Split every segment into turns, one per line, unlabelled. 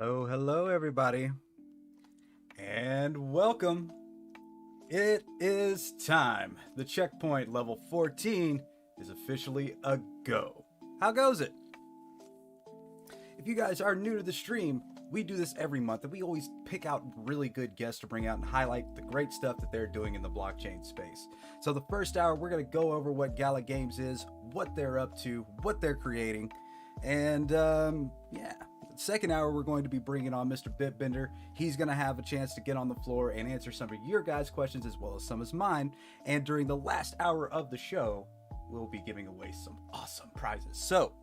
Hello, everybody, and welcome. It is time. The checkpoint level 14 is officially a go. How goes it? If you guys are new to the stream, we do this every month, and we always pick out really good guests to bring out and highlight the great stuff that they're doing in the blockchain space. So the first hour, we're going to go over what Gala Games is, what they're up to, what they're creating, and yeah. Second hour, we're going to be bringing on Mr. Bitbender. He's going to have a chance to get on the floor and answer some of your guys' questions as well as some of mine. And during the last hour of the show, we'll be giving away some awesome prizes. So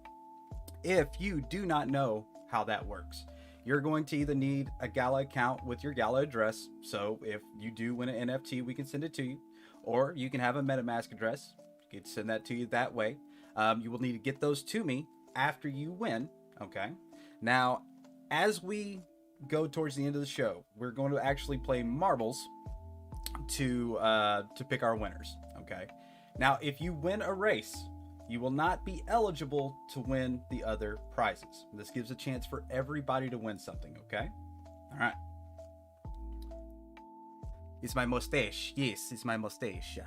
if you do not know how that works, you're going to either need a Gala account with your Gala address. So if you do win an NFT, we can send it to you. Or you can have a MetaMask address. You can send that to you that way. You will need to get those to me after you win. Okay. Now, as we go towards the end of the show, we're going to actually play marbles to pick our winners. Okay. Now, if you win a race, you will not be eligible to win the other prizes. This gives a chance for everybody to win something. Okay. All right. It's my mustache. Yes, it's my mustache.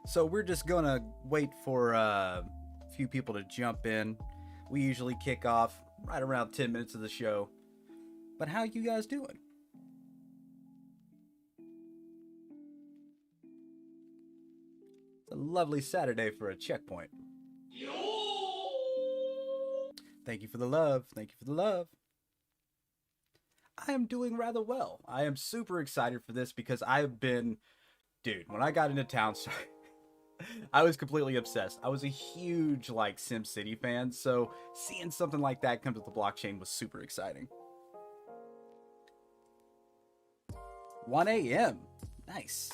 So we're just gonna wait for a few people to jump in. We usually kick off right around 10 minutes of the show. But how you guys doing? It's a lovely Saturday for a checkpoint. Thank you for the love. Thank you for the love. I am doing rather well. I am super excited for this because I have been... Dude, when I got into town... I was completely obsessed. I was a huge SimCity fan, so seeing something like that come to the blockchain was super exciting. 1 a.m. Nice.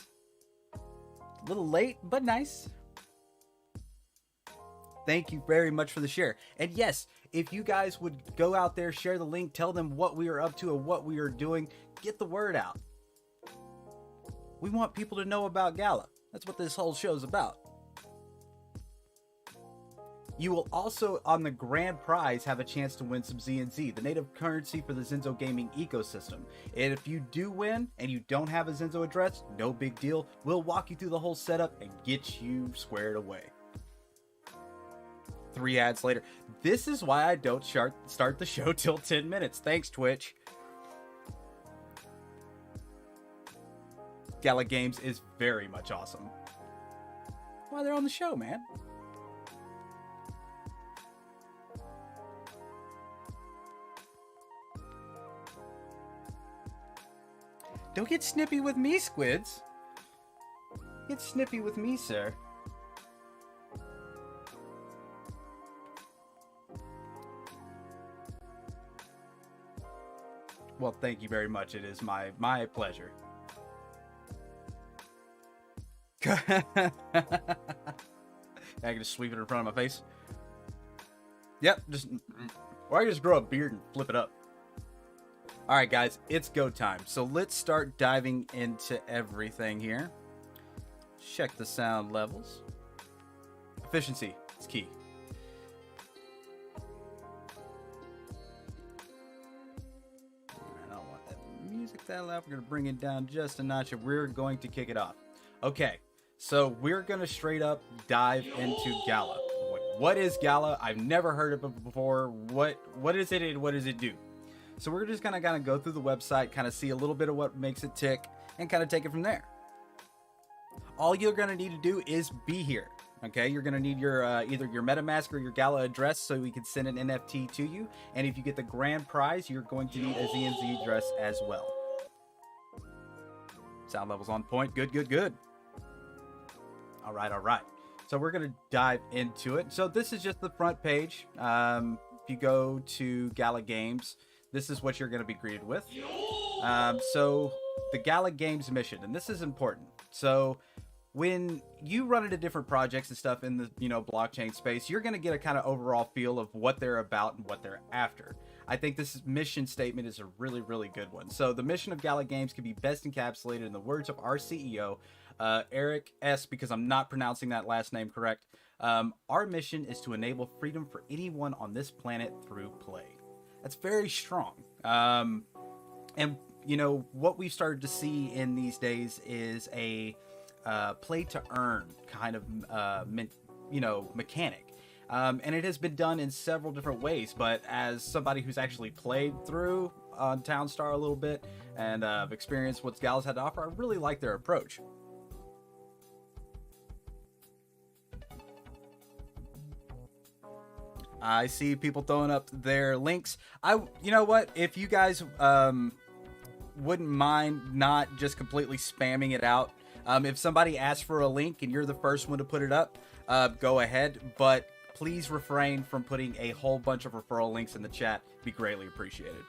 A little late, but nice. Thank you very much for the share. And yes, if you guys would go out there, share the link, tell them what we are up to and what we are doing, get the word out. We want people to know about Gala. That's what this whole show is about. You will also, on the grand prize, have a chance to win some ZNZ, the native currency for the Zenzo gaming ecosystem. And if you do win and you don't have a Zenzo address, no big deal. We'll walk you through the whole setup and get you squared away. 3 ads later. This is why I don't start the show till 10 minutes. Thanks, Twitch. Gala Games is very much awesome. Why they're on the show, man. Don't get snippy with me, Squids. Get snippy with me, sir. Well, thank you very much. It is my pleasure. I can just sweep it in front of my face. Yep, or I can just grow a beard and flip it up. All right, guys, it's go time. So let's start diving into everything here. Check the sound levels. Efficiency is key. I don't want that music that loud. We're going to bring it down just a notch, and we're going to kick it off. Okay. So we're going to straight up dive into Gala. What is Gala? I've never heard of it before. What is it and what does it do? So we're just going to kind of go through the website, kind of see a little bit of what makes it tick, and kind of take it from there. All you're going to need to do is be here. Okay, you're going to need your either your MetaMask or your Gala address so we can send an NFT to you. And if you get the grand prize, you're going to need a ZNZ address as well. Sound levels on point. Good, good, good. All right. So we're going to dive into it. So this is just the front page. If you go to Gala Games, this is what you're going to be greeted with. So the Gala Games mission, and this is important. So when you run into different projects and stuff in the blockchain space, you're going to get a kind of overall feel of what they're about and what they're after. I think this mission statement is a really, really good one. So the mission of Gala Games can be best encapsulated in the words of our CEO, Eric S., because I'm not pronouncing that last name correct. Our mission is to enable freedom for anyone on this planet through play. That's very strong. And you know what we've started to see in these days is a play to earn kind of mechanic. And it has been done in several different ways, but as somebody who's actually played through on Townstar a little bit and experienced what Gala's had to offer, I really like their approach. I see people throwing up their links. You know what? If you guys wouldn't mind not just completely spamming it out, if somebody asks for a link and you're the first one to put it up, go ahead. But please refrain from putting a whole bunch of referral links in the chat. Be greatly appreciated.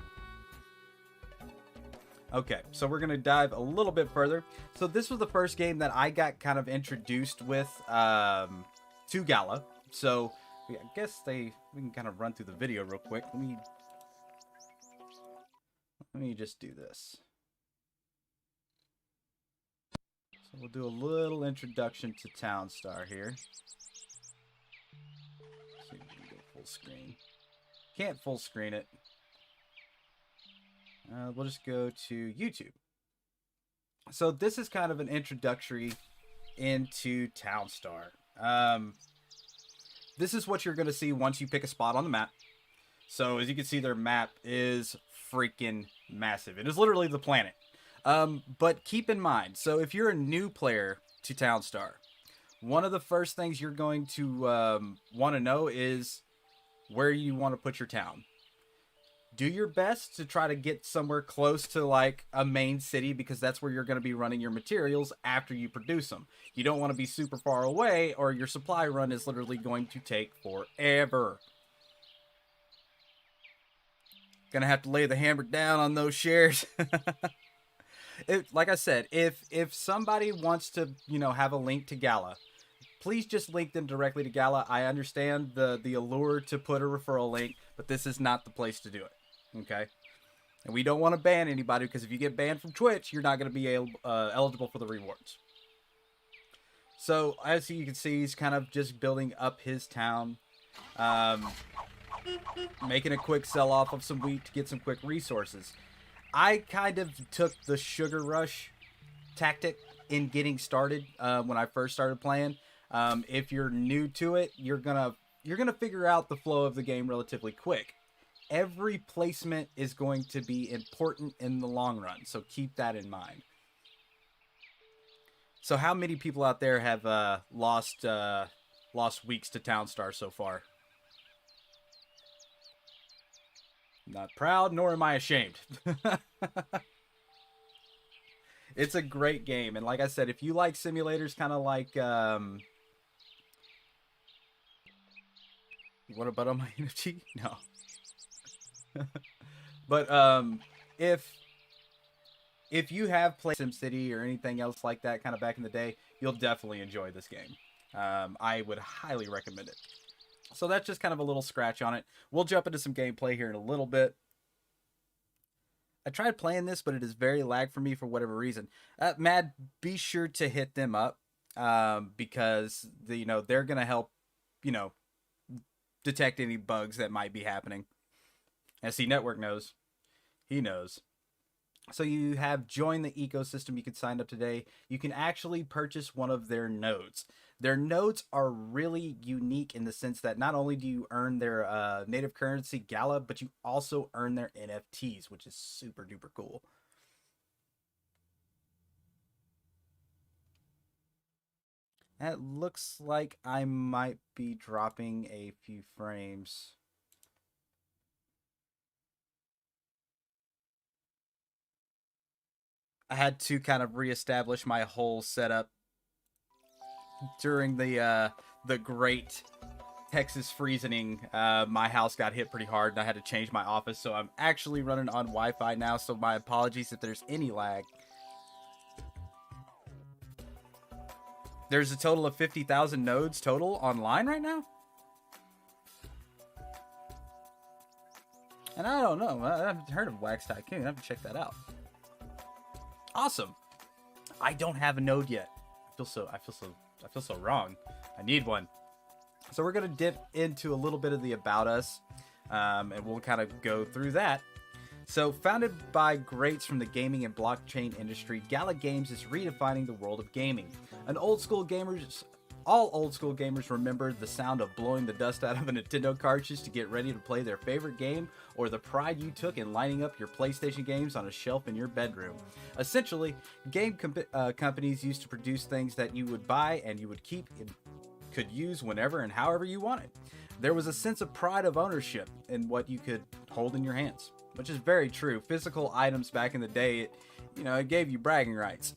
Okay, so we're going to dive a little bit further. So this was the first game that I got kind of introduced with to Gala. So I guess we can kind of run through the video real quick. Let me just do this. So we'll do a little introduction to Townstar here. See if we can go full screen. Can't full screen it. We'll just go to YouTube. So this is kind of an introductory into Townstar. This is what you're going to see once you pick a spot on the map. So as you can see, their map is freaking massive. It is literally the planet. But keep in mind, so if you're a new player to Townstar, one of the first things you're going to want to know is where you want to put your town. Do your best to try to get somewhere close to like a main city, because that's where you're going to be running your materials after you produce them. You don't want to be super far away, or your supply run is literally going to take forever. Gonna have to lay the hammer down on those shares. Like I said, if somebody wants to, you know, have a link to Gala, please just link them directly to Gala. I understand the allure to put a referral link, but this is not the place to do it. Okay? And we don't want to ban anybody, because if you get banned from Twitch, you're not going to be eligible for the rewards. So, as you can see, he's kind of just building up his town. Making a quick sell-off of some wheat to get some quick resources. I kind of took the sugar rush tactic in getting started when I first started playing. If you're new to it, you're gonna figure out the flow of the game relatively quick. Every placement is going to be important in the long run, so keep that in mind. So how many people out there have lost weeks to Townstar so far? Not proud, nor am I ashamed. It's a great game, and like I said, if you like simulators, kind of like what about on my NFT? No. But if you have played SimCity or anything else like that kind of back in the day, you'll definitely enjoy this game. I would highly recommend it. So that's just kind of a little scratch on it. We'll jump into some gameplay here in a little bit. I tried playing this, but it is very lag for me for whatever reason. Mad, be sure to hit them up because they're gonna help detect any bugs that might be happening. SC Network knows. He knows. So you have joined the ecosystem. You can sign up today. You can actually purchase one of their nodes. Their nodes are really unique in the sense that not only do you earn their native currency Gala, but you also earn their NFTs, which is super duper cool. It looks like I might be dropping a few frames. I had to kind of reestablish my whole setup during the great Texas freezing. My house got hit pretty hard and I had to change my office, so I'm actually running on Wi-Fi now, so my apologies if there's any lag. There's a total of 50,000 nodes total online right now? And I don't know, I haven't heard of Wax Tycoon. I have to check that out. Awesome. I don't have a node yet. I feel so wrong. I need one. So we're going to dip into a little bit of the About Us, and we'll kind of go through that. So, founded by greats from the gaming and blockchain industry, Gala Games is redefining the world of gaming. All old school gamers remember the sound of blowing the dust out of a Nintendo cartridge to get ready to play their favorite game, or the pride you took in lining up your PlayStation games on a shelf in your bedroom. Essentially, companies used to produce things that you would buy and you would keep and could use whenever and however you wanted. There was a sense of pride of ownership in what you could hold in your hands, which is very true. Physical items back in the day, it gave you bragging rights.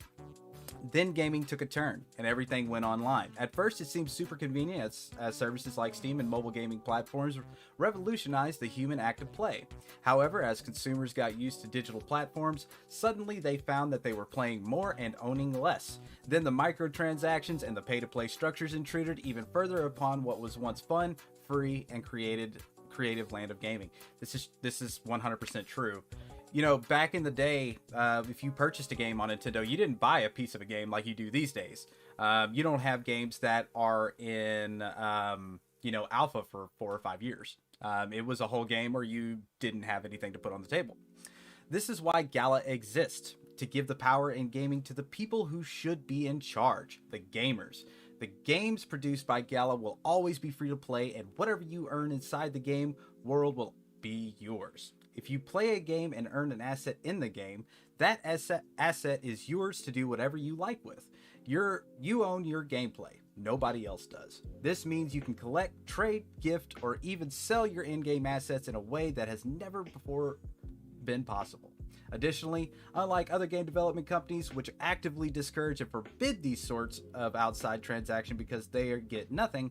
Then gaming took a turn and everything went online. At first, it seemed super convenient as services like Steam and mobile gaming platforms revolutionized the human act of play. However, as consumers got used to digital platforms, suddenly they found that they were playing more and owning less. Then the microtransactions and the pay-to-play structures intruded even further upon what was once fun, free, and creative land of gaming. This is 100% true. Back in the day, if you purchased a game on Nintendo, you didn't buy a piece of a game like you do these days. You don't have games that are in, alpha for 4 or 5 years. It was a whole game where you didn't have anything to put on the table. This is why Gala exists, to give the power in gaming to the people who should be in charge, the gamers. The games produced by Gala will always be free to play, and whatever you earn inside the game world will be yours. If you play a game and earn an asset in the game, that asset is yours to do whatever you like with. You own your gameplay. Nobody else does. This means you can collect, trade, gift, or even sell your in-game assets in a way that has never before been possible. Additionally, unlike other game development companies which actively discourage and forbid these sorts of outside transaction because they get nothing,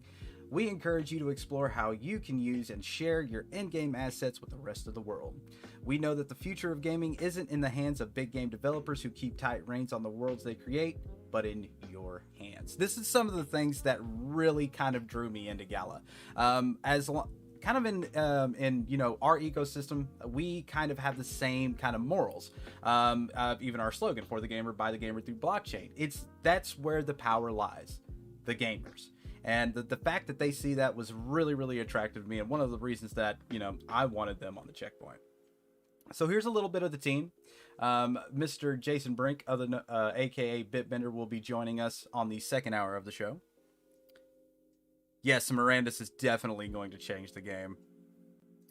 we encourage you to explore how you can use and share your in-game assets with the rest of the world. We know that the future of gaming isn't in the hands of big game developers who keep tight reins on the worlds they create, but in your hands. This is some of the things that really kind of drew me into Gala. In our ecosystem, we kind of have the same kind of morals. Even our slogan, for the gamer, by the gamer, through blockchain. That's where the power lies, the gamers. And the fact that they see that was really, really attractive to me, and one of the reasons that, I wanted them on the Checkpoint. So here's a little bit of the team. Mr. Jason Brink, aka Bitbender, will be joining us on the second hour of the show. Yes, Mirandus is definitely going to change the game.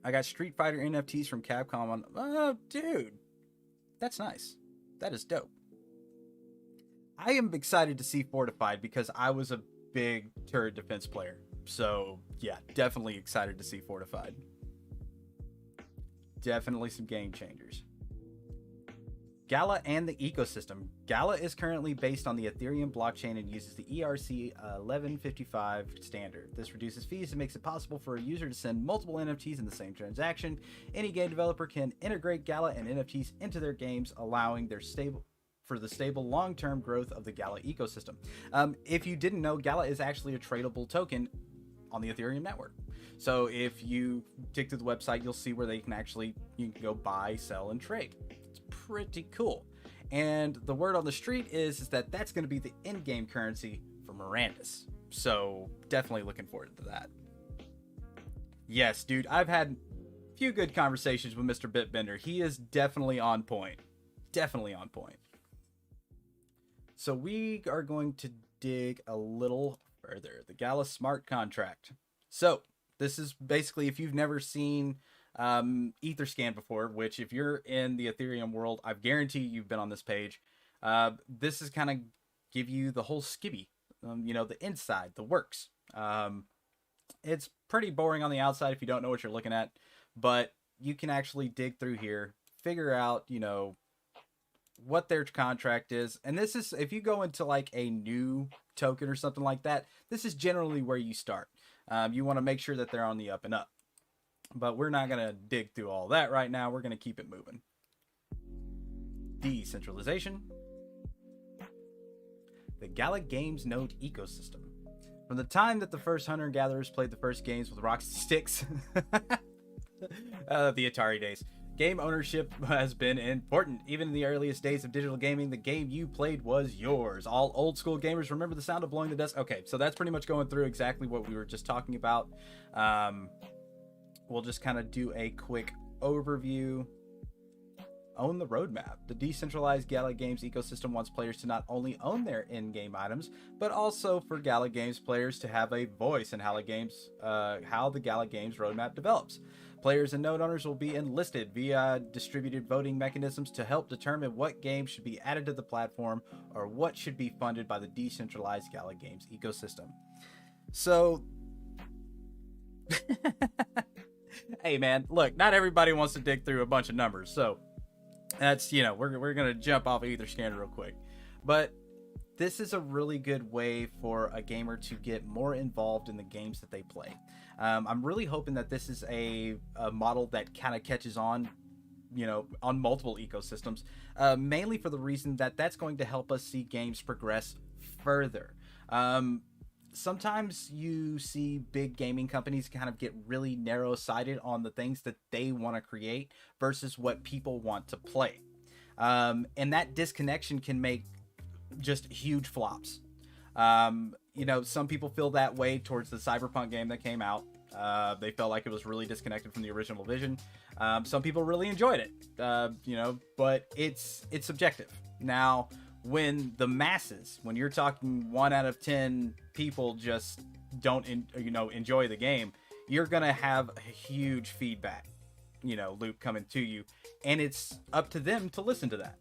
I got Street Fighter NFTs from Capcom on... Oh, dude. That's nice. That is dope. I am excited to see Fortified because I was a big turret defense player. So, yeah, definitely excited to see Fortified. Definitely some game changers. Gala and the ecosystem. Gala is currently based on the Ethereum blockchain and uses the ERC 1155 standard. This reduces fees and makes it possible for a user to send multiple NFTs in the same transaction. Any game developer can integrate Gala and NFTs into their games, allowing the stable long-term growth of the Gala ecosystem. If you didn't know, Gala is actually a tradable token on the Ethereum network. So if you dig through the website, you'll see where you can go buy, sell, and trade. It's pretty cool. And the word on the street is that that's going to be the in-game currency for Mirandus. So definitely looking forward to that. Yes, dude, I've had a few good conversations with Mr. Bitbender. He is definitely on point. Definitely on point. So we are going to dig a little further. The Gala smart contract. So this is basically, if you've never seen Etherscan before, which if you're in the Ethereum world, I guarantee you've been on this page. This is kind of give you the whole skibby, the inside, the works. It's pretty boring on the outside if you don't know what you're looking at, but you can actually dig through here, figure out, what their contract is. And this is, if you go into like a new token or something like that, this is generally where you start. You want to make sure that they're on the up and up. But we're not going to dig through all that right now. We're going to keep it moving. Decentralization. The Gala Games node ecosystem. From the time that the first hunter-gatherers played the first games with rocks and sticks, the Atari days, game ownership has been important. Even in the earliest days of digital gaming, the game you played was yours. All old school gamers remember the sound of blowing the dust. Okay, so that's pretty much going through exactly what we were just talking about. We'll just kind of do a quick overview. Own the roadmap. The decentralized Gala Games ecosystem wants players to not only own their in-game items, but also for Gala Games players to have a voice in how the Gala Games roadmap develops. Players and node owners will be enlisted via distributed voting mechanisms to help determine what games should be added to the platform or what should be funded by the decentralized Gala Games ecosystem. So, hey man, look, not everybody wants to dig through a bunch of numbers, so that's, we're gonna jump off of either scanner real quick. But this is a really good way for a gamer to get more involved in the games that they play. I'm really hoping that this is a model that kind of catches on, on multiple ecosystems, mainly for the reason that that's going to help us see games progress further. Sometimes you see big gaming companies kind of get really narrow-sighted on the things that they want to create versus what people want to play. And that disconnection can make just huge flops. Some people feel that way towards the Cyberpunk game that came out. They felt like it was really disconnected from the original vision. Some people really enjoyed it, but it's subjective. Now, when the masses, when you're talking 1 out of 10 people just don't enjoy the game, you're gonna have a huge feedback loop coming to you, and it's up to them to listen to that.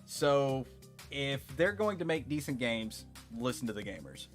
So if they're going to make decent games, listen to the gamers.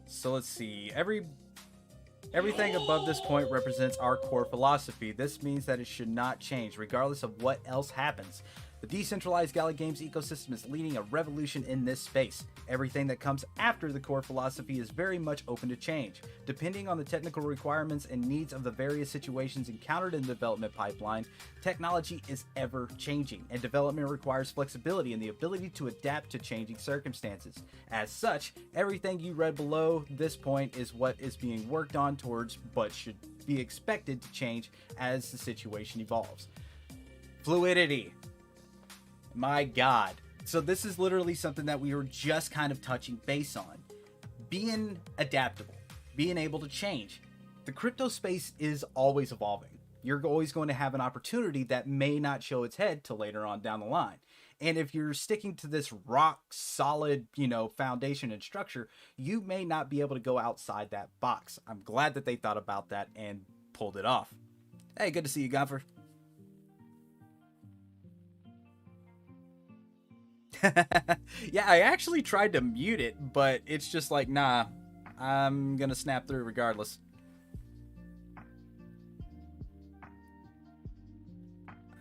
So let's see, everything above this point represents our core philosophy. This means that it should not change, regardless of what else happens. The decentralized Gala Games ecosystem is leading a revolution in this space. Everything that comes after the core philosophy is very much open to change, depending on the technical requirements and needs of the various situations encountered in the development pipeline. Technology is ever changing, and development requires flexibility and the ability to adapt to changing circumstances. As such, everything you read below this point is what is being worked on towards, but should be expected to change as the situation evolves. Fluidity. My God. So this is literally something that we were just kind of touching base on. Being adaptable, being able to change. The crypto space is always evolving. You're always going to have an opportunity that may not show its head till later on down the line. And if you're sticking to this rock solid, foundation and structure, you may not be able to go outside that box. I'm glad that they thought about that and pulled it off. Hey, good to see you, Gonfer. Yeah, I actually tried to mute it, but it's just like, nah, I'm gonna snap through regardless.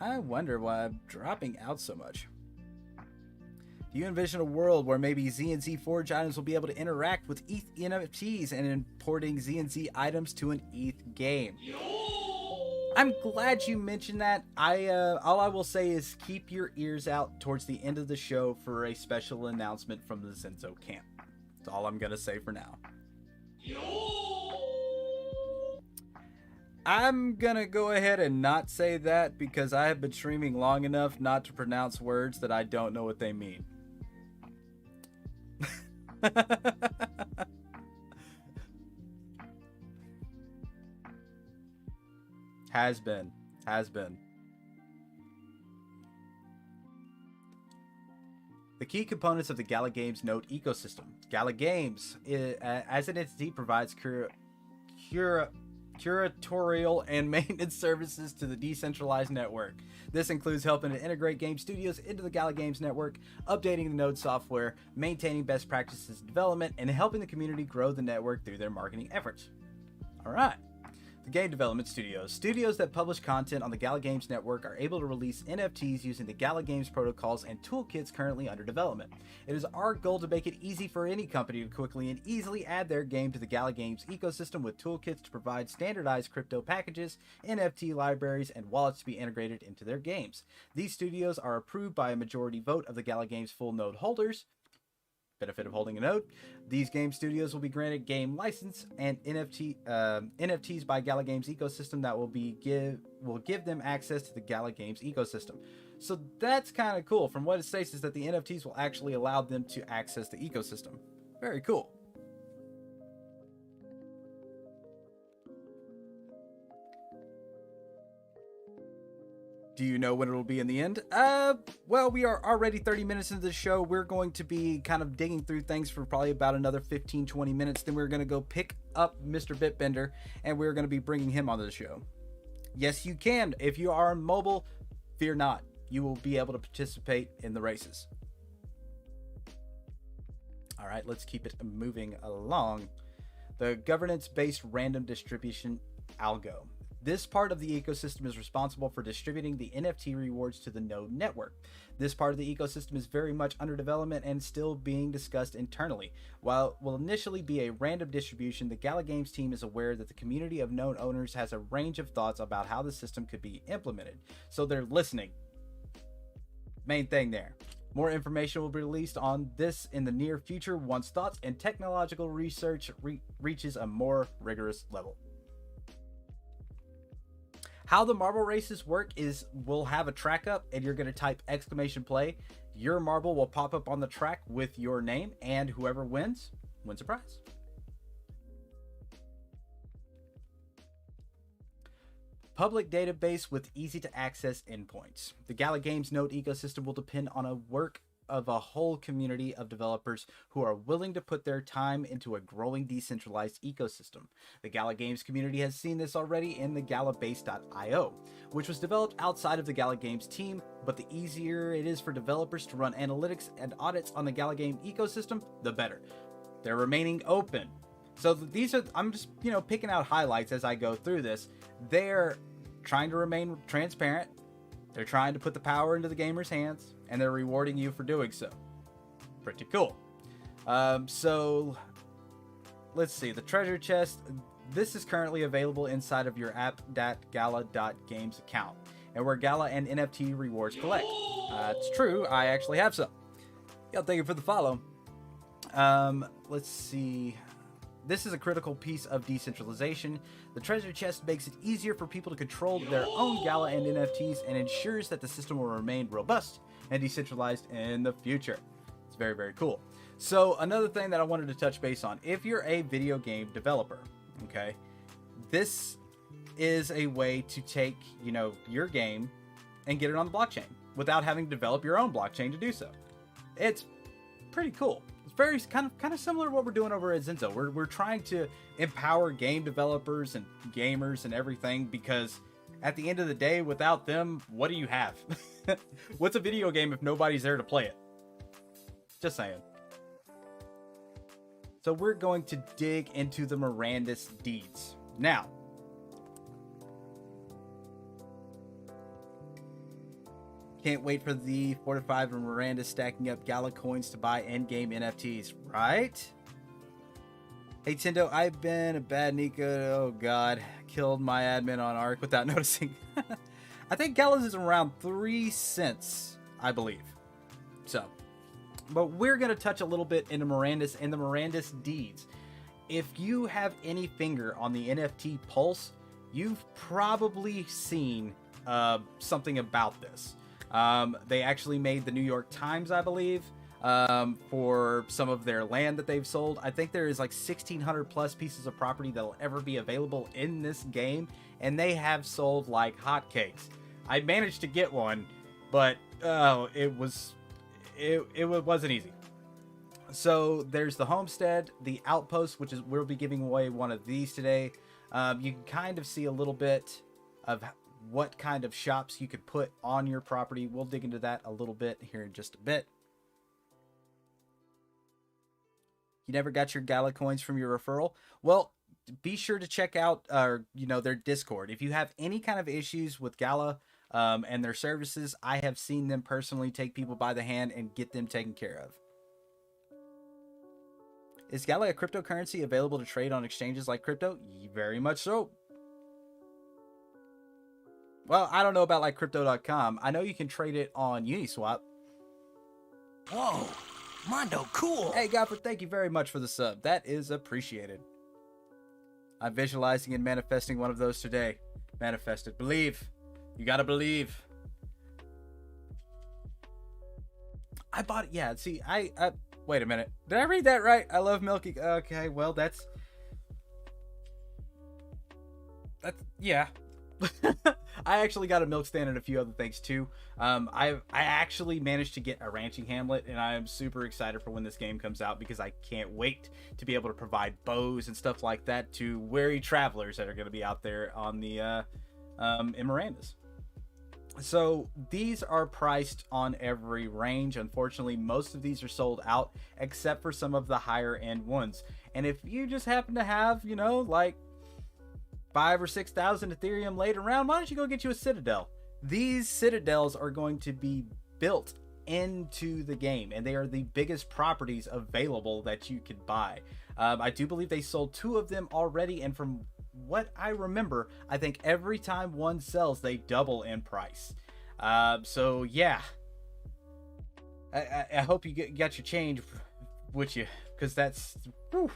I wonder why I'm dropping out so much. Do you envision a world where maybe Z and Z Forge items will be able to interact with ETH NFTs and importing Z and Z items to an ETH game? I'm glad you mentioned that. All I will say is keep your ears out towards the end of the show for a special announcement from the Zenzo camp. That's all I'm gonna say for now. I'm gonna go ahead and not say that because I have been streaming long enough not to pronounce words that I don't know what they mean. Has been. The key components of the Gala Games node ecosystem. Gala Games, as an entity, provides curatorial and maintenance services to the decentralized network. This includes helping to integrate game studios into the Gala Games network, updating the node software, maintaining best practices in development, and helping the community grow the network through their marketing efforts. All right. The game development studios. Studios that publish content on the Gala Games network are able to release NFTs using the Gala Games protocols and toolkits currently under development. It is our goal to make it easy for any company to quickly and easily add their game to the Gala Games ecosystem with toolkits to provide standardized crypto packages, NFT libraries, and wallets to be integrated into their games. These studios are approved by a majority vote of the Gala Games full node holders. Benefit of holding a node: these game studios will be granted game license and NFTs by Gala Games ecosystem that will give them access to the Gala Games ecosystem. So that's kind of cool. From what it states is that the NFTs will actually allow them to access the ecosystem. Very cool. Do you know when it'll be in the end? Well, we are already 30 minutes into the show. We're going to be kind of digging through things for probably about another 15-20 minutes. Then we're going to go pick up Mr. Bitbender, and we're going to be bringing him onto the show. Yes, you can. If you are on mobile, fear not. You will be able to participate in the races. All right, let's keep it moving along. The governance-based random distribution algo. This part of the ecosystem is responsible for distributing the NFT rewards to the node network. This part of the ecosystem is very much under development and still being discussed internally. While it will initially be a random distribution, the Gala Games team is aware that the community of node owners has a range of thoughts about how the system could be implemented. So they're listening. Main thing there. More information will be released on this in the near future once thoughts and technological research reaches a more rigorous level. How the marble races work is we'll have a track up and you're going to type !play. Your marble will pop up on the track with your name, and whoever wins a prize. Public database with easy to access endpoints. The Gala Games node ecosystem will depend on a work of a whole community of developers who are willing to put their time into a growing decentralized ecosystem. The Gala Games community has seen this already in the galabase.io, which was developed outside of the Gala Games team, but the easier it is for developers to run analytics and audits on the Gala Game ecosystem, the better. They're remaining open. So these are, I'm just, picking out highlights as I go through this. They're trying to remain transparent. They're trying to put the power into the gamers' hands, and they're rewarding you for doing so. Pretty cool. So let's see. The treasure chest. This is currently available inside of your app.gala.games account, and where Gala and NFT rewards collect. It's true. I actually have some. Yeah, thank you for the follow. Let's see. This is a critical piece of decentralization. The treasure chest makes it easier for people to control their own Gala and NFTs and ensures that the system will remain robust and decentralized in the future. It's very, very cool. So another thing that I wanted to touch base on, if you're a video game developer, okay, this is a way to take, your game and get it on the blockchain without having to develop your own blockchain to do so. It's pretty cool. Very kind of similar to what we're doing over at Zenzo. We're trying to empower game developers and gamers and everything, because at the end of the day, without them, what do you have? What's a video game if nobody's there to play it? Just saying. So we're going to dig into the Mirandus deeds. Now, can't wait for the 4 to 5 and Miranda stacking up Gala coins to buy endgame NFTs, right? Hey Tindo, I've been a bad Nico. Oh god, killed my admin on Arc without noticing. I think Gala's is around 3 cents, I believe. So, but we're gonna touch a little bit into Mirandus and the Mirandus deeds. If you have any finger on the NFT pulse, you've probably seen something about this. They actually made the New York Times, I believe, for some of their land that they've sold. I think there is like 1,600 plus pieces of property that will ever be available in this game, and they have sold like hotcakes. I managed to get one, but it wasn't easy. So there's the homestead, the outpost, which is we'll be giving away one of these today. You can kind of see a little bit of what kind of shops you could put on your property. We'll dig into that a little bit here in just a bit. You never got your Gala coins from your referral? Well, be sure to check out their Discord. If you have any kind of issues with Gala and their services, I have seen them personally take people by the hand and get them taken care of. Is Gala a cryptocurrency available to trade on exchanges like crypto? Very much so. Well, I don't know about like crypto.com. I know you can trade it on Uniswap. Whoa.
Mondo, cool.
Hey, Godfrey, thank you very much for the sub. That is appreciated. I'm visualizing and manifesting one of those today. Manifested. Believe. You gotta believe. I bought it. Yeah, see, I wait a minute. Did I read that right? I love Milky. Okay, well, that's yeah. I actually got a milk stand and a few other things too. I actually managed to get a ranching hamlet, and I am super excited for when this game comes out because I can't wait to be able to provide bows and stuff like that to weary travelers that are going to be out there on the in Miranda's. So these are priced on every range. Unfortunately, most of these are sold out except for some of the higher end ones. And if you just happen to have, you know, like 5,000 or 6,000 Ethereum laid around, why don't you go get you a Citadel? These Citadels are going to be built into the game, and they are the biggest properties available that you could buy. I do believe they sold 2 of them already, and from what I remember, I think every time one sells, they double in price. So yeah, I hope you got your change with you, because that's... Whew.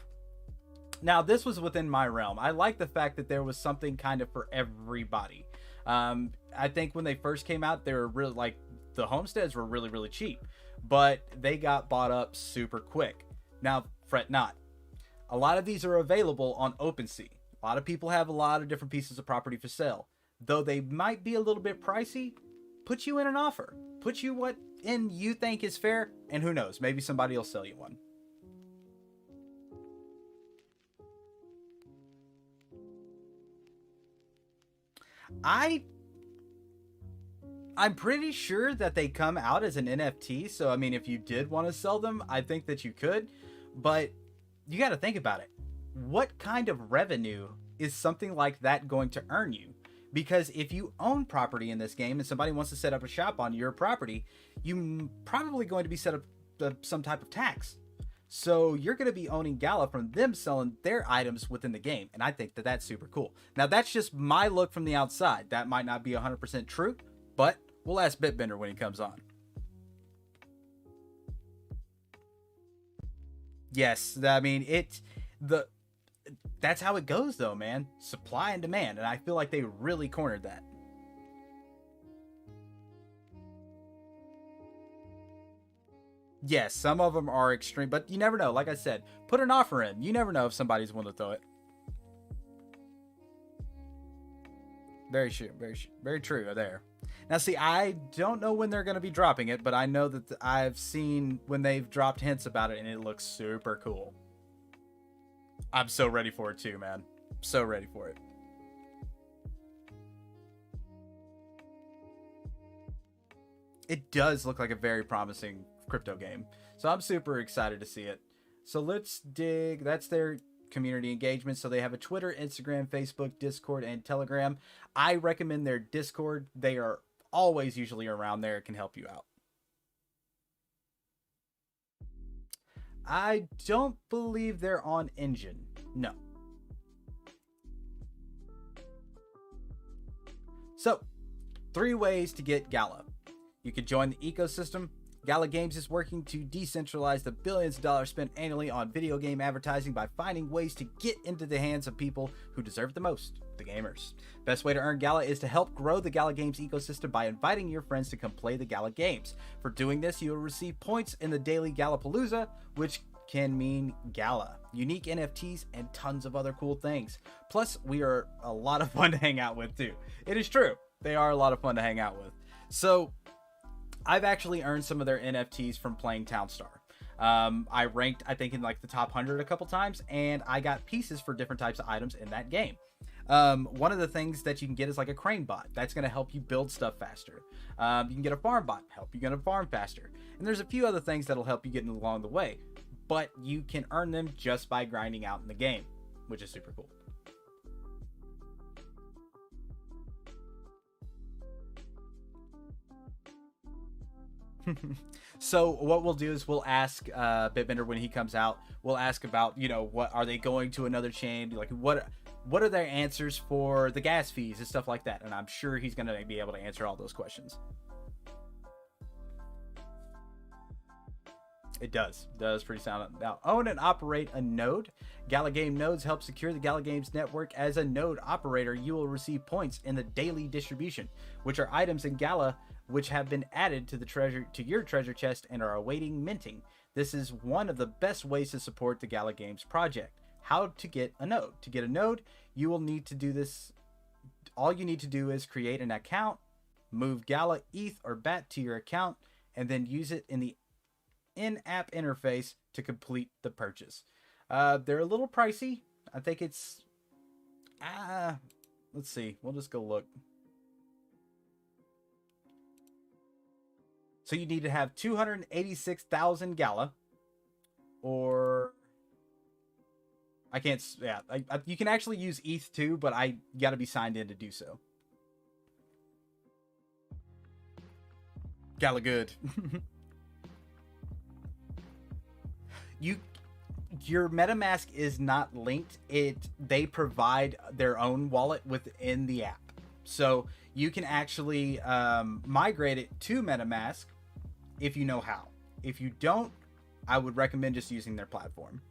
Now, this was within my realm. I like the fact that there was something kind of for everybody. I think when they first came out, they were really, like, the homesteads were really, really cheap, but they got bought up super quick. Now, fret not. A lot of these are available on OpenSea. A lot of people have a lot of different pieces of property for sale. Though they might be a little bit pricey, put you in an offer. Put you what in you think is fair, and who knows, maybe somebody will sell you one. I'm pretty sure that they come out as an NFT, so I mean, if you did want to sell them, I think that you could, but you got to think about it. What kind of revenue is something like that going to earn you? Because if you own property in this game and somebody wants to set up a shop on your property, you're probably going to be set up some type of tax. So you're going to be owning Gala from them selling their items within the game. And I think that that's super cool. Now, that's just my look from the outside. That might not be 100% true, but we'll ask Bitbender when he comes on. Yes, I mean, that's how it goes though, man. Supply and demand. And I feel like they really cornered that. Yes, some of them are extreme, but you never know. Like I said, put an offer in. You never know if somebody's willing to throw it. Very true there. Now, see, I don't know when they're going to be dropping it, but I know that I've seen when they've dropped hints about it, and it looks super cool. I'm so ready for it too, man. So ready for it. It does look like a very promising crypto game, so I'm super excited to see it. So let's dig. That's their community engagement. So they have a Twitter, Instagram, Facebook, Discord, and Telegram. I recommend their Discord. They are always usually around there. It can help you out. I don't believe they're on Engine. No. So 3 ways to get Gala. You could join the ecosystem. Gala Games is working to decentralize the billions of dollars spent annually on video game advertising by finding ways to get into the hands of people who deserve it the most, the gamers. Best way to earn Gala is to help grow the Gala Games ecosystem by inviting your friends to come play the Gala Games. For doing this, you will receive points in the daily Galapalooza, which can mean Gala, unique NFTs, and tons of other cool things. Plus, we are a lot of fun to hang out with too. It is true. They are a lot of fun to hang out with. So I've actually earned some of their NFTs from playing Townstar. I ranked, I think, in like the top 100 a couple times, and I got pieces for different types of items in that game. One of the things that you can get is like a crane bot. That's going to help you build stuff faster. You can get a farm bot, help you get a farm faster. And there's a few other things that'll help you get along the way, but you can earn them just by grinding out in the game, which is super cool. So what we'll do is we'll ask Bitbender when he comes out. We'll ask about, you know, what are they going to another chain? Like, what are their answers for the gas fees and stuff like that? And I'm sure he's going to be able to answer all those questions. It does pretty sound. Now, own and operate a node. Gala Game nodes help secure the Gala Games network. As a node operator, you will receive points in the daily distribution, which are items in Gala which have been added to your treasure chest and are awaiting minting. This is one of the best ways to support the Gala Games project. How to get a node? To get a node, you will need to do this. All you need to do is create an account, move Gala ETH or BAT to your account, and then use it in the in-app interface to complete the purchase. They're a little pricey. I think it's let's see, we'll just go look. So you need to have 286,000 Gala, or I can't, yeah, you can actually use ETH too, but I gotta be signed in to do so. Gala good. Your MetaMask is not linked. They provide their own wallet within the app, so you can actually migrate it to MetaMask if you know how. If you don't, I would recommend just using their platform.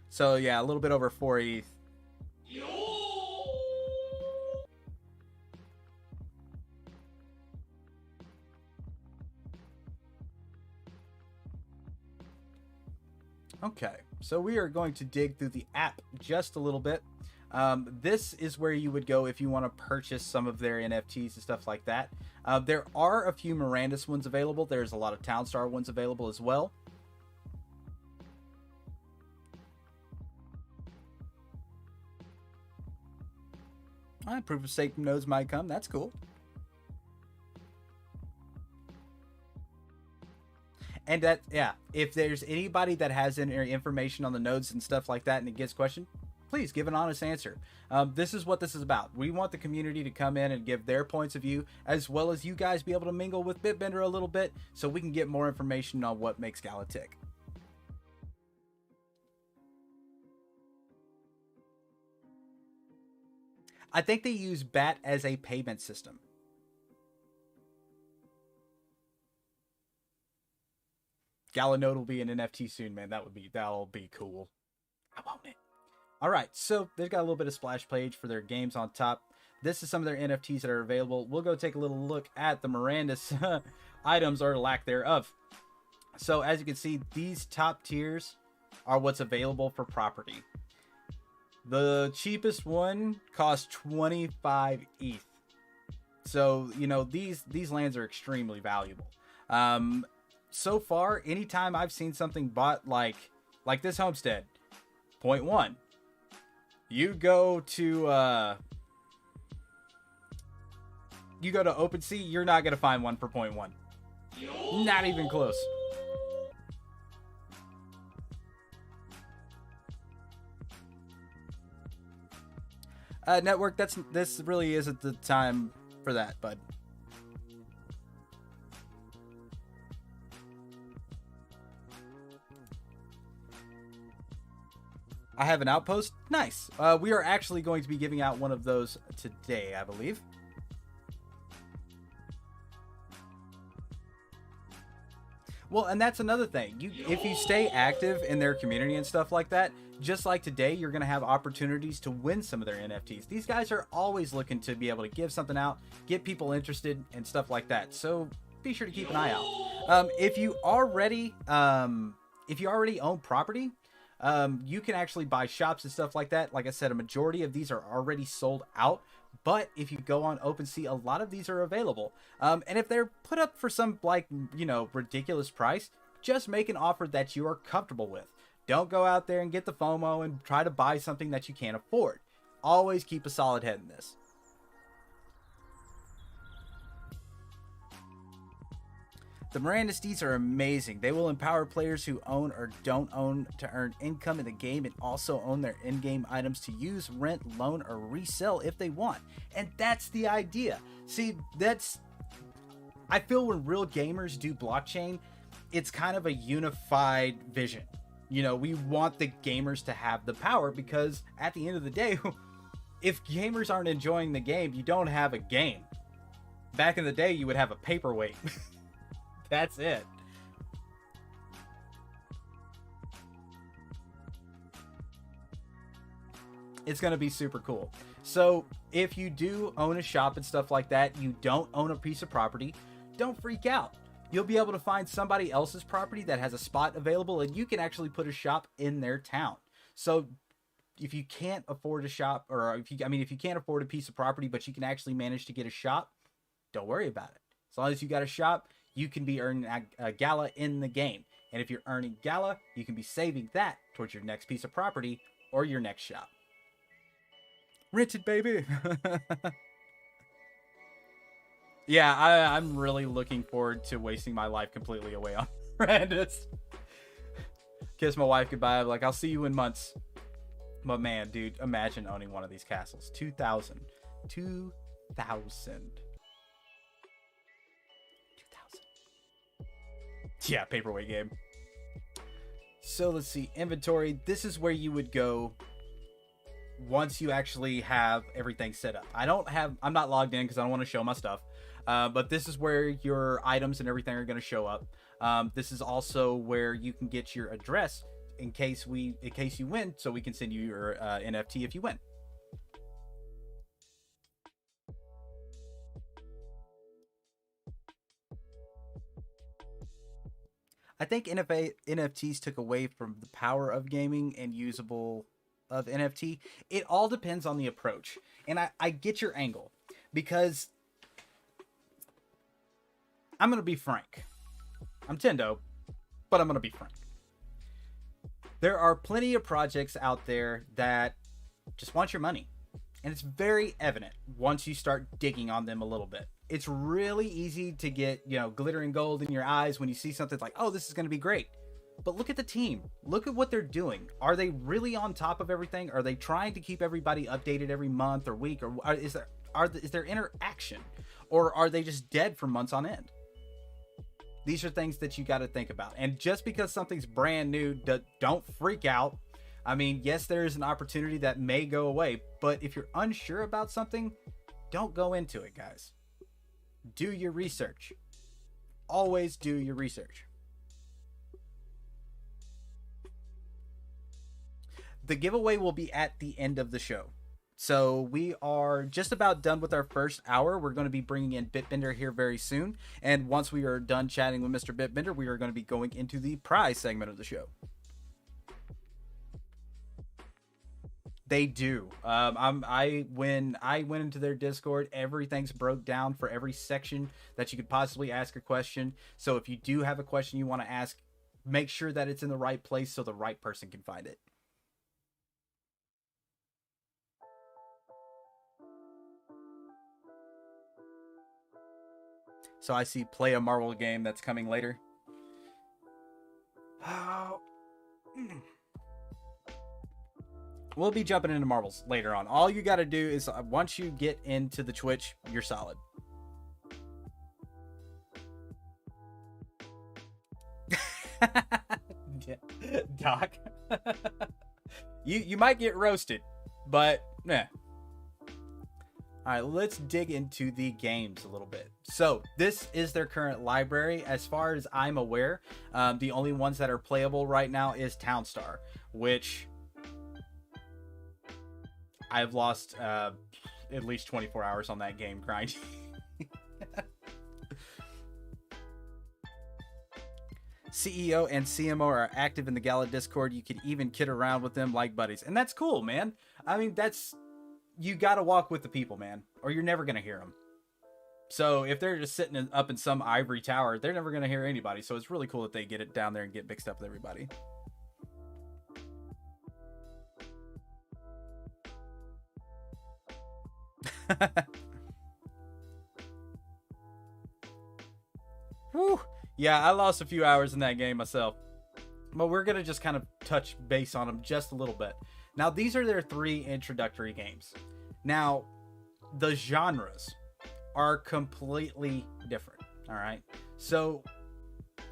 So yeah, a little bit over 4 ETH. Okay, so we are going to dig through the app just a little bit. This is where you would go if you want to purchase some of their NFTs and stuff like that. There are a few Mirandus ones available. There's a lot of Townstar ones available as well. Proof of stake nodes might come. That's cool. And that, yeah, if there's anybody that has any information on the nodes and stuff like that and it gets questioned, please give an honest answer. This is what this is about. We want the community to come in and give their points of view, as well as you guys be able to mingle with Bitbender a little bit so we can get more information on what makes Gala tick. I think they use BAT as a payment system. Gala node will be an NFT soon, man. That'll be cool. I want it. All right, so they've got a little bit of splash page for their games on top. This is some of their NFTs that are available. We'll go take a little look at the Mirandus items or lack thereof. So as you can see, these top tiers are what's available for property. The cheapest one costs 25 ETH. So, you know, these lands are extremely valuable. So far, anytime I've seen something bought like this homestead, 0.1. You go to OpenSea, you're not gonna find one for 0.1. Not even close. Network, this really isn't the time for that, bud. I have an outpost. Nice. We are actually going to be giving out one of those today, I believe. Well, and that's another thing. If you stay active in their community and stuff like that, just like today, you're going to have opportunities to win some of their NFTs. These guys are always looking to be able to give something out, get people interested and stuff like that. So be sure to keep an eye out. If you already own property, you can actually buy shops and stuff like that. Like I said, a majority of these are already sold out. But if you go on OpenSea, a lot of these are available. And if they're put up for some, like, you know, ridiculous price, just make an offer that you are comfortable with. Don't go out there and get the FOMO and try to buy something that you can't afford. Always keep a solid head in this. The Mirandus deeds are amazing. They will empower players who own or don't own to earn income in the game and also own their in-game items to use, rent, loan, or resell if they want. And that's the idea. See, I feel when real gamers do blockchain, it's kind of a unified vision. You know, we want the gamers to have the power because at the end of the day, if gamers aren't enjoying the game, you don't have a game. Back in the day, you would have a paperweight. That's it. It's going to be super cool. So if you do own a shop and stuff like that, you don't own a piece of property, don't freak out. You'll be able to find somebody else's property that has a spot available, and you can actually put a shop in their town. So if you can't afford a shop, or if you can't afford a piece of property, but you can actually manage to get a shop, don't worry about it. As long as you got a shop, you can be earning a Gala in the game. And if you're earning Gala, you can be saving that towards your next piece of property or your next shop. Rented, baby. Yeah, I'm really looking forward to wasting my life completely away on Randus. Kiss my wife goodbye. I'm like, I'll see you in months. But man, dude, imagine owning one of these castles. 2,000. 2,000. Yeah, paperweight game. So let's see. Inventory. This is where you would go once you actually have everything set up. I'm not logged in because I don't want to show my stuff. But this is where your items and everything are going to show up. This is also where you can get your address in case you win, so we can send you your NFT if you win. I think NFTs took away from the power of gaming and usable of NFT. It all depends on the approach. And I get your angle, because I'm going to be frank. I'm Tendo, but I'm going to be frank. There are plenty of projects out there that just want your money. And it's very evident once you start digging on them a little bit. It's really easy to get, glittering gold in your eyes when you see something like, oh, this is going to be great. But look at the team. Look at what they're doing. Are they really on top of everything? Are they trying to keep everybody updated every month or week? Or is there interaction? Or are they just dead for months on end? These are things that you got to think about. And just because something's brand new, don't freak out. I mean, yes, there is an opportunity that may go away, but if you're unsure about something, don't go into it, guys. Do your research. Always do your research. The giveaway will be at the end of the show. So we are just about done with our first hour. We're going to be bringing in Bitbender here very soon. And once we are done chatting with Mr. Bitbender, we are going to be going into the prize segment of the show. They do. When I went into their Discord, everything's broke down for every section that you could possibly ask a question. So if you do have a question you want to ask, make sure that it's in the right place so the right person can find it. So I see play a Marvel game that's coming later. We'll be jumping into Marvels later on. All you got to do is once you get into the Twitch, you're solid. Doc. You might get roasted, but nah. All right, let's dig into the games a little bit. So this is their current library. As far as I'm aware, the only ones that are playable right now is Townstar, which I've lost at least 24 hours on that game grinding. CEO and CMO are active in the Gala Discord. You can even kid around with them like buddies. And that's cool, man. I mean, you got to walk with the people, man, or you're never going to hear them. So if they're just sitting up in some ivory tower, they're never going to hear anybody. So it's really cool that they get it down there and get mixed up with everybody. Whew. Yeah, I lost a few hours in that game myself. But we're going to just kind of touch base on them just a little bit. Now, these are their 3 introductory games. Now, the genres are completely different, all right? So,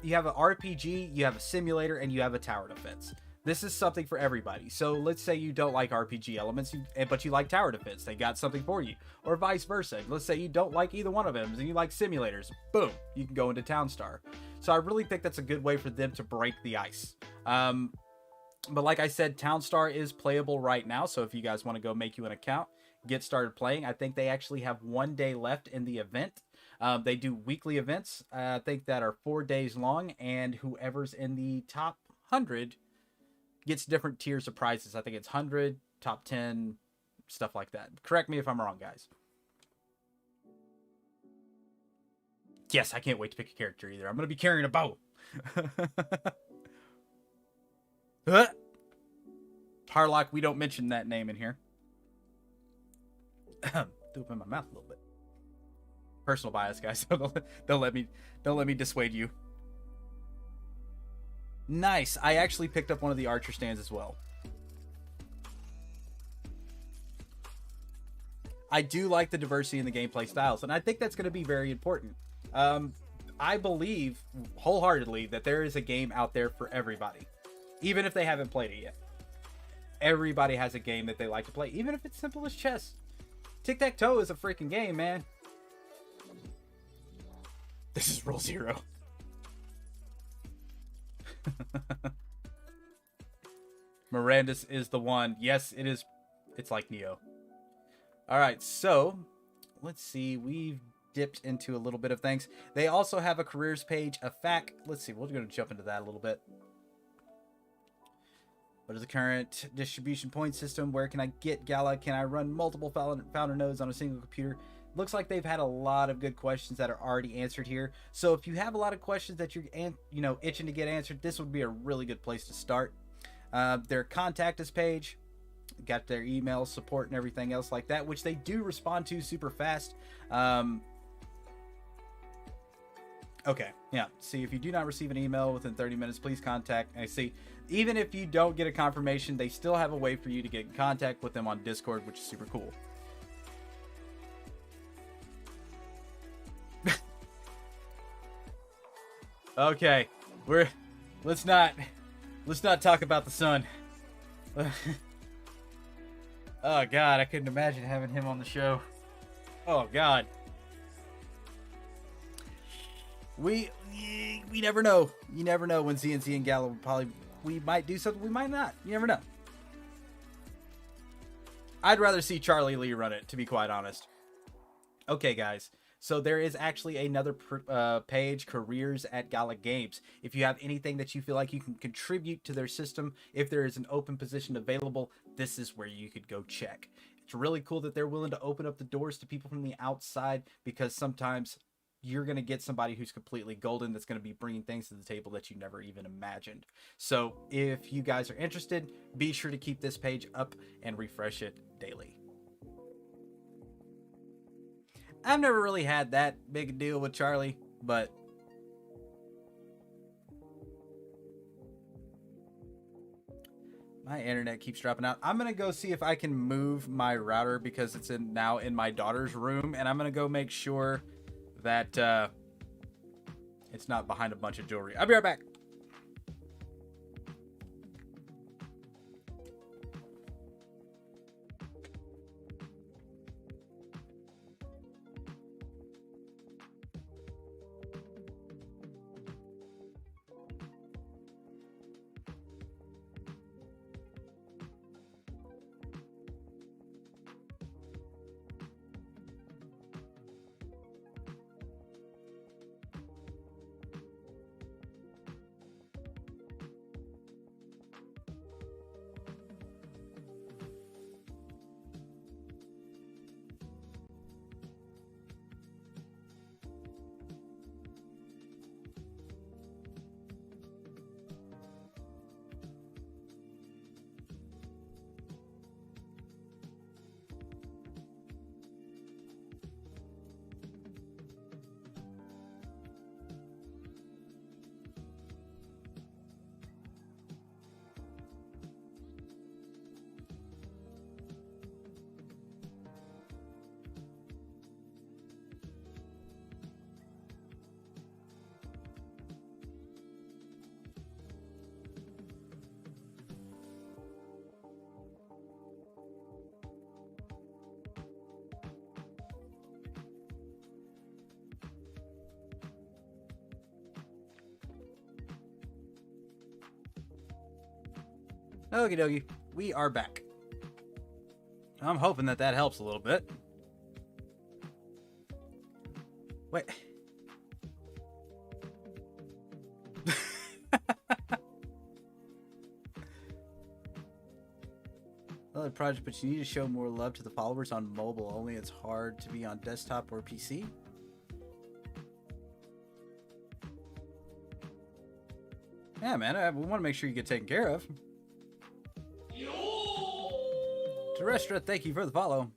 you have an RPG, you have a simulator, and you have a tower defense. This is something for everybody. So let's say you don't like RPG elements, but you like tower defense. They got something for you. Or vice versa. Let's say you don't like either one of them and you like simulators. Boom, you can go into Townstar. So I really think that's a good way for them to break the ice. But like I said, Townstar is playable right now. So if you guys want to go make you an account, get started playing. I think they actually have 1 day left in the event. They do weekly events, I think, that are 4 days long. And whoever's in the top 100 gets different tiers of prizes. I think it's 100, top 10, stuff like that. Correct me if I'm wrong, guys. Yes, I can't wait to pick a character either. I'm going to be carrying a bow. Harlock, we don't mention that name in here. Threw up in my mouth a little bit. Personal bias, guys. Don't let me dissuade you. Nice. I actually picked up one of the archer stands as well. I do like the diversity in the gameplay styles, and I think that's going to be very important. I believe wholeheartedly that there is a game out there for everybody, even if they haven't played it yet. Everybody has a game that they like to play, even if it's simple as chess. Tic-tac-toe is a freaking game, man. This is Rule Zero. Miranda's is the one. Yes, it is. It's like Neo. All right, so let's see. We've dipped into a little bit of things. They also have a careers page, a FAQ. Let's see. We're going to jump into that a little bit. What is the current distribution point system? Where can I get Gala? Can I run multiple founder nodes on a single computer? Looks like they've had a lot of good questions that are already answered here. So if you have a lot of questions that you're itching to get answered, this would be a really good place to start. Their contact us page, got their email support and everything else like that, which they do respond to super fast. Okay, yeah. See, if you do not receive an email within 30 minutes, please contact. I see. Even if you don't get a confirmation, they still have a way for you to get in contact with them on Discord, which is super cool. Okay, let's not talk about the sun. Oh God, I couldn't imagine having him on the show. Oh God. We never know. You never know when CNC and Gala we might do something, we might not. You never know. I'd rather see Charlie Lee run it, to be quite honest. Okay, guys. So there is actually another page, careers at Gala Games. If you have anything that you feel like you can contribute to their system, if there is an open position available, this is where you could go check. It's really cool that they're willing to open up the doors to people from the outside, because sometimes you're going to get somebody who's completely golden that's going to be bringing things to the table that you never even imagined. So if you guys are interested, be sure to keep this page up and refresh it daily. I've never really had that big a deal with Charlie, but my internet keeps dropping out. I'm going to go see if I can move my router because it's now in my daughter's room, and I'm going to go make sure that it's not behind a bunch of jewelry. I'll be right back. Okie dokie, we are back. I'm hoping that that helps a little bit. Wait. Another project, but you need to show more love to the followers on mobile only. It's hard to be on desktop or PC. Yeah, man, we want to make sure you get taken care of. Terrestra, thank you for the follow.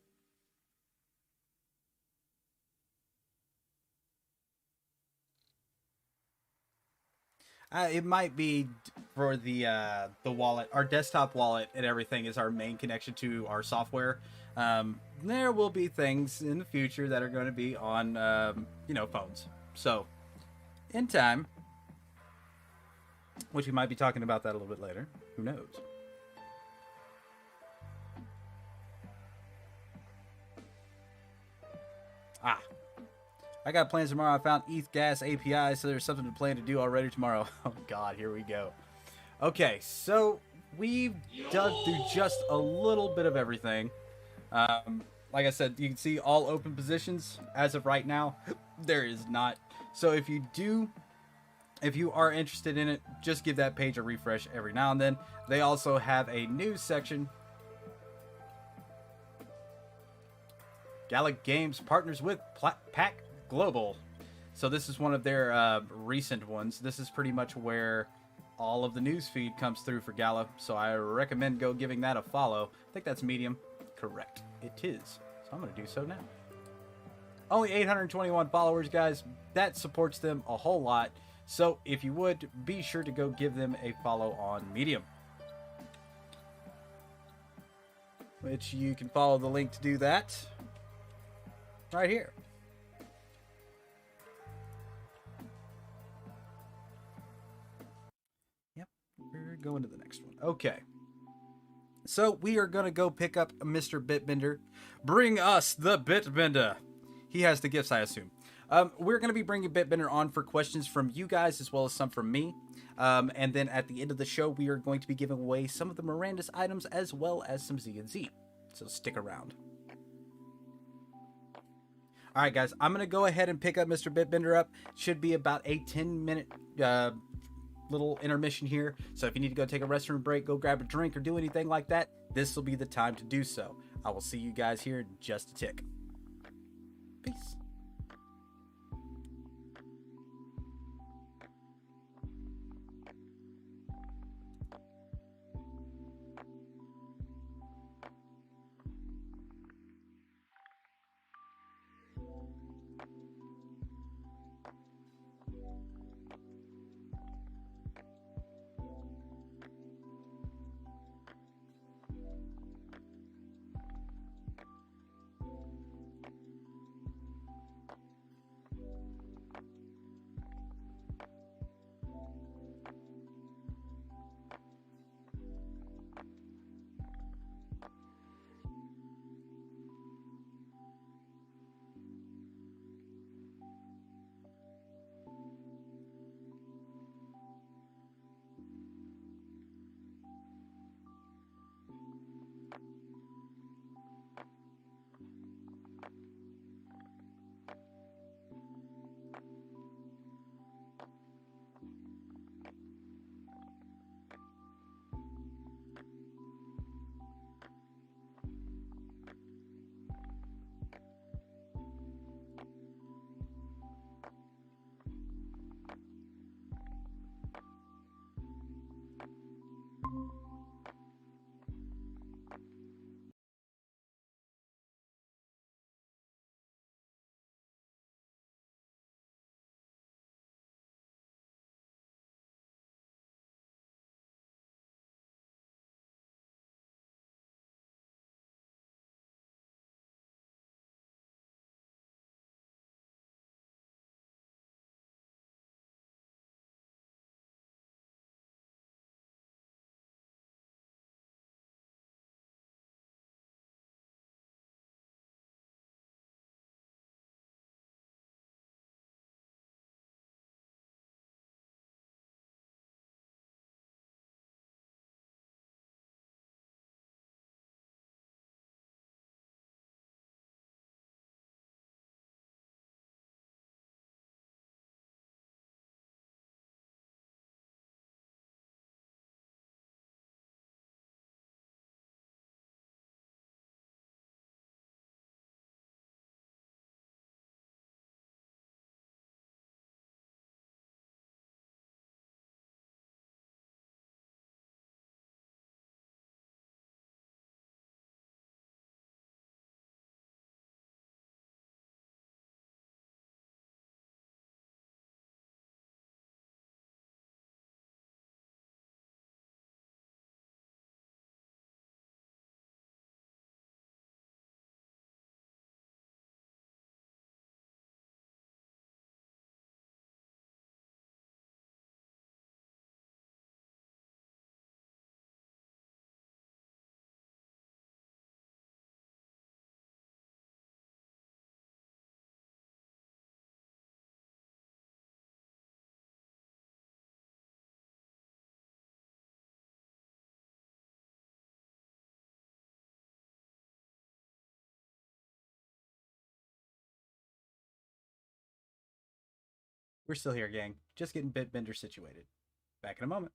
It might be for the wallet. Our desktop wallet and everything is our main connection to our software. There will be things in the future that are going to be on, phones. So, in time, which we might be talking about that a little bit later. Who knows? I got plans tomorrow. I found ETH gas API, so there's something to plan to do already tomorrow. Oh God, here we go. Okay, so we've dug through just a little bit of everything. Like I said, you can see all open positions as of right now. There is not. So if you are interested in it, just give that page a refresh every now and then. They also have a news section. Gala Games partners with Pack Global. So this is one of their recent ones. This is pretty much where all of the news feed comes through for Gala. So I recommend go giving that a follow. I think that's medium. Correct. It is. So I'm going to do so now. Only 821 followers, guys. That supports them a whole lot. So if you would, be sure to go give them a follow on Medium. Which you can follow the link to do that right here. Yep, we're going to the next one. Okay. So we are going to go pick up Mr. Bitbender. Bring us the Bitbender. He has the gifts, I assume. We're going to be bringing Bitbender on for questions from you guys as well as some from me. And then at the end of the show, we are going to be giving away some of the Miranda's items as well as some Z and Z. So stick around. All right, guys, I'm going to go ahead and pick up Mr. Bitbender up. Should be about a 10-minute little intermission here. So if you need to go take a restroom break, go grab a drink or do anything like that, this will be the time to do so. I will see you guys here in just a tick. Peace. We're still here, gang. Just getting Bitbender situated. Back in a moment.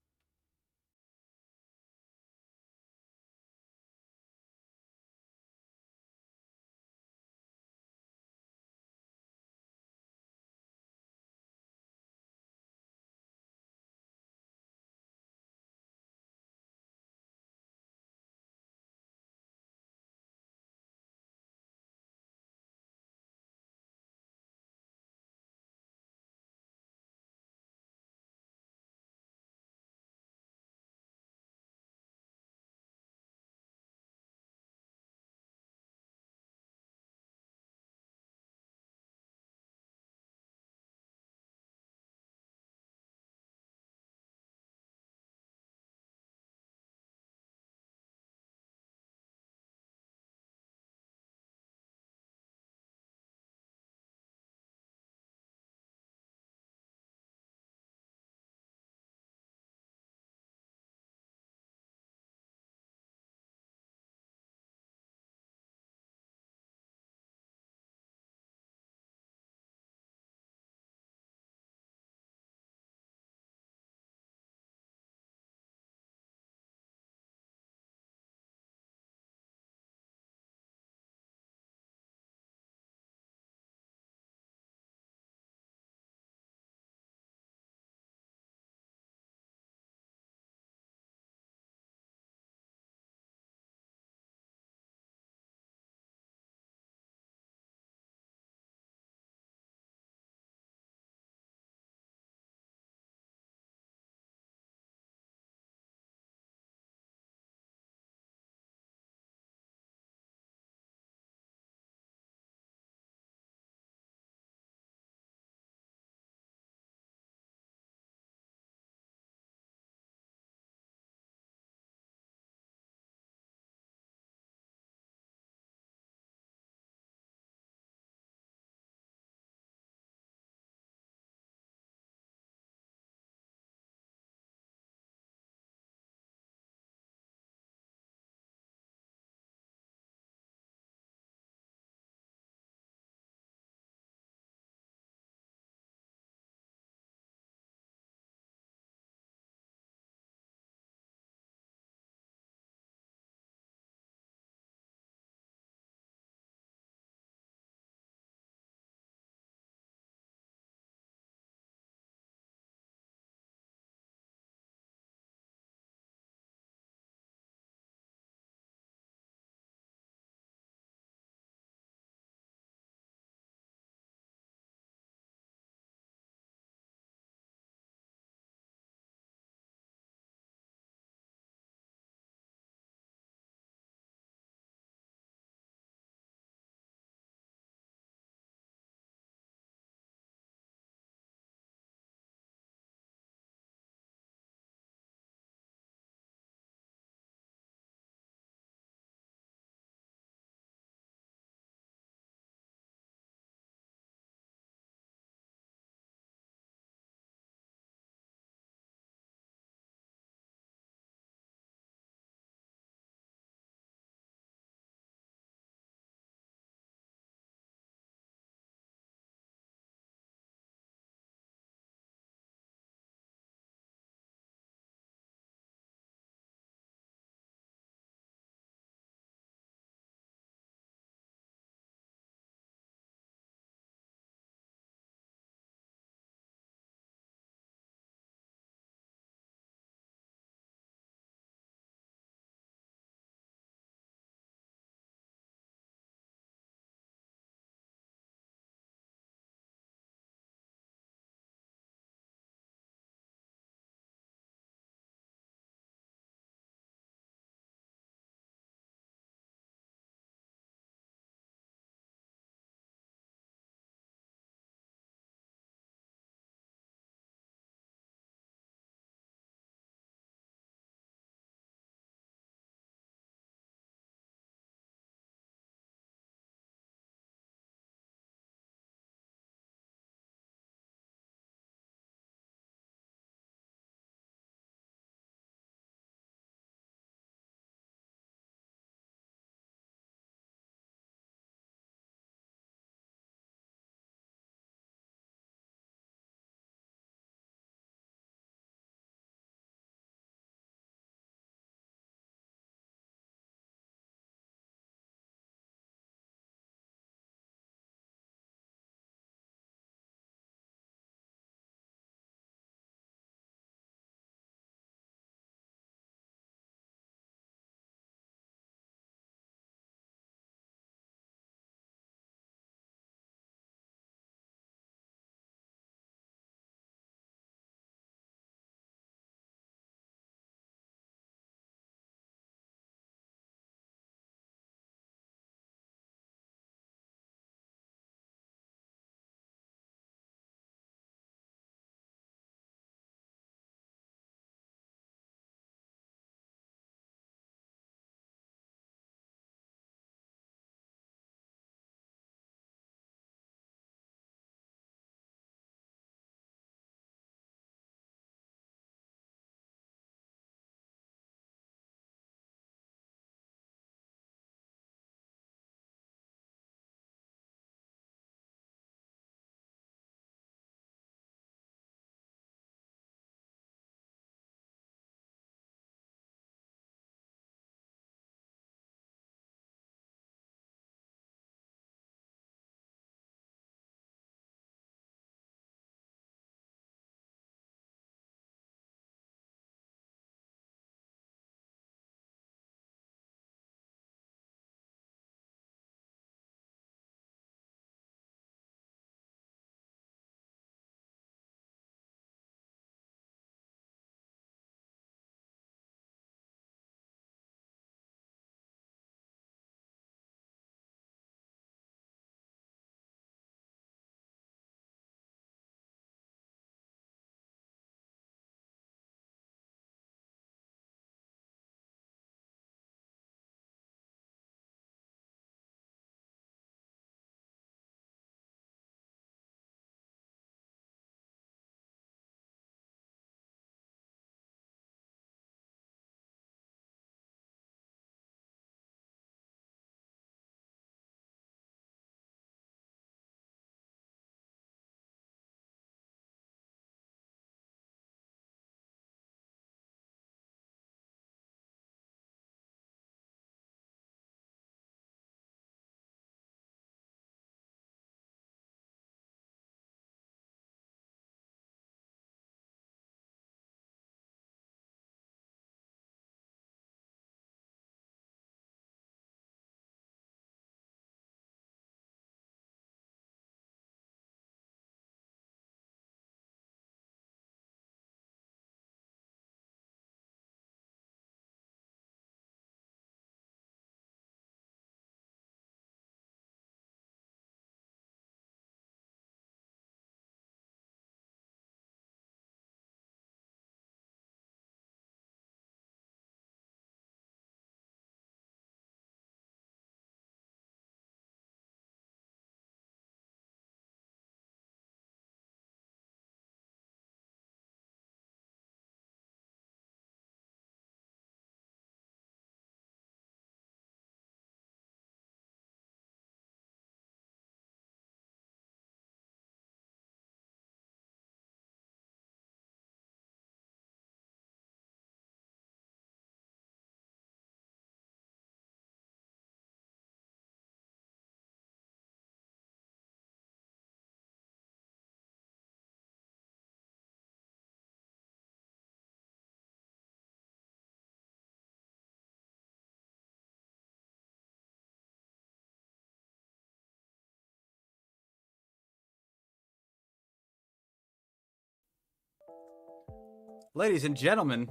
Ladies and gentlemen,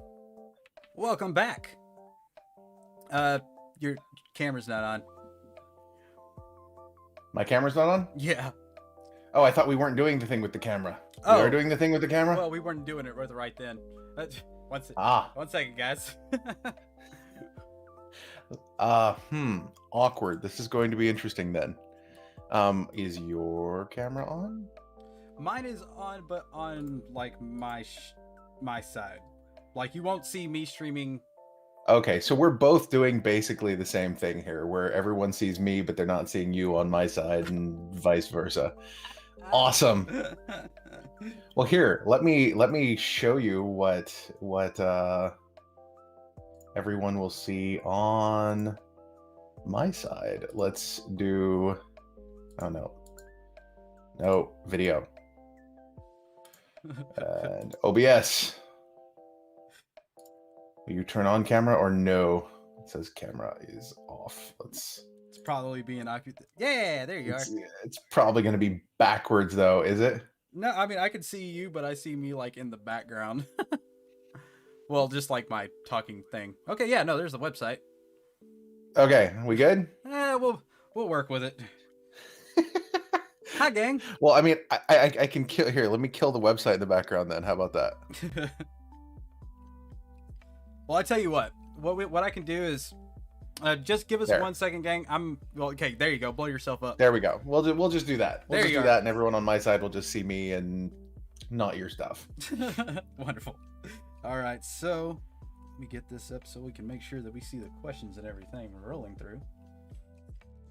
welcome back. Your camera's not on.
My camera's not on?
Yeah.
Oh, I thought we weren't doing the thing with the camera. We are doing the thing with the camera?
Well, we weren't doing it right then. One second, guys.
Awkward. This is going to be interesting then. Is your camera on?
Mine is on, but on like my side. Like you won't see me streaming.
Okay, so we're both doing basically the same thing here, where everyone sees me, but they're not seeing you on my side, and vice versa. Awesome. Well, here, let me show you what everyone will see on my side. Let's do. Oh no, video and OBS. Will you turn on camera or no? It says camera is off. It's
probably being occupied. Yeah, there you are.
It's probably going to be backwards though, is it?
No, I mean I can see you, but I see me like in the background. Well, just like my talking thing. Okay, yeah, no, there's the website.
Okay, we good?
We'll work with it. Hi, gang.
Well, I mean, I can kill here. Let me kill the website in the background then. How about that?
Well, I tell you what I can do is just give us 1 second, gang. Okay. There you go. Blow yourself up.
There we go. We'll just do that. We'll just do that, and everyone on my side will just see me and not your stuff.
Wonderful. All right. So let me get this up so we can make sure that we see the questions and everything rolling through.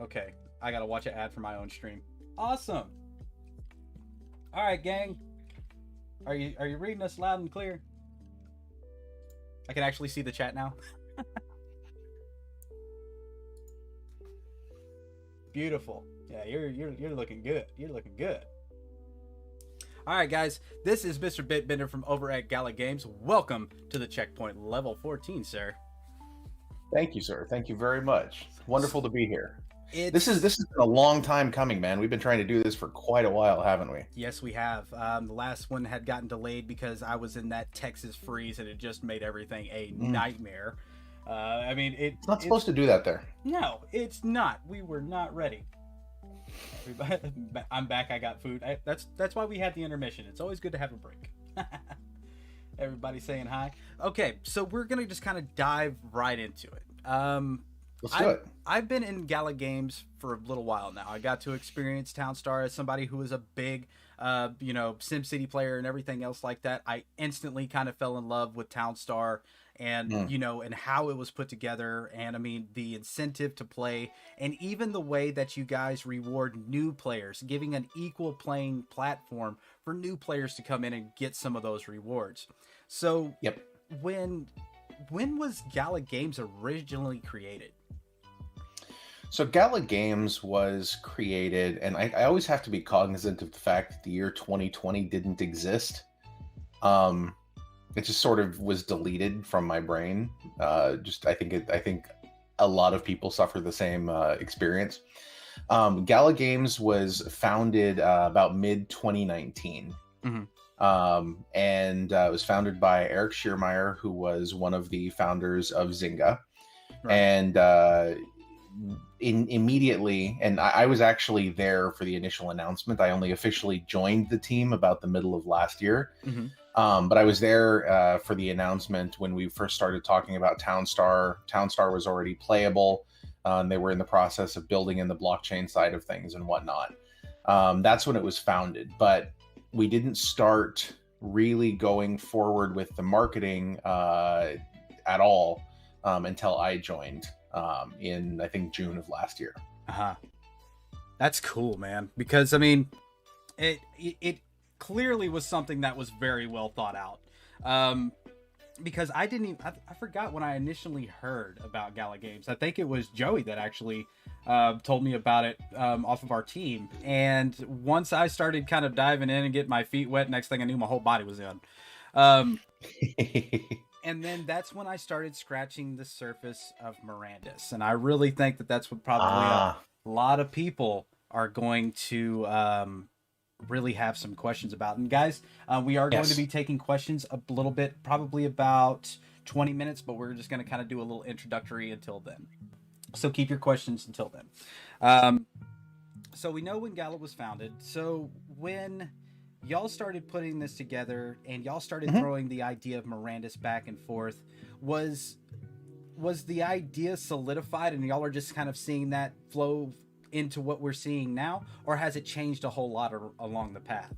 Okay. I gotta watch an ad for my own stream. Awesome. All right, gang. Are you reading us loud and clear? I can actually see the chat now. Beautiful. Yeah, you're looking good. You're looking good. All right, guys. This is Mr. Bitbender from over at Gala Games. Welcome to the Checkpoint Level 14, sir.
Thank you, sir. Thank you very much. Wonderful to be here. This has been a long time coming, man. We've been trying to do this for quite a while, haven't we?
Yes, we have. The last one had gotten delayed because I was in that Texas freeze and it just made everything a nightmare. I mean, it's not
supposed to do that there.
No, it's not. We were not ready. Everybody, I'm back. I got food. That's why we had the intermission. It's always good to have a break. Everybody saying hi. Okay, so we're gonna just kind of dive right into it.
Let's do it.
I've been in Gala Games for a little while now. I got to experience Townstar as somebody who was a big, SimCity player and everything else like that. I instantly kind of fell in love with Townstar and, and how it was put together. And I mean, the incentive to play and even the way that you guys reward new players, giving an equal playing platform for new players to come in and get some of those rewards. So when was Gala Games originally created?
So Gala Games was created, and I always have to be cognizant of the fact that the year 2020 didn't exist. It just sort of was deleted from my brain. I think a lot of people suffer the same experience. Gala Games was founded about mid 2019. And it was founded by Eric Schiermeyer, who was one of the founders of Zynga. Right. And immediately, and I was actually there for the initial announcement. I only officially joined the team about the middle of last year. But I was there for the announcement when we first started talking about Townstar. Townstar was already playable. They were in the process of building in the blockchain side of things and whatnot. That's when it was founded. But we didn't start really going forward with the marketing at all until I joined in, I think, June of last year.
That's cool, man. Because, I mean, it clearly was something that was very well thought out. Because I forgot when I initially heard about Gala Games. I think it was Joey that actually told me about it off of our team. And once I started kind of diving in and getting my feet wet, next thing I knew, my whole body was in. And then that's when I started scratching the surface of Mirandus. And I really think that that's what probably a lot of people are going to really have some questions about. And guys, we are going to
Yes.
be taking questions a little bit, probably about 20 minutes, but we're just going to kind of do a little introductory until then. So keep your questions until then. So we know when Gala was founded. So when y'all started putting this together and y'all started
Mhm.
throwing the idea of Mirandus back and forth, was the idea solidified and y'all are just kind of seeing that flow into what we're seeing now, or has it changed a whole lot along the path?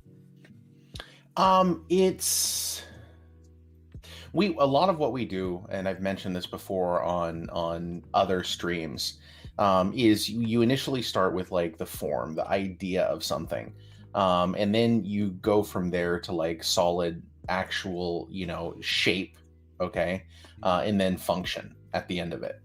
It's we a lot of what we do, and I've mentioned this before on other streams, is you initially start with like the form, the idea of something, and then you go from there to like solid, actual, shape, okay, and then function at the end of it.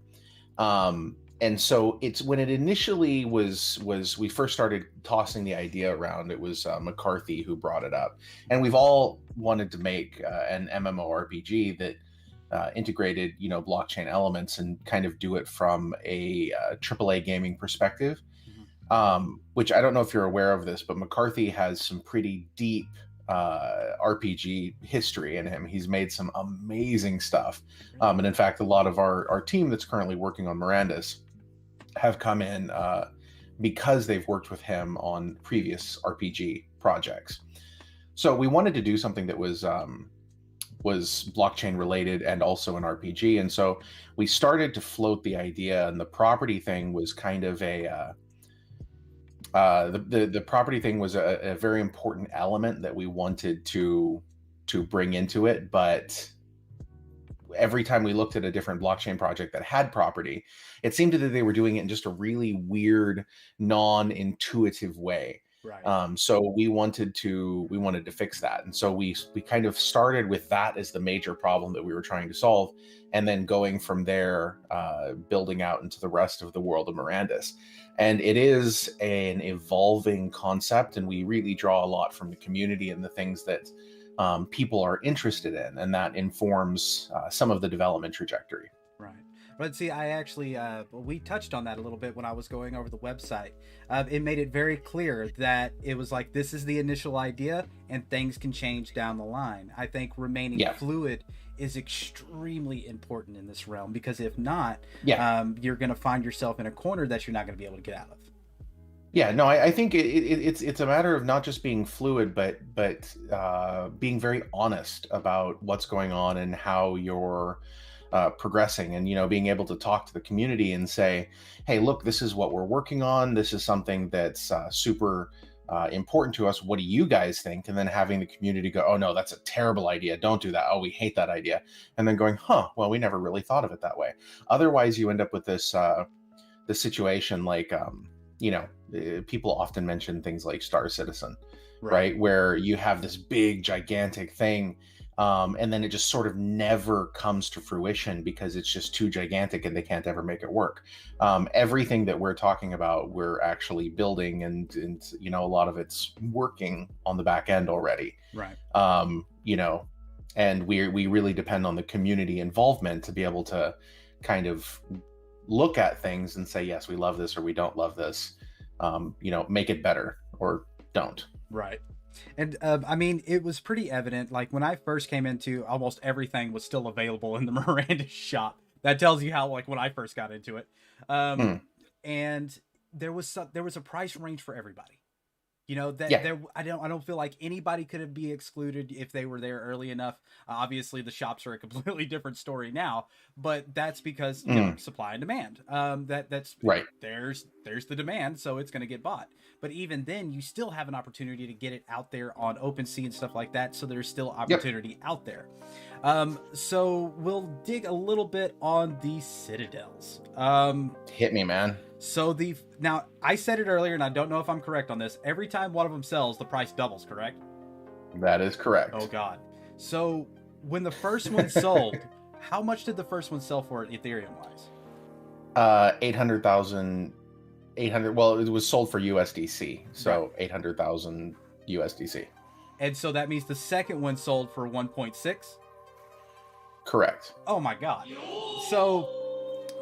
And so it's when it initially was we first started tossing the idea around. It was McCarthy who brought it up, and we've all wanted to make an MMORPG that integrated blockchain elements and kind of do it from a AAA gaming perspective.
Mhm.
Which I don't know if you're aware of this, but McCarthy has some pretty deep RPG history in him. He's made some amazing stuff. And in fact, a lot of our team that's currently working on Mirandus have come in because they've worked with him on previous RPG projects. So we wanted to do something that was blockchain related and also an RPG. And so we started to float the idea, and the property thing was kind of the property thing was a very important element that we wanted to bring into it. But every time we looked at a different blockchain project that had property, it seemed that they were doing it in just a really weird, non-intuitive way.
Right.
So we wanted to fix that, and so we kind of started with that as the major problem that we were trying to solve, and then going from there, building out into the rest of the world of Mirandus. And it is an evolving concept, and we really draw a lot from the community and the things that people are interested in, and that informs some of the development trajectory.
Right. But see, I actually, we touched on that a little bit when I was going over the website. It made it very clear that it was like, this is the initial idea and things can change down the line. I think remaining
Yeah.
fluid is extremely important in this realm, because if not,
Yeah.
you're going to find yourself in a corner that you're not going to be able to get out of.
Yeah, no, I think it's a matter of not just being fluid, but being very honest about what's going on and how you're progressing, and being able to talk to the community and say, "Hey, look, this is what we're working on. This is something that's super important to us. What do you guys think?" And then having the community go, "Oh no, that's a terrible idea. Don't do that. Oh, we hate that idea." And then going, "Huh? Well, we never really thought of it that way." Otherwise, you end up with this situation like people often mention things like Star Citizen, right? Where you have this big, gigantic thing, and then it just sort of never comes to fruition because it's just too gigantic and they can't ever make it work. Everything that we're talking about, we're actually building, and a lot of it's working on the back end already.
Right.
And we really depend on the community involvement to be able to kind of look at things and say, yes, we love this, or we don't love this. Make it better or don't.
Right. And I mean, it was pretty evident. Like when I first came into, almost everything was still available in the Miranda shop. That tells you how, like, when I first got into it. And there was a price range for everybody. I don't feel like anybody could be excluded if they were there early enough. Obviously, the shops are a completely different story now, but that's because supply and demand. That's
right.
There's the demand, so it's going to get bought. But even then, you still have an opportunity to get it out there on OpenSea and stuff like that. So there's still opportunity out there. So we'll dig a little bit on the citadels.
Hit me, man.
So now I said it earlier, and I don't know if I'm correct on this. Every time one of them sells, the price doubles, correct?
That is correct.
Oh God. So when the first one sold, how much did the first one sell for Ethereum wise?
800,000. 800. Well, it was sold for USDC, so
Right.
800,000 USDC.
And so that means the second one sold for 1.6.
Correct.
Oh my God. So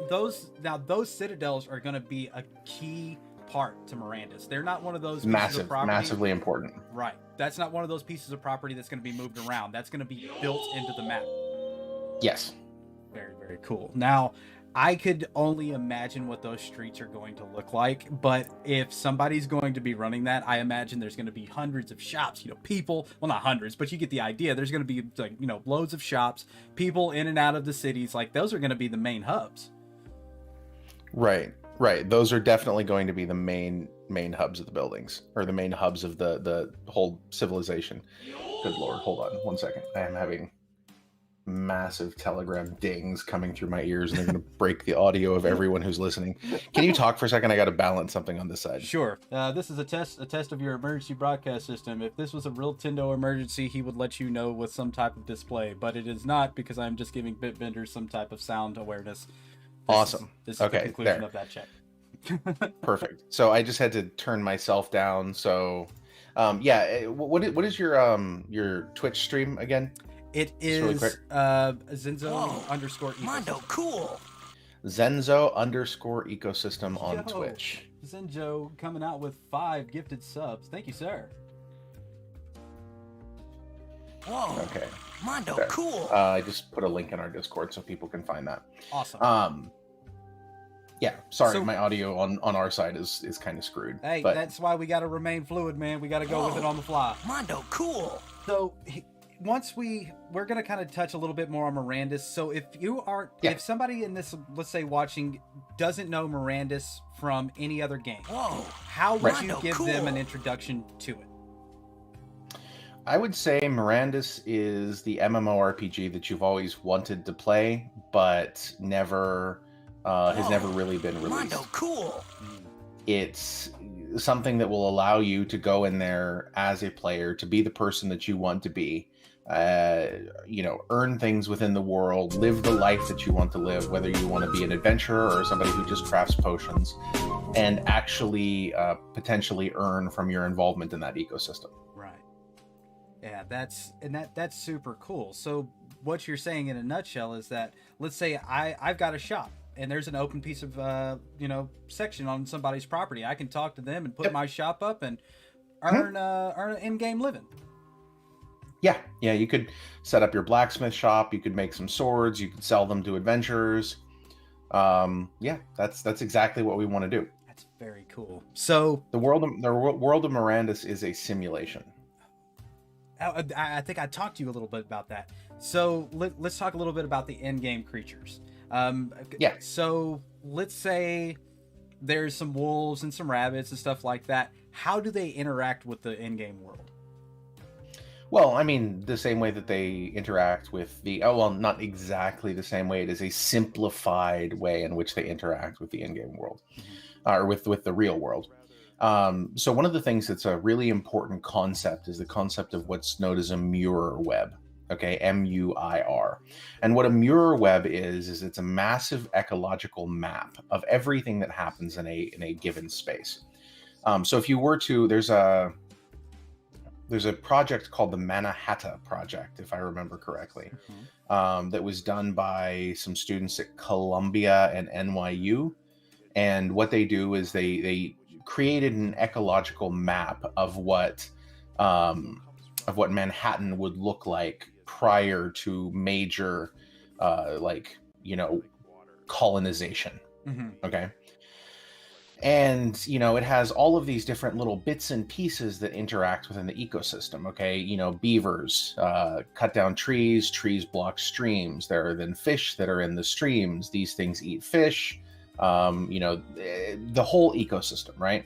those citadels are going to be a key part to Mirandus. They're not one of those pieces of property.
Massively important.
Right. That's not one of those pieces of property that's going to be moved around. That's going to be built into the map.
Yes.
Very, very cool. Now, I could only imagine what those streets are going to look like, but if somebody's going to be running that, I imagine there's going to be hundreds of shops, people, well, not hundreds, but you get the idea. There's going to be like, loads of shops, people in and out of the cities. Like those are going to be the main hubs.
Right. Those are definitely going to be the main hubs of the buildings, or the main hubs of the whole civilization. Good Lord. Hold on 1 second. I am having massive telegram dings coming through my ears, and they're going to break the audio of everyone who's listening. Can you talk for a second? I got to balance something on this side.
Sure. This is a test of your emergency broadcast system. If this was a real Tendo emergency, he would let you know with some type of display, but it is not, because I'm just giving Bitbender some type of sound awareness.
Awesome.
This is okay, the conclusion of that check.
Perfect. So I just had to turn myself down. So what is your Twitch stream again?
It is
really
Zenzo _
Mondo cool.
Zenzo _ ecosystem on Twitch.
Zenzo coming out with 5 gifted subs. Thank you, sir.
Whoa.
Okay.
Mondo
There.
cool.
I just put a link in our Discord so people can find that.
Awesome.
Yeah, sorry,
So-
my audio on our side is kind of screwed.
Hey,
but
that's why we got to remain fluid, man. We got to go with it on the fly.
Mondo cool.
So once we're going to kind of touch a little bit more on Mirandus. So if somebody in this, let's say watching, doesn't know Mirandus from any other game,
Whoa.
how would you
Mondo
give
cool.
them an introduction to it?
I would say Mirandus is the MMORPG that you've always wanted to play, but has never really been released.
Mondo cool.
It's something that will allow you to go in there as a player, to be the person that you want to be, earn things within the world, live the life that you want to live, whether you want to be an adventurer or somebody who just crafts potions, and actually potentially earn from your involvement in that ecosystem.
Right. Yeah, that's super cool. So what you're saying in a nutshell is that, let's say I've got a shop and there's an open piece of section on somebody's property. I can talk to them and put my shop up and earn an in-game living.
Yeah, you could set up your blacksmith shop, you could make some swords, you could sell them to adventurers. That's exactly what we want to do.
That's very cool. So
the world of Mirandus is a simulation.
I think I talked to you a little bit about that. So let's talk a little bit about the in-game creatures. So let's say there's some wolves and some rabbits and stuff like that. How do they interact with the in-game world?
Well, I mean, the same way that they interact with not exactly the same way. It is a simplified way in which they interact with the in-game world, or with the real world. So one of the things that's a really important concept is the concept of what's known as a mirror web. Okay, MUIR. And what a mirror web is it's a massive ecological map of everything that happens in a given space. So if you were to, there's a project called the Manhattan Project, if I remember correctly, that was done by some students at Columbia and NYU. And what they do is they created an ecological map of what Manhattan would look like prior to major colonization. Okay. And it has all of these different little bits and pieces that interact within the ecosystem. Okay, beavers cut down trees block streams. There are then fish that are in the streams. These things eat fish. The whole ecosystem, right?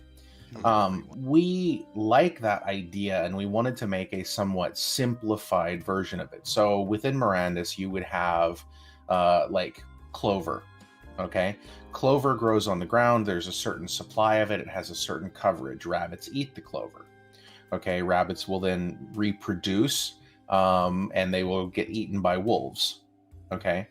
We like that idea, and we wanted to make a somewhat simplified version of it. So within Mirandus, you would have clover. Okay, clover grows on the ground. There's a certain supply of it. It has a certain coverage. Rabbits eat the clover. Okay, rabbits will then reproduce, and they will get eaten by wolves. Okay,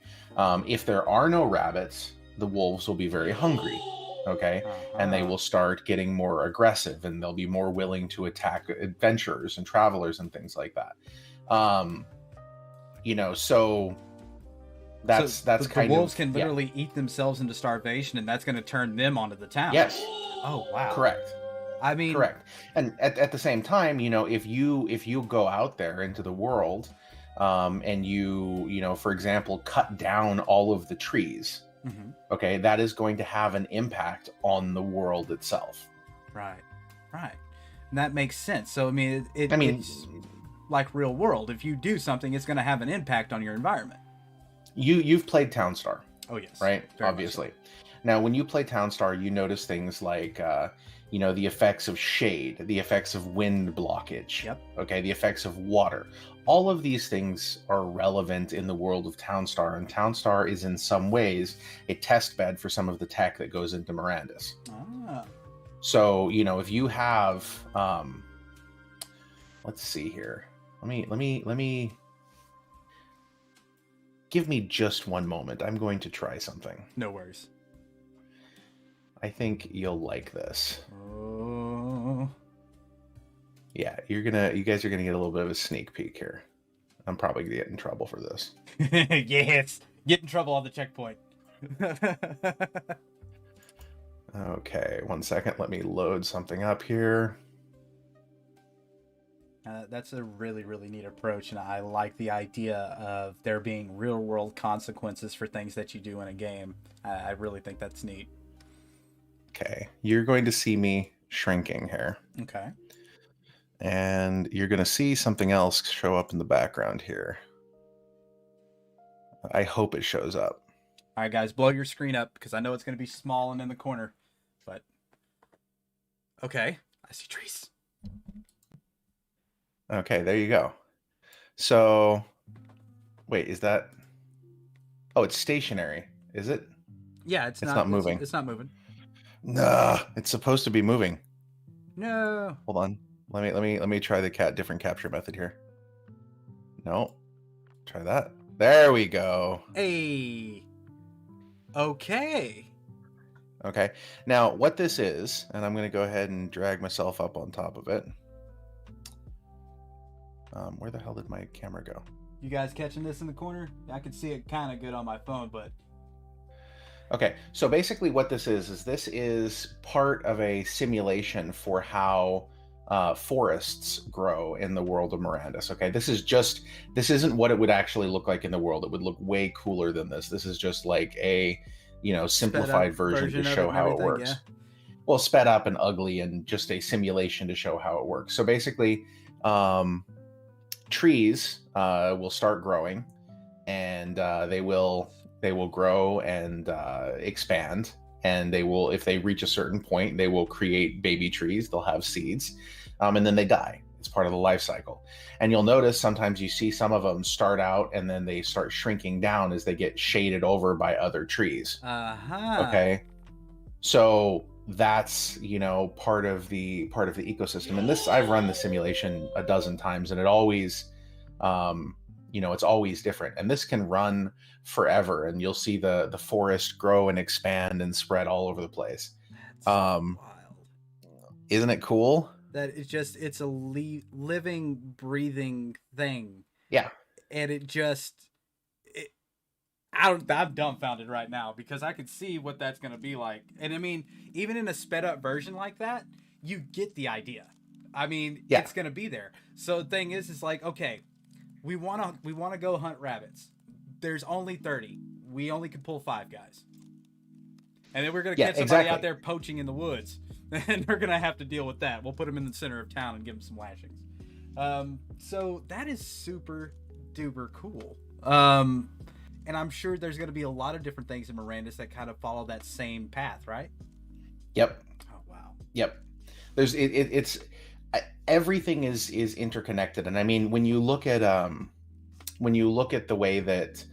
if there are no rabbits, the wolves will be very hungry. Okay, and they will start getting more aggressive, and they'll be more willing to attack adventurers and travelers and things like that. So That's
the
kind
wolves
of
can literally eat themselves into starvation, and that's going to turn them onto the town.
Yes.
Oh wow.
Correct.
I mean,
correct. And at the same time, if you go out there into the world, and for example, cut down all of the trees, okay, that is going to have an impact on the world itself.
Right. And that makes sense. So I mean, it's like real world. If you do something, it's going to have an impact on your environment.
You've played Townstar.
Oh yes.
Right.
Very
Obviously.
much so.
Now, when you play Townstar, you notice things like, the effects of shade, the effects of wind blockage,
Yep.
okay, the effects of water. All of these things are relevant in the world of Townstar, and Townstar is in some ways a test bed for some of the tech that goes into Mirandus.
Ah.
So, if you have, let's see here. Let me give me just one moment. I'm going to try something.
No worries.
I think you'll like this.
Oh.
Yeah, you guys are gonna get a little bit of a sneak peek here. I'm probably gonna get in trouble for this.
Yes. Get in trouble on the checkpoint.
Okay, 1 second. Let me load something up here.
That's a really, really neat approach, and I like the idea of there being real-world consequences for things that you do in a game. I really think that's neat.
Okay, you're going to see me shrinking here.
Okay.
And you're going to see something else show up in the background here. I hope it shows up.
All right, guys, blow your screen up because I know it's going to be small and in the corner. But okay, I see trees.
Okay, there you go. So, wait, is that? Oh, it's stationary. Is it?
Yeah, it's
not moving.
It's not moving.
Nah, it's supposed to be moving.
No.
Hold on. Let me try the different capture method here. No. Try that. There we go.
Hey. Okay.
Okay. Now, what this is, and I'm going to go ahead and drag myself up on top of it. Where the hell did my camera go?
You guys catching this in the corner? I can see it kind of good on my phone, but...
Okay, so basically what this is part of a simulation for how forests grow in the world of Mirandus. Okay, this isn't what it would actually look like in the world. It would look way cooler than this. This is just like a, simplified version to show how it works. Yeah. Well, sped up and ugly and just a simulation to show how it works. So basically, trees will start growing, and they will grow and expand, and they will, if they reach a certain point, they will create baby trees. They'll have seeds, and then they die. It's part of the life cycle. And you'll notice sometimes you see some of them start out and then they start shrinking down as they get shaded over by other trees. Okay, so that's part of the ecosystem. And this, I've run the simulation a dozen times, and it always it's always different. And this can run forever, and you'll see the forest grow and expand and spread all over the place.
That's wild.
Isn't it cool?
That it's a living, breathing thing.
Yeah.
And I'm dumbfounded right now because I could see what that's going to be like. And I mean, even in a sped up version like that, you get the idea. I mean, It's going to be there. So the thing is like, okay, we want to go hunt rabbits. There's only 30. We only can pull 5 guys. And then we're going to catch somebody out there poaching in the woods. And we're going to have to deal with that. We'll put them in the center of town and give them some lashings. So that is super duper cool. And I'm sure there's going to be a lot of different things in Mirandus that kind of follow that same path, right?
Yep.
Oh, wow.
Yep. There's it's everything is interconnected. And I mean, when you look at the way that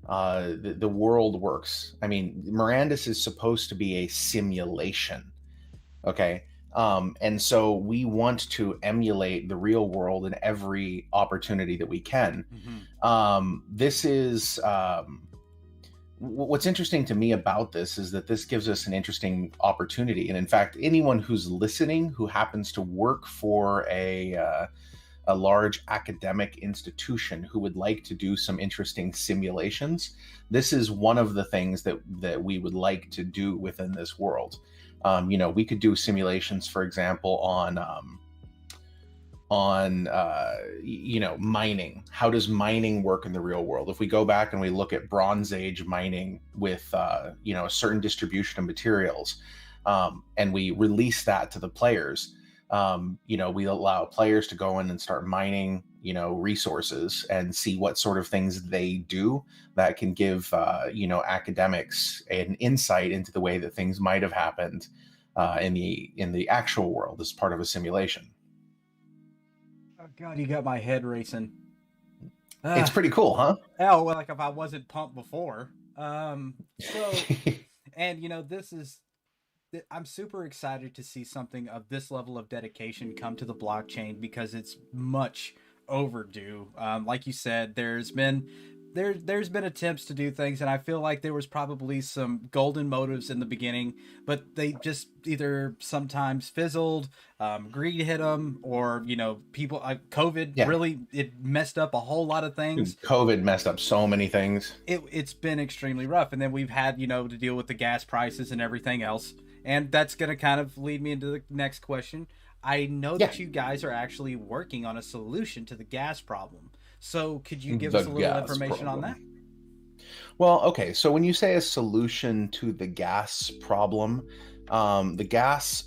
the world works, I mean, Mirandus is supposed to be a simulation. Okay. And so we want to emulate the real world in every opportunity that we can. This is what's interesting to me about this is that this gives us an interesting opportunity. And in fact, anyone who's listening who happens to work for a a large academic institution who would like to do some interesting simulations, this is one of the things that we would like to do within this world. We could do simulations, for example, on mining. How does mining work in the real world? If we go back and we look at Bronze Age mining with a certain distribution of materials, and we release that to the players, we allow players to go in and start mining resources and see what sort of things they do that can give academics an insight into the way that things might have happened in the actual world as part of a simulation.
Oh God, you got my head racing.
It's pretty cool, huh?
Oh, well, like if I wasn't pumped before. And I'm super excited to see something of this level of dedication come to the blockchain because it's much overdue. Like you said, there's been attempts to do things, and I feel like there was probably some golden motives in the beginning, but they just either sometimes fizzled, greed hit them, or people. COVID really it messed up a whole lot of things.
COVID messed up so many things.
It's been extremely rough, and then we've had to deal with the gas prices and everything else, and that's going to kind of lead me into the next question. I know that you guys are actually working on a solution to the gas problem. So could you give us a little information on that?
Well, okay. So when you say a solution to the gas problem itself,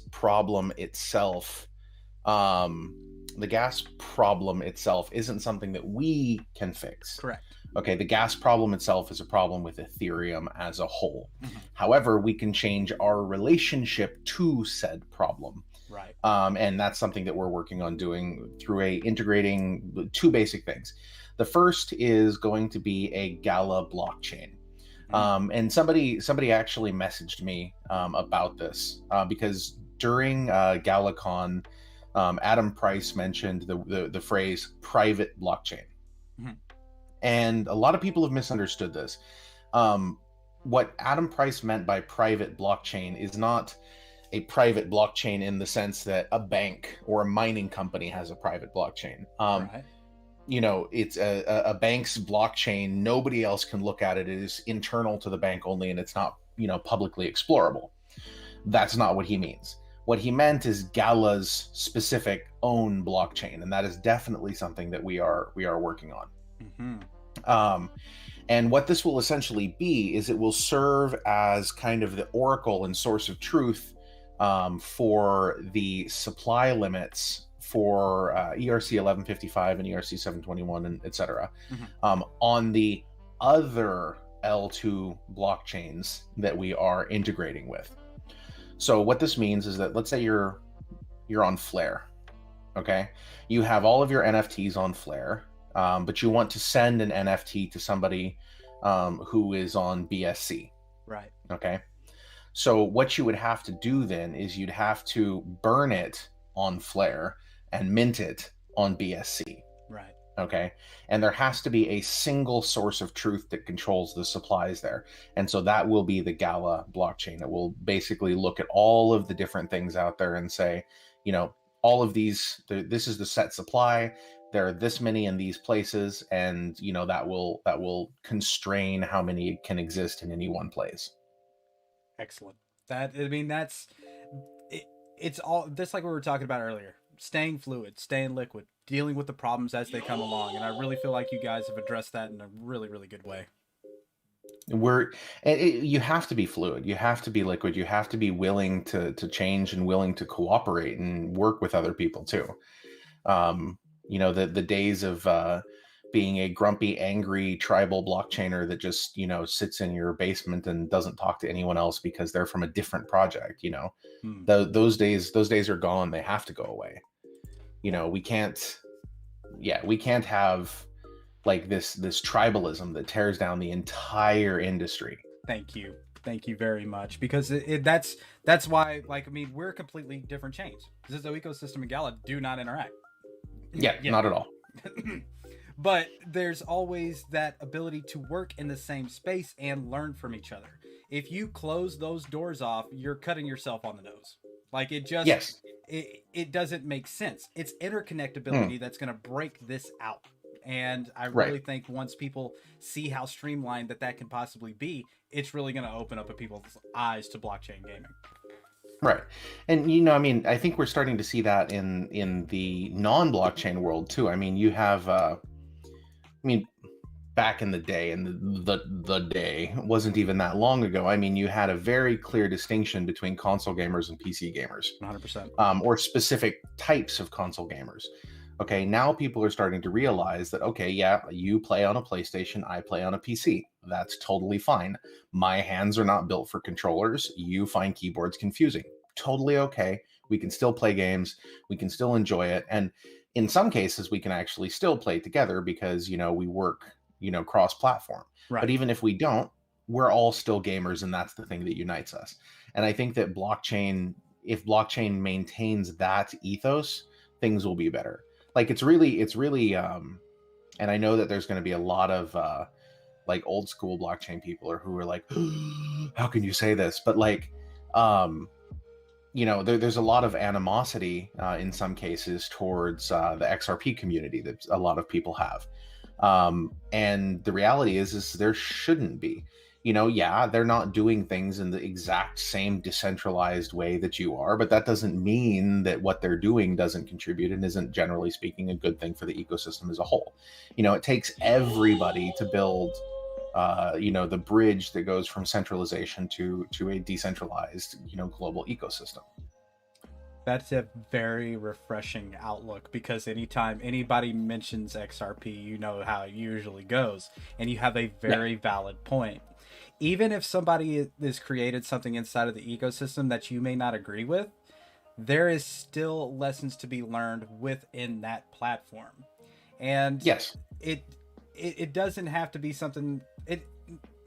the gas problem itself isn't something that we can fix.
Correct.
Okay, the gas problem itself is a problem with Ethereum as a whole.
Mm-hmm.
However, we can change our relationship to said problem.
Right.
And that's something that we're working on doing through integrating two basic things. The first is going to be a Gala blockchain. Mm-hmm. And somebody actually messaged me about this because during GalaCon, Adam Price mentioned the phrase private blockchain. Mm-hmm. And a lot of people have misunderstood this. What Adam Price meant by private blockchain is not a private blockchain in the sense that a bank or a mining company has a private blockchain.
Right.
It's a bank's blockchain. Nobody else can look at it. It is internal to the bank only, and it's not, publicly explorable. That's not what he means. What he meant is Gala's specific own blockchain, and that is definitely something that we are working on. Mm-hmm. And what this will essentially be is it will serve as kind of the oracle and source of truth for the supply limits for ERC 1155 and ERC 721 and etc. Mm-hmm. On the other L2 blockchains that we are integrating with. So what this means is that let's say you're on Flare, okay? You have all of your NFTs on Flare, but you want to send an NFT to somebody who is on BSC.
Right.
Okay. So what you would have to do then is you'd have to burn it on Flare and mint it on BSC.
Right.
Okay. And there has to be a single source of truth that controls the supplies there. And so that will be the Gala blockchain. It will basically look at all of the different things out there and say, all of these, this is the set supply. There are this many in these places. And, that will constrain how many can exist in any one place.
Excellent. It's all just like we were talking about earlier. Staying fluid, staying liquid, dealing with the problems as they come along. And I really feel like you guys have addressed that in a really, really good way.
You have to be fluid. You have to be liquid. You have to be willing to change and willing to cooperate and work with other people too. The days of being a grumpy, angry tribal blockchainer that just, sits in your basement and doesn't talk to anyone else because they're from a different project, those days are gone. They have to go away. We can't have like this tribalism that tears down the entire industry.
Thank you very much, because that's why, we're completely different chains. Zizo ecosystem and Gala do not interact.
Yeah. Not at all.
But there's always that ability to work in the same space and learn from each other. If you close those doors off, you're cutting yourself on the nose. it doesn't make sense. It's interconnectability that's going to break this out. And I
Right.
really think once people see how streamlined that can possibly be, it's really going to open up people's eyes to blockchain gaming.
Right. And I mean, I think we're starting to see that in the non-blockchain world too. I mean, you have back in the day, and the day wasn't even that long ago. I mean, you had a very clear distinction between console gamers and PC gamers,
100%.
Or specific types of console gamers. Okay, now people are starting to realize that, okay, yeah, you play on a PlayStation, I play on a PC. That's totally fine. My hands are not built for controllers. You find keyboards confusing. Totally okay. We can still play games. We can still enjoy it. And in some cases, we can actually still play together because, we work, cross-platform.
Right.
But even if we don't, we're all still gamers, and that's the thing that unites us. And I think that if blockchain maintains that ethos, things will be better. Like it's really, and I know that there's going to be a lot of like old school blockchain people who are like, how can you say this? But like, there's a lot of animosity in some cases towards the XRP community that a lot of people have. And the reality is there shouldn't be. Yeah, they're not doing things in the exact same decentralized way that you are, but that doesn't mean that what they're doing doesn't contribute and isn't, generally speaking, a good thing for the ecosystem as a whole. It takes everybody to build, the bridge that goes from centralization to a decentralized, global ecosystem.
That's a very refreshing outlook, because anytime anybody mentions XRP, you know how it usually goes, and you have a very valid point. Even if somebody has created something inside of the ecosystem that you may not agree with, there is still lessons to be learned within that platform. And
yes,
it doesn't have to be something.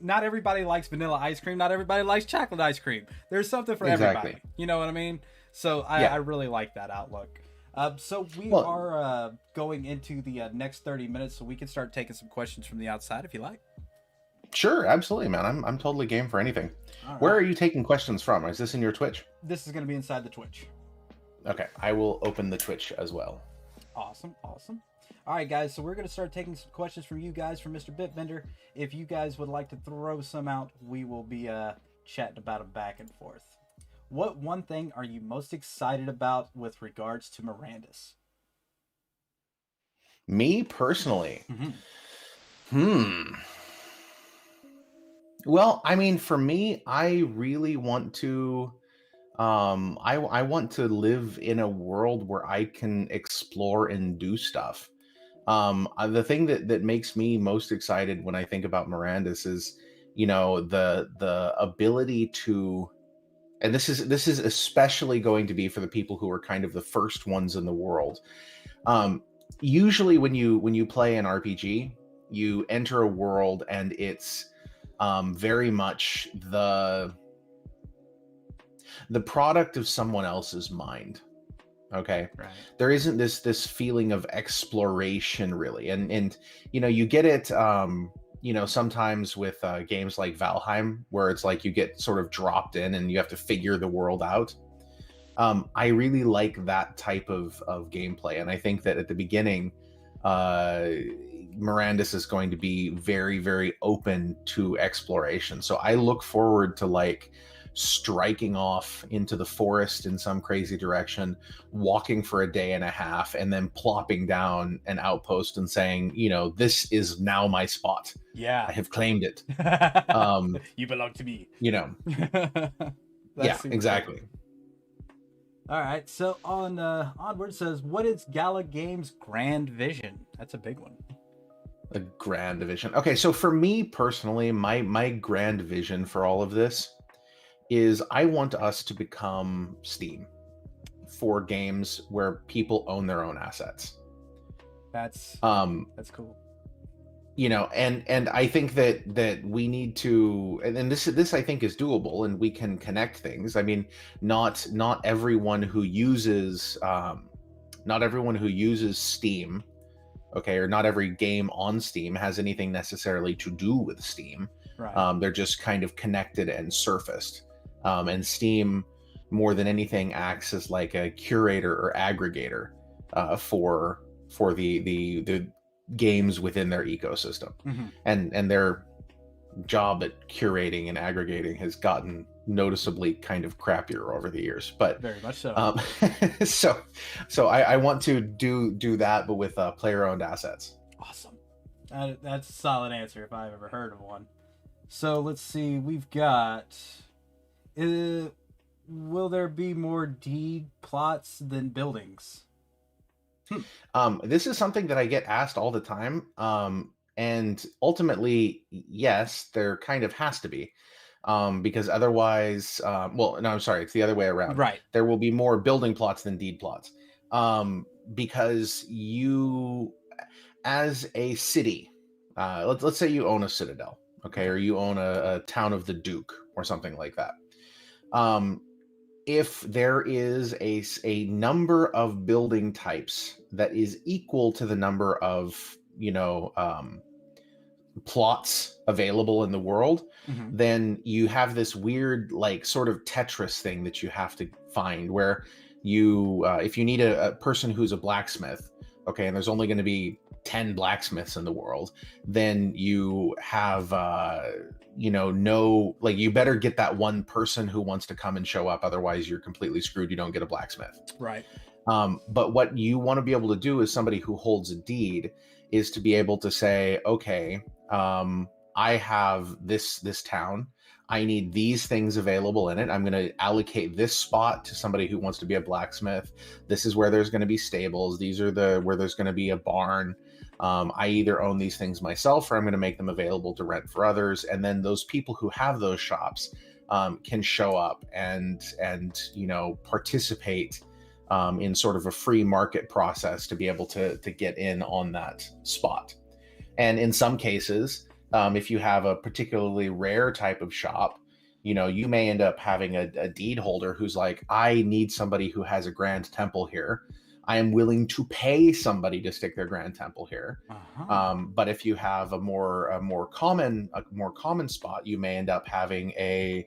Not everybody likes vanilla ice cream. Not everybody likes chocolate ice cream. There's something for everybody. You know what I mean? So I really like that outlook. So we are going into the next 30 minutes, so we can start taking some questions from the outside if you like.
Sure, absolutely, man. I'm totally game for anything. Right. Where are you taking questions from? Is this in your Twitch?
This is going to be inside the Twitch.
Okay, I will open the Twitch as well.
Awesome. All right, guys, so we're going to start taking some questions from you guys, from Mr. Bitbender. If you guys would like to throw some out, we will be chatting about them back and forth. What one thing are you most excited about with regards to Mirandus?
Me personally? Well, I mean, for me, I really want to I want to live in a world where I can explore and do stuff. The thing that makes me most excited when I think about Mirandus is, the ability to, and this is especially going to be for the people who are kind of the first ones in the world. Usually when you play an RPG, you enter a world and it's very much the product of someone else's mind. Okay,
right.
There isn't this feeling of exploration really, and you get it sometimes with games like Valheim, where it's like you get sort of dropped in and you have to figure the world out. I really like that type of gameplay, and I think that at the beginning Mirandus is going to be very, very open to exploration. So I look forward to like striking off into the forest in some crazy direction, walking for a day and a half, and then plopping down an outpost and saying, this is now my spot.
Yeah,
I have claimed it.
You belong to me.
Yeah, exactly.
Cool. All right, so on Onward says, what is Gala Games' grand vision? That's a big one.
A grand vision. Okay, so for me personally, my grand vision for all of this is I want us to become Steam for games where people own their own assets.
That's cool.
And I think that we need to, and this I think is doable, and we can connect things. I mean, not everyone who uses Steam, okay, or not every game on Steam has anything necessarily to do with Steam.
Right.
They're just kind of connected and surfaced. And Steam more than anything acts as like a curator or aggregator for the games within their ecosystem. And their job at curating and aggregating has gotten noticeably kind of crappier over the years, but
very much so.
So I want to do that, but with player-owned assets.
Awesome. That's a solid answer if I've ever heard of one. So let's see, we've got will there be more deed plots than buildings?
This is something that I get asked all the time, and ultimately, yes, there kind of has to be, because otherwise, well, no, I'm sorry, it's the other way around.
Right.
There will be more building plots than deed plots, because you, as a city, let's say you own a citadel, okay, or you own a town of the Duke or something like that. If there is a number of building types that is equal to the number of, plots available in the world, then you have this weird, like, sort of Tetris thing that you have to find, where you, if you need a person who's a blacksmith, okay, and there's only going to be 10 blacksmiths in the world, then you have, you better get that one person who wants to come and show up. Otherwise, you're completely screwed. You don't get a blacksmith.
Right.
But what you want to be able to do as somebody who holds a deed is to be able to say, okay, I have this town. I need these things available in it. I'm going to allocate this spot to somebody who wants to be a blacksmith. This is where there's going to be stables. These are where there's going to be a barn. I either own these things myself, or I'm going to make them available to rent for others. And then those people who have those shops can show up and participate in sort of a free market process to be able to get in on that spot. And in some cases, if you have a particularly rare type of shop, you may end up having a deed holder who's like, I need somebody who has a grand temple here. I am willing to pay somebody to stick their grand temple here. But if you have a more common spot, you may end up having a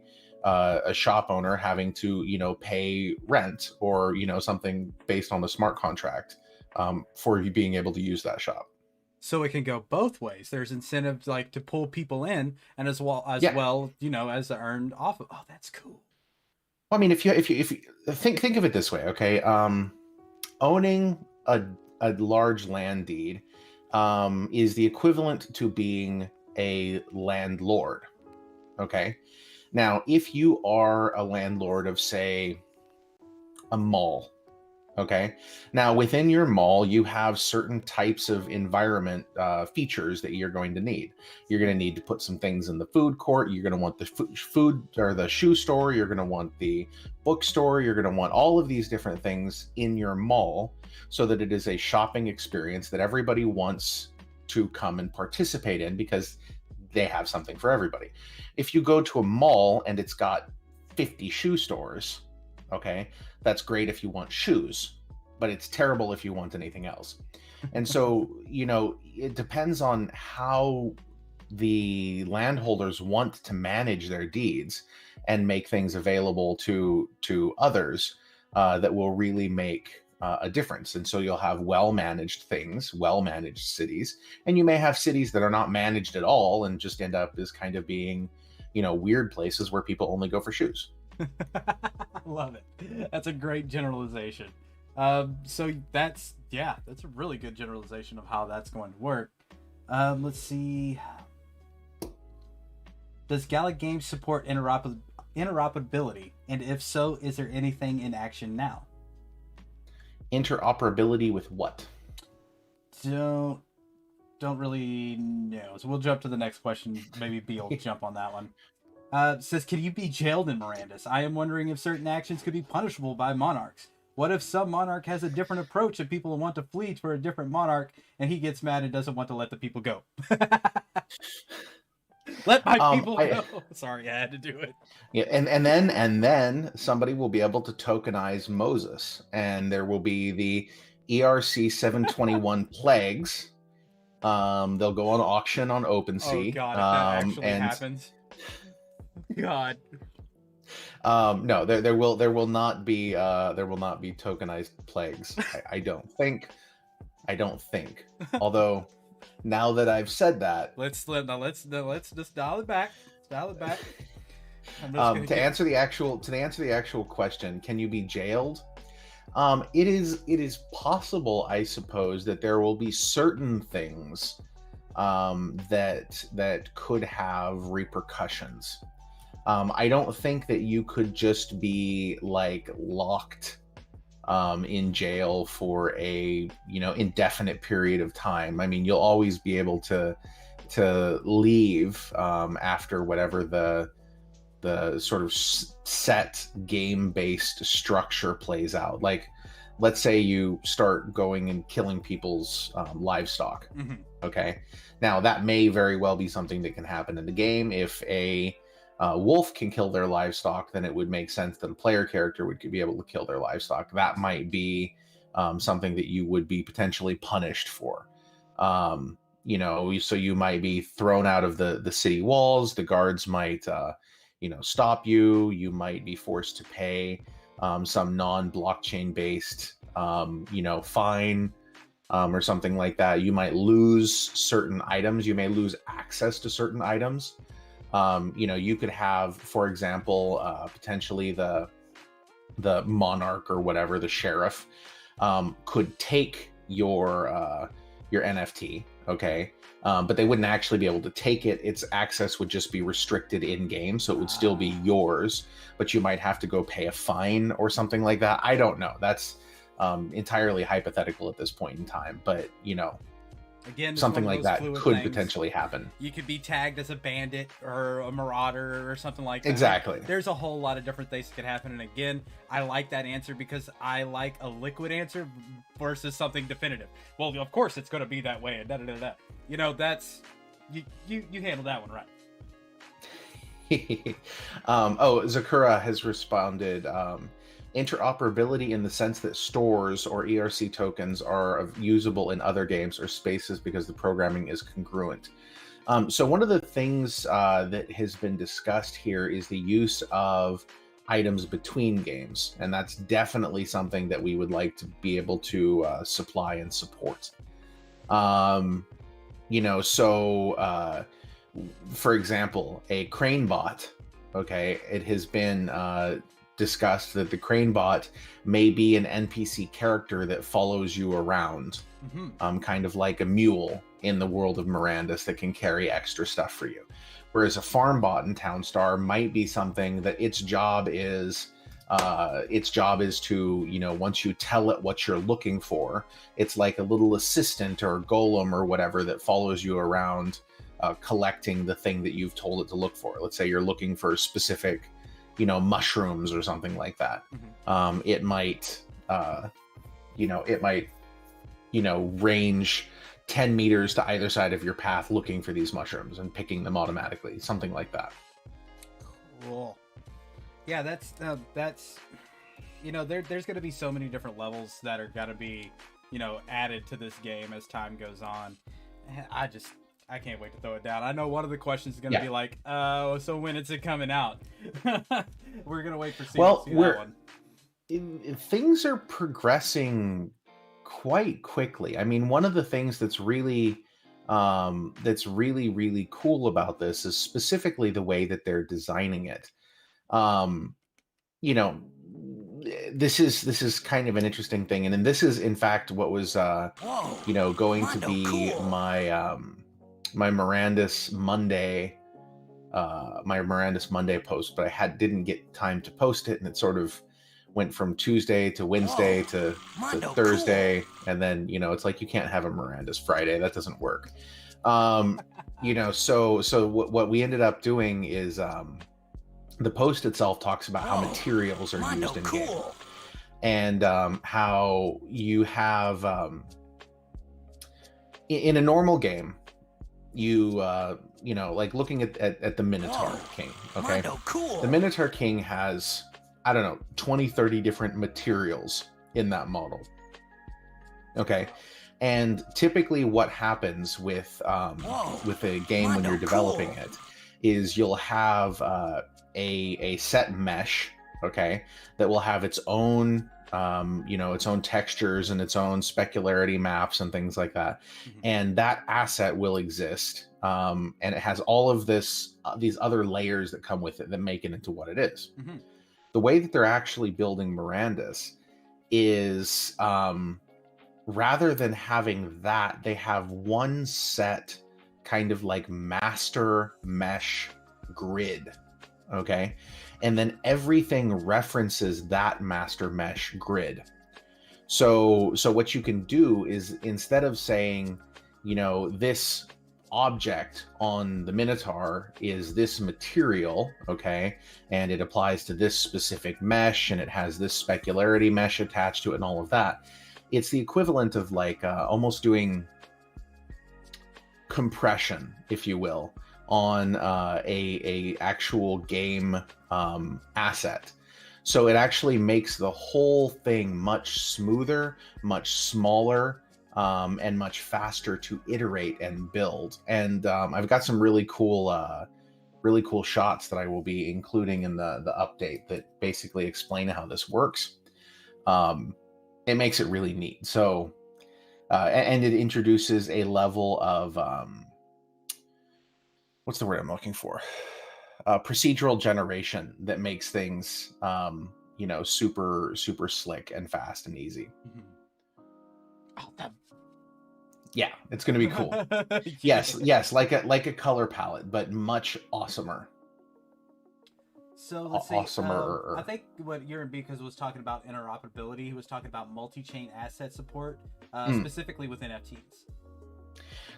shop owner having to pay rent or something based on the smart contract for you being able to use that shop.
So it can go both ways. There's incentives like to pull people in, and as well as earned off of. Oh, that's cool.
Well, I mean, if you think of it this way, okay, owning a large land deed is the equivalent to being a landlord. Okay, now if you are a landlord of, say, a mall. Okay. Now, within your mall, you have certain types of environment features that you're going to need. You're going to need to put some things in the food court. You're going to want the food or the shoe store. You're going to want the bookstore. You're going to want all of these different things in your mall so that it is a shopping experience that everybody wants to come and participate in because they have something for everybody. If you go to a mall and it's got 50 shoe stores, okay, that's great if you want shoes, but it's terrible if you want anything else. And so, it depends on how the landholders want to manage their deeds and make things available to others that will really make a difference. And so you'll have well-managed things, well-managed cities, and you may have cities that are not managed at all and just end up as kind of being, weird places where people only go for shoes.
Love it. That's a great generalization. So that's a really good generalization of how that's going to work. Let's see. Does Gala Games support interoperability? And if so, is there anything in action now?
Interoperability with what?
Don't really know. So we'll jump to the next question. Maybe B will jump on that one. Says, can you be jailed in Mirandus? I am wondering if certain actions could be punishable by monarchs. What if some monarch has a different approach and people want to flee for a different monarch and he gets mad and doesn't want to let the people go? Let my people go. Sorry, I had to do it.
Yeah, and then somebody will be able to tokenize Moses, and there will be the ERC 721 plagues. They'll go on auction on OpenSea.
Oh God, if that actually happens. God.
No, there will not be tokenized plagues. I don't think. Although now that I've said that,
Let's just dial it back. Dial it back.
to answer the actual question, can you be jailed? It is possible, I suppose, that there will be certain things that could have repercussions. I don't think that you could just be like locked in jail for a indefinite period of time. I mean, you'll always be able to leave after whatever the sort of set game-based structure plays out. Like, let's say you start going and killing people's livestock.
Mm-hmm.
Okay, now that may very well be something that can happen in the game. If a wolf can kill their livestock, then it would make sense that a player character would be able to kill their livestock. That might be something that you would be potentially punished for. So you might be thrown out of the city walls. The guards might stop you. You might be forced to pay some non-blockchain based fine or something like that. You might lose certain items. You may lose access to certain items. You could have, for example, potentially the monarch or whatever, the sheriff, could take your NFT, okay? But they wouldn't actually be able to take it. Its access would just be restricted in game, so it would still be yours, but you might have to go pay a fine or something like that. I don't know. That's entirely hypothetical at this point in time, but
again,
something like that could
things.
Potentially happen.
You could be tagged as a bandit or a marauder or something like that.
Exactly.
There's a whole lot of different things that could happen. And again, I like that answer because I like a liquid answer versus something definitive. Well, of course it's going to be that way. And that's you handled that one right.
Zakura has responded. Interoperability in the sense that stores or ERC tokens are usable in other games or spaces because the programming is congruent. So one of the things that has been discussed here is the use of items between games, and that's definitely something that we would like to be able to supply and support. For example, a crane bot, okay, it has been discussed that the crane bot may be an NPC character that follows you around, kind of like a mule in the world of Mirandus that can carry extra stuff for you. Whereas a farm bot in Townstar might be something that its job is to, once you tell it what you're looking for, it's like a little assistant or golem or whatever that follows you around, collecting the thing that you've told it to look for. Let's say you're looking for specific mushrooms or something like that. It might range 10 meters to either side of your path looking for these mushrooms and picking them automatically, something like that.
Cool. Yeah, that's there's going to be so many different levels that are going to be added to this game as time goes on. I can't wait to throw it down. I know one of the questions is going to be like, oh, so when is it coming out? We're going to wait for see that one.
Things are progressing quite quickly. I mean, one of the things that's really really cool about this is specifically the way that they're designing it. This is kind of an interesting thing, and then this is in fact what was going to be cool. My Mirandus Monday post, but I didn't get time to post it, and it sort of went from Tuesday to Wednesday to Thursday, cool. And then it's like you can't have a Mirandus Friday. That doesn't work. So what we ended up doing is the post itself talks about how materials are used in game, and how you have in a normal game. Like looking at the Minotaur King, okay? Cool. The Minotaur King has, 20, 30 different materials in that model. Okay. And typically what happens with a game when you're developing it is you'll have a set mesh, okay, that will have its own its own textures and its own specularity maps and things like that. And that asset will exist, and it has all of these other layers that come with it that make it into what it is. The way that they're actually building Mirandus is, rather than having that, they have one set kind of like master mesh grid, okay? And then everything references that master mesh grid. So what you can do is, instead of saying, this object on the Minotaur is this material, okay, and it applies to this specific mesh, and it has this specularity mesh attached to it and all of that, it's the equivalent of like almost doing compression, if you will, on a actual game asset. So it actually makes the whole thing much smoother, much smaller, and much faster to iterate and build. And I've got some really cool shots that I will be including in the update that basically explain how this works. It makes it really neat. So, and it introduces a level of what's the word I'm looking for? Procedural generation that makes things, super, super slick and fast and easy.
Oh, that...
Yeah, it's going to be cool. Yes, like a color palette, but much awesomer.
So let's see.
Awesomer.
I think what Urine because was talking about interoperability. He was talking about multi-chain asset support, specifically within FTs.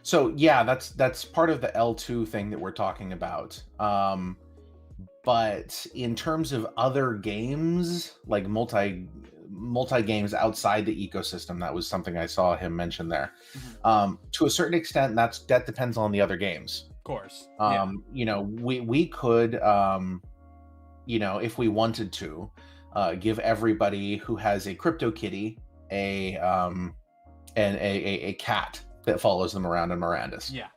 So yeah, that's part of the L2 thing that we're talking about. But in terms of other games, like multi games outside the ecosystem, that was something I saw him mention there. To a certain extent, that depends on the other games.
Of course.
We could, if we wanted to, give everybody who has a CryptoKitty a cat that follows them around in Mirandus.
Yeah.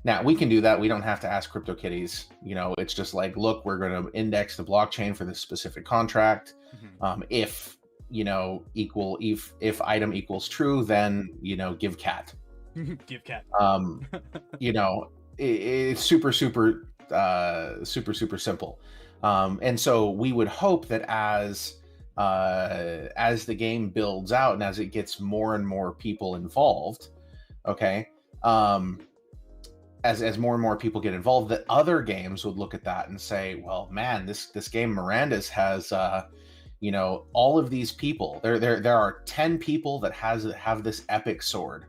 Now we can do that. We don't have to ask CryptoKitties. It's just like, look, we're going to index the blockchain for this specific contract. If item equals true, then give cat.
Give cat.
It's super simple. And so we would hope that as the game builds out and as it gets more and more people involved, okay, as more and more people get involved, that other games would look at that and say, well, man, this game Mirandus has all of these people. There are 10 people that have this epic sword,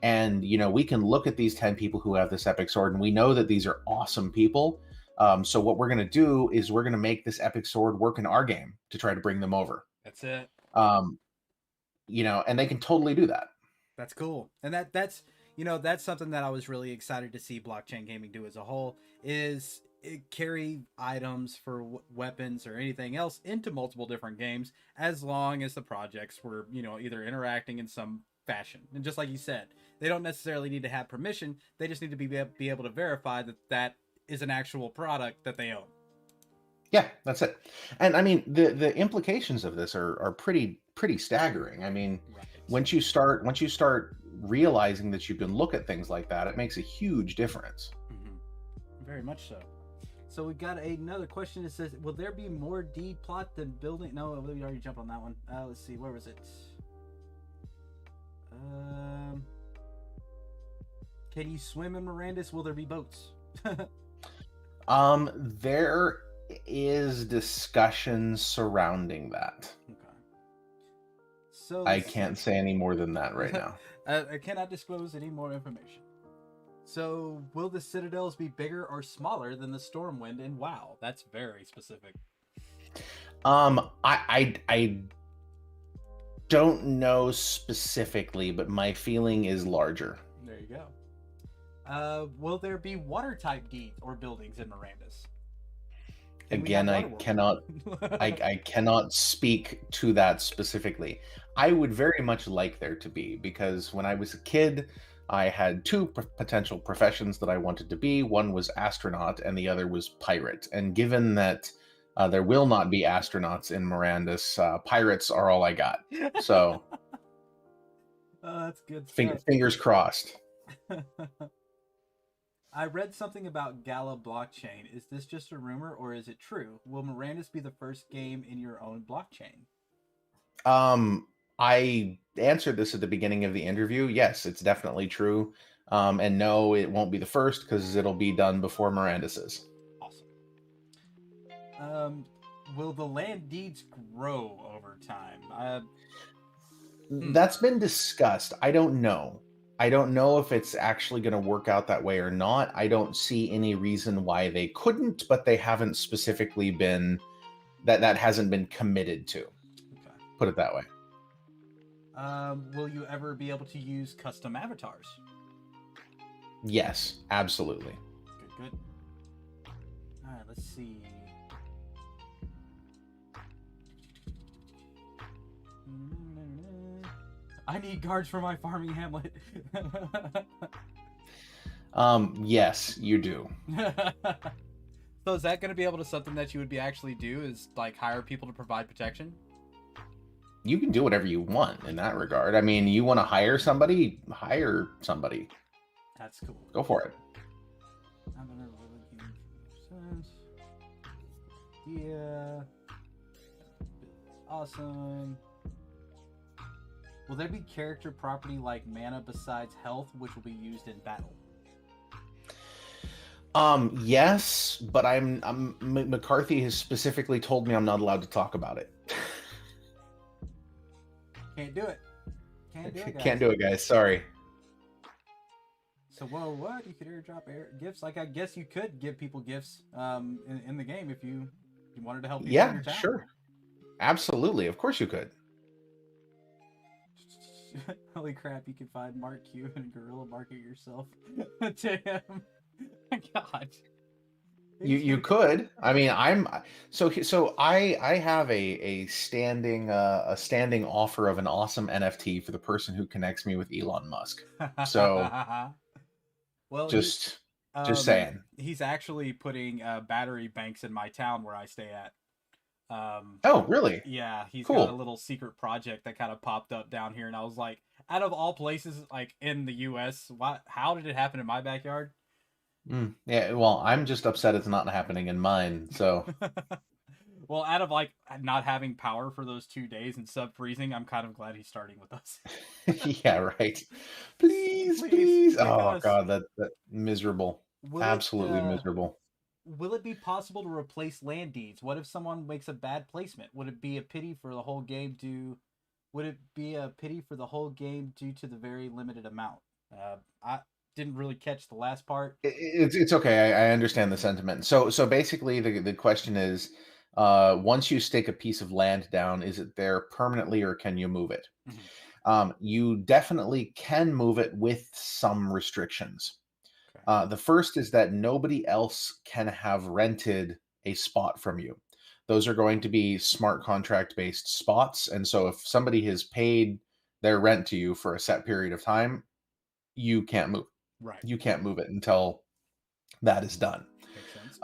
and we can look at these 10 people who have this epic sword, and we know that these are awesome people. So what we're going to do is we're going to make this epic sword work in our game to try to bring them over.
That's it.
And they can totally do that.
That's cool. And that's something that I was really excited to see blockchain gaming do as a whole, is it carry items for weapons or anything else into multiple different games, as long as the projects were, either interacting in some fashion. And just like you said, they don't necessarily need to have permission. They just need to be able to verify that is an actual product that they own.
Yeah, that's it. And I mean, the implications of this are pretty staggering. I mean, right. Once you start realizing that you can look at things like that, it makes a huge difference.
Very much so. So we've got another question that says, will there be more D plot than building? No, we already jumped on that one. Let's see, where was it? Can you swim in Mirandus? Will there be boats?
There is discussion surrounding that.
Okay. So
I can't say any more than that right now.
I cannot disclose any more information. So, will the citadels be bigger or smaller than the Stormwind in WoW? That's very specific.
I don't know specifically, but my feeling is larger.
There you go. Will there be water type deeds or buildings in Mirandus?
Again, I cannot speak to that specifically. I would very much like there to be, because when I was a kid, I had two potential professions that I wanted to be. One was astronaut, and the other was pirate. And given that there will not be astronauts in Mirandus, pirates are all I got. So,
That's good stuff.
fingers crossed.
I read something about Gala blockchain. Is this just a rumor or is it true? Will Mirandus be the first game in your own blockchain?
I answered this at the beginning of the interview. Yes, it's definitely true. And no, it won't be the first because it'll be done before Mirandus's.
Awesome. Will the land deeds grow over time?
That's been discussed. I don't know. I don't know if it's actually going to work out that way or not. I don't see any reason why they couldn't, but they haven't specifically been that hasn't been committed to.
Okay.
Put it that way.
Will you ever be able to use custom avatars?
Yes, absolutely.
Good. All right, let's see. I need guards for my farming hamlet.
Yes, you do.
So is that going to be able to something that you would be actually do is like hire people to provide protection?
You can do whatever you want in that regard. I mean, you want to hire somebody, hire somebody.
That's cool.
Go for it.
Yeah. Awesome. Will there be character property like mana besides health, which will be used in battle?
Yes, but McCarthy has specifically told me I'm not allowed to talk about it.
Can't do it. Can't do it, guys.
Can't do it, guys. Sorry.
So, whoa, what? You could airdrop gifts? Like, I guess you could give people gifts in the game if you wanted to help people in your town.
Sure. Absolutely. Of course you could.
Holy crap, you can find Mark Q and Gorilla Market yourself. Damn. God.
You could. I mean, so I have a standing offer of an awesome NFT for the person who connects me with Elon Musk. So
well,
just saying.
He's actually putting battery banks in my town where I stay at.
Oh, really?
Yeah, he's
cool.
got a little secret project that kind of popped up down here, and I was like, out of all places, like in the U.S., how did it happen in my backyard?
Yeah, well, I'm just upset it's not happening in mine. So,
well, out of like not having power for those 2 days and sub freezing, I'm kind of glad he's starting with us.
Yeah, right. Please. Oh God, that miserable. Absolutely miserable.
Will it be possible to replace land deeds? What if someone makes a bad placement? Would it be a pity for the whole game due to the very limited amount? I didn't really catch the last part.
It's okay. I understand the sentiment. So basically the question is, once you stake a piece of land down, is it there permanently or can you move it? Mm-hmm. You definitely can move it with some restrictions. Okay. The first is that nobody else can have rented a spot from you. Those are going to be smart contract based spots. And so if somebody has paid their rent to you for a set period of time, you can't move.
Right.
You can't move it until that is done.
Makes sense.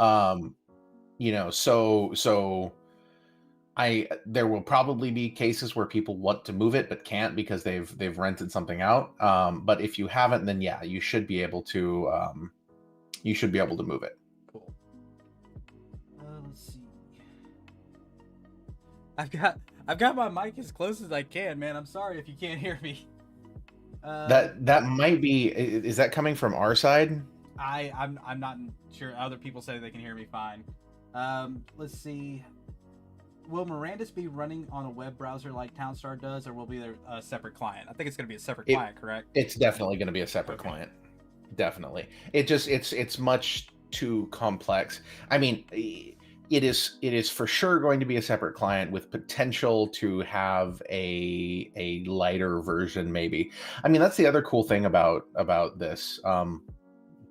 So there will probably be cases where people want to move it but can't because they've rented something out. But if you haven't, then yeah, you should be able to move it.
Cool. Let's see. I've got my mic as close as I can, man. I'm sorry if you can't hear me.
That might be. Is that coming from our side?
I'm not sure. Other people say they can hear me fine. Let's see. Will Mirandus be running on a web browser like Townstar does, or will be there a separate client? I think it's going to be a separate client, correct?
It's definitely going to be a separate client. Definitely. It's much too complex. I mean, it is for sure going to be a separate client with potential to have a lighter version, maybe. I mean, that's the other cool thing about this. Do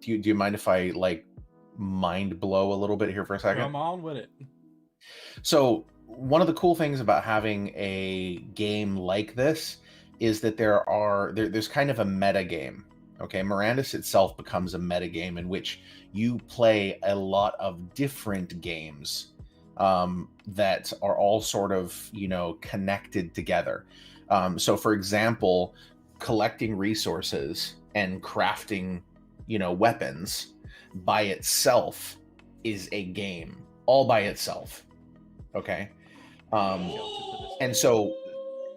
you mind if I like mind blow a little bit here for a second?
Come on with it.
So one of the cool things about having a game like this is that there's kind of a meta game. Okay, Mirandus itself becomes a metagame in which you play a lot of different games that are all sort of, connected together. So, for example, collecting resources and crafting, weapons by itself is a game all by itself. Okay. Um, and so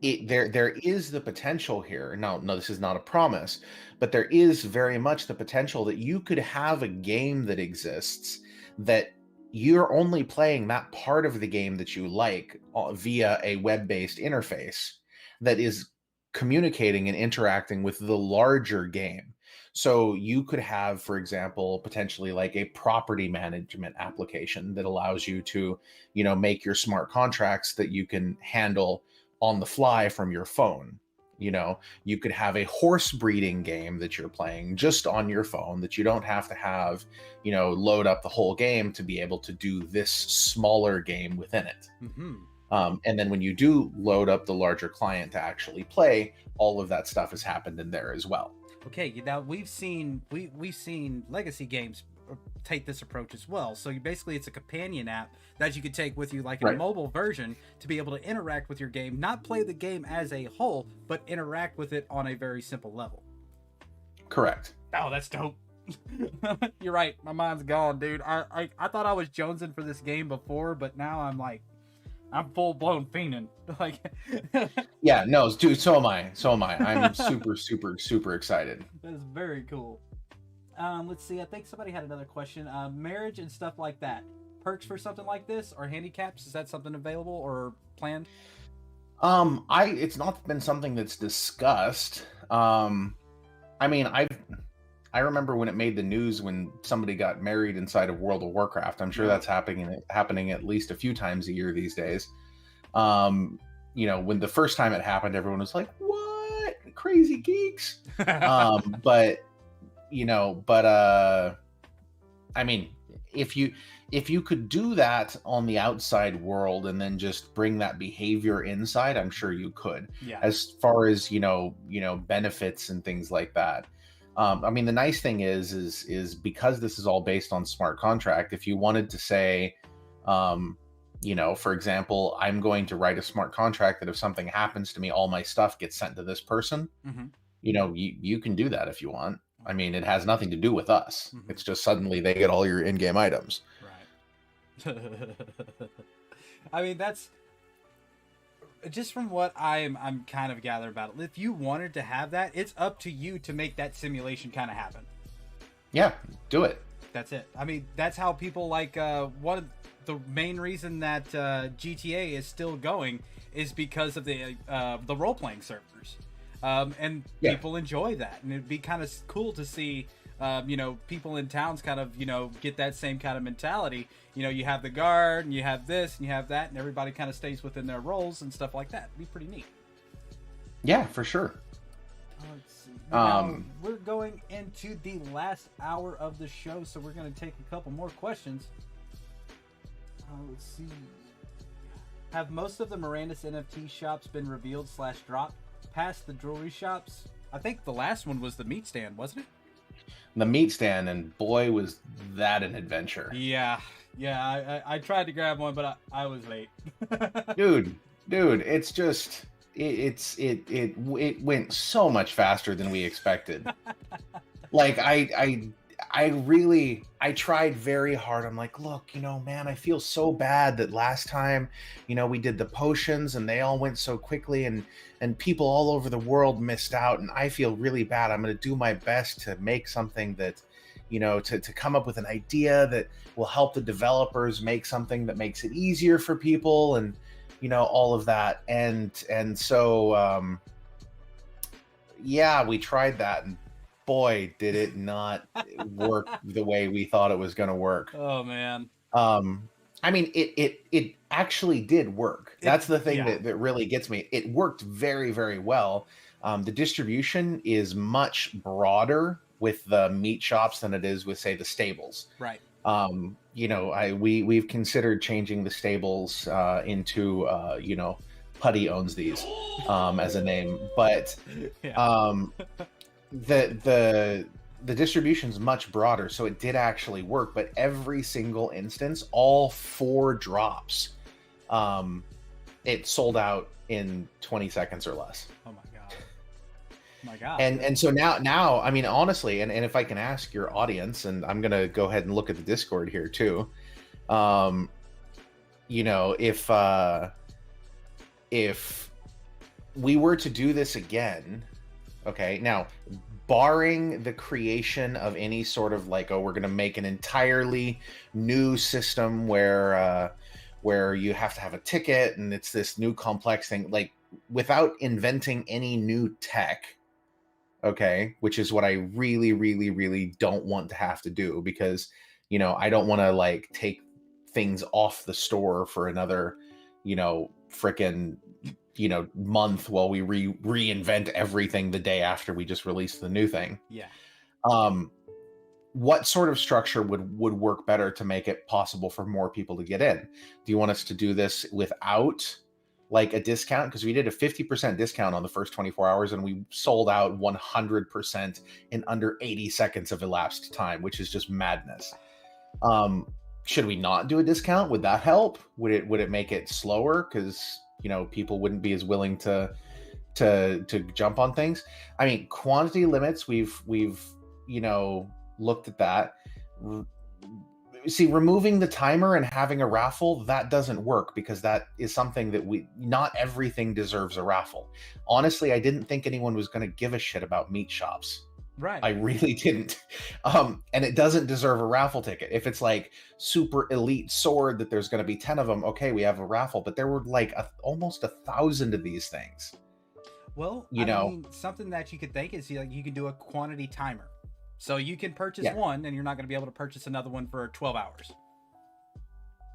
there is the potential here. Now, no, this is not a promise, but there is very much the potential that you could have a game that exists that you're only playing that part of the game that you like via a web-based interface that is communicating and interacting with the larger game. So you could have, for example, potentially like a property management application that allows you to, make your smart contracts that you can handle on the fly from your phone. You could have a horse breeding game that you're playing just on your phone that you don't have to have, load up the whole game to be able to do this smaller game within it.
Mm-hmm.
And then when you do load up the larger client to actually play, all of that stuff has happened in there as well.
Okay, now we've seen legacy games take this approach as well. So basically it's a companion app that you could take with you like in a mobile version to be able to interact with your game, not play the game as a whole, but interact with it on a very simple level.
Correct.
Oh, that's dope. You're right. My mind's gone, dude. I thought I was jonesing for this game before, but now I'm full blown fiending. Like,
yeah, no, dude. So am I. I'm super, super, super excited.
That is very cool. Let's see. I think somebody had another question. Marriage and stuff like that. Perks for something like this or handicaps? Is that something available or planned?
It's not been something that's discussed. I remember when it made the news when somebody got married inside of World of Warcraft. I'm sure that's happening at least a few times a year these days. When the first time it happened, everyone was like, "What? Crazy geeks!" If you could do that on the outside world and then just bring that behavior inside, I'm sure you could.
Yeah.
As far as benefits and things like that. The nice thing is because this is all based on smart contract. If you wanted to say, for example, I'm going to write a smart contract that if something happens to me, all my stuff gets sent to this person.
Mm-hmm.
You can do that if you want. It has nothing to do with us. Mm-hmm. It's just suddenly they get all your in-game items.
Right. That's just from what I'm kind of gathering about it. If you wanted to have that, it's up to you to make that simulation kind of happen.
Yeah, do it.
That's it. That's how people like one of the main reason that GTA is still going is because of the role-playing servers. And people enjoy that, and it'd be kind of cool to see people in towns kind of get that same kind of mentality. You have the guard and you have this and you have that, and everybody kind of stays within their roles and stuff like that. It'd be pretty neat.
Yeah, for sure.
Let's see. Now, we're going into the last hour of the show, so we're going to take a couple more questions. Let's see. Have most of the Mirandus NFT shops been revealed / dropped past the jewelry shops? I think the last one was the meat stand, wasn't it?
The meat stand, and boy, was that an adventure.
Yeah. I tried to grab one, but I was late.
dude, it's just it went so much faster than we expected. Like I tried very hard. I'm like, look, man, I feel so bad that last time, we did the potions and they all went so quickly and people all over the world missed out. And I feel really bad. I'm going to do my best to make something that, to come up with an idea that will help the developers make something that makes it easier for people and, all of that. And so, we tried that, and boy, did it not work the way we thought it was going to work.
Oh man.
It actually did work. That's the thing that really gets me. It worked very, very well. The distribution is much broader with the meat shops than it is with, say, the stables.
Right.
We've considered changing the stables into Putty owns these as a name, but the distribution's much broader, so it did actually work. But every single instance, all 4 drops, it sold out in 20 seconds or less.
Oh my god. My god.
And so now I mean, honestly, and if I can ask your audience, and I'm gonna go ahead and look at the Discord here too, you know, if we were to do this again, okay, now barring the creation of any sort of like, oh, we're gonna make an entirely new system where you have to have a ticket and it's this new complex thing, like without inventing any new tech, okay, which is what I really, really, really don't want to have to do, because, you know, I don't want to like take things off the store for another, you know, frickin', you know, month while we reinvent everything the day after we just released the new thing.
Yeah.
What sort of structure would work better to make it possible for more people to get in? Do you want us to do this without like a discount? Because we did a 50% discount on the first 24 hours and we sold out 100% in under 80 seconds of elapsed time, which is just madness. Should we not do a discount? Would that help? Would it make it slower? Because, you know, people wouldn't be as willing to jump on things. I mean, quantity limits, we've you know, looked at that. See, removing the timer and having a raffle, that doesn't work, because that is something that not everything deserves a raffle. Honestly, I didn't think anyone was going to give a shit about meat shops.
Right.
I really didn't. And it doesn't deserve a raffle ticket. If it's like super elite sword that there's going to be 10 of them, okay, we have a raffle. But there were like almost 1,000 of these things.
Well,
you know,
something that you could think is like you can do a quantity timer. So you can purchase one and you're not going to be able to purchase another one for 12 hours.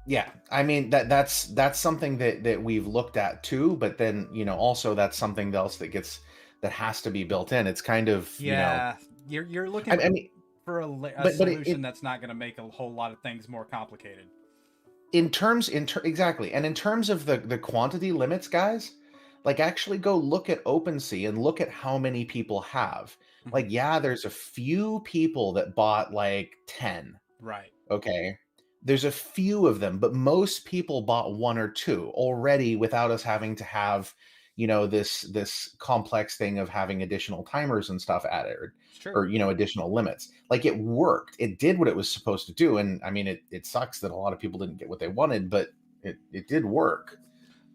Yeah, I mean, that's something that we've looked at too, but then, you know, also that's something else that has to be built in. It's kind of,
yeah,
you know,
you're looking for a solution that's not going to make a whole lot of things more complicated.
Exactly. And in terms of the quantity limits, guys, like actually go look at OpenSea and look at how many people have. Like, yeah, there's a few people that bought like 10.
Right.
Okay. There's a few of them, but most people bought 1 or 2 already without us having to have, you know, this complex thing of having additional timers and stuff added, or, you know, additional limits. Like, it worked. It did what it was supposed to do. And I mean, it sucks that a lot of people didn't get what they wanted, but it did work.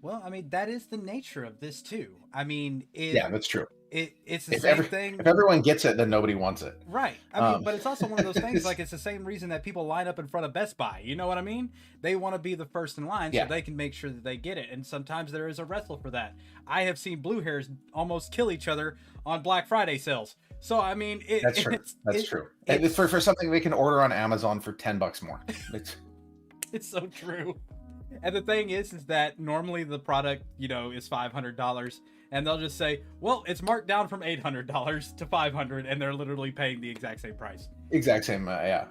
Well, I mean, that is the nature of this too. I mean,
yeah, that's true.
It's the same thing.
If everyone gets it, then nobody wants it.
Right. I mean, but it's also one of those things, like, it's the same reason that people line up in front of Best Buy. You know what I mean? They want to be the first in line so they can make sure that they get it. And sometimes there is a wrestle for that. I have seen blue hairs almost kill each other on Black Friday sales. So, I mean,
that's true. That's true. It's for something they can order on Amazon for $10 more.
It's so true. And the thing is that normally the product, you know, is $500. And they'll just say, well, it's marked down from $800 to $500, and they're literally paying the exact same price.
Exact same, yeah.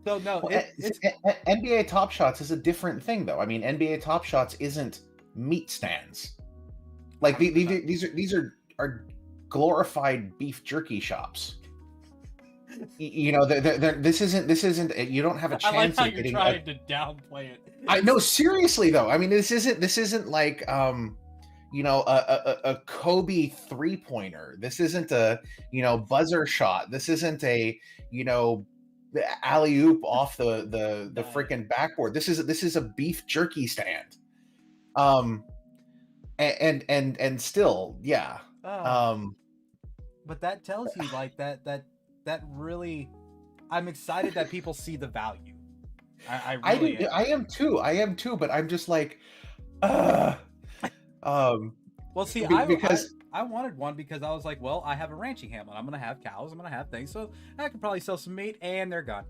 So no,
well, NBA Top Shots is a different thing, though. I mean, NBA Top Shots isn't meat stands. Like these are glorified beef jerky shops. You know, this isn't. You don't have a chance.
I like how
of
you're trying to downplay it.
I know, seriously though. I mean, this isn't like you know, a Kobe 3-pointer. This isn't a, you know, buzzer shot. This isn't a, you know, alley-oop off the freaking backboard. This is a beef jerky stand. And still, yeah.
But that tells you, like, that really, I'm excited that people see the value. I
am too, but I'm just like,
well, see, I wanted one because I was like, well, I have a ranching hamlet. I'm gonna have cows. I'm gonna have things, so I could probably sell some meat, and they're gone.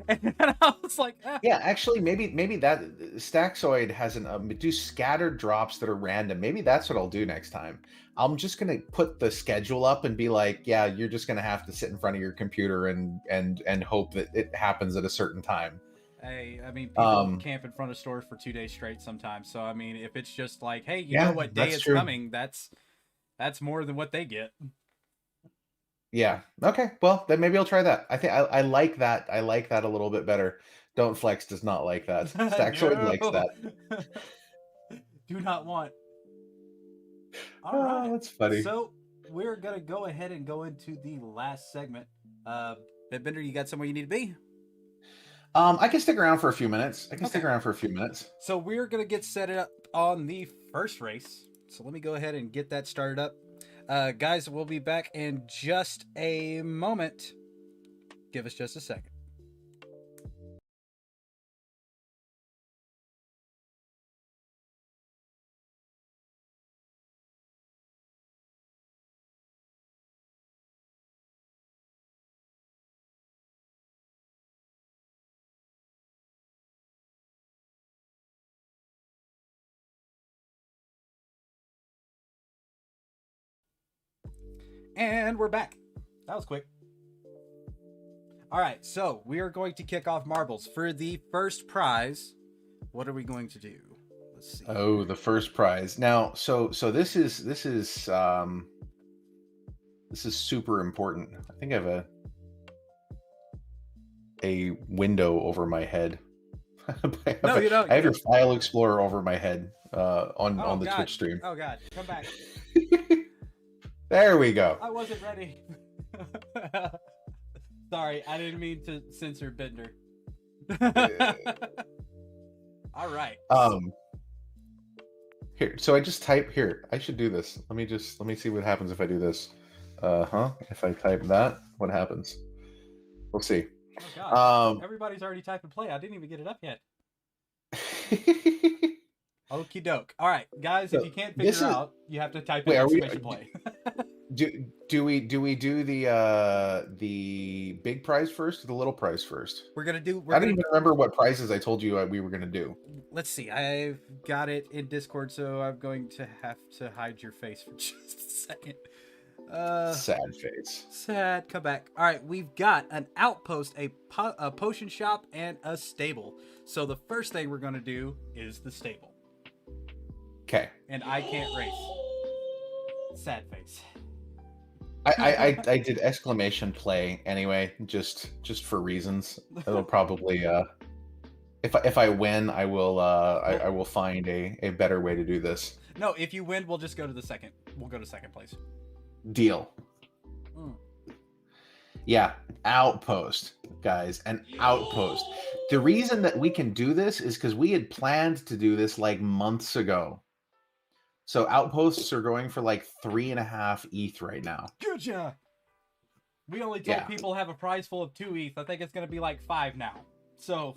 And I was like,
yeah, actually, maybe that Staxoid has do scattered drops that are random. Maybe that's what I'll do next time. I'm just gonna put the schedule up and be like, yeah, you're just gonna have to sit in front of your computer and hope that it happens at a certain time.
Hey, I mean, people camp in front of stores for 2 days straight sometimes. So, I mean, if it's just like, hey, you know what day it's coming, that's more than what they get.
Yeah. Okay. Well, then maybe I'll try that. I think I like that. I like that a little bit better. Don't Flex does not like that. Stackshort likes
No.
that.
Do not want. All
Oh,
right.
that's funny.
So we're gonna go ahead and go into the last segment. Bender, you got somewhere you need to be?
I can stick around for a few minutes.
Okay. So we're gonna get set up on the first race. So let me go ahead and get that started up. Guys, we'll be back in just a moment. Give us just a second. And we're back. That was quick. All right, so we are going to kick off marbles. For the first prize, what are we going to do? Let's see.
Oh, the first prize. Now, so this is super important. I think I have a window over my head.
No, you don't.
I have your file explorer over my head on the
God.
Twitch stream.
Oh God, come back.
There we go.
I wasn't ready. Sorry, I didn't mean to censor Bender. All right.
Here, so I just type here. I should do this. Let me see what happens if I do this. If I type that, what happens? We'll see.
Oh God. Everybody's already typing play. I didn't even get it up yet. Okie doke. All right, guys, if you can't figure it out, you have to type in exclamation play.
do we do the big prize first or the little prize first? I don't even remember what prizes I told you we were gonna do.
Let's see. I've got it in Discord, so I'm going to have to hide your face for just a second.
Sad face.
Sad. Come back. All right, we've got an outpost, a potion shop, and a stable. So the first thing we're going to do is the stable.
Okay.
And I can't race. Sad face.
I did exclamation play anyway, just for reasons. It'll probably if I win, I will find a better way to do this.
No, if you win, we'll just go to the second. We'll go to second place.
Deal. Yeah, outpost, guys, an outpost. The reason that we can do this is because we had planned to do this like months ago. So outposts are going for like 3.5 ETH right now.
Good job. We only told people have a prize full of 2 ETH. I think it's going to be like 5 now. So,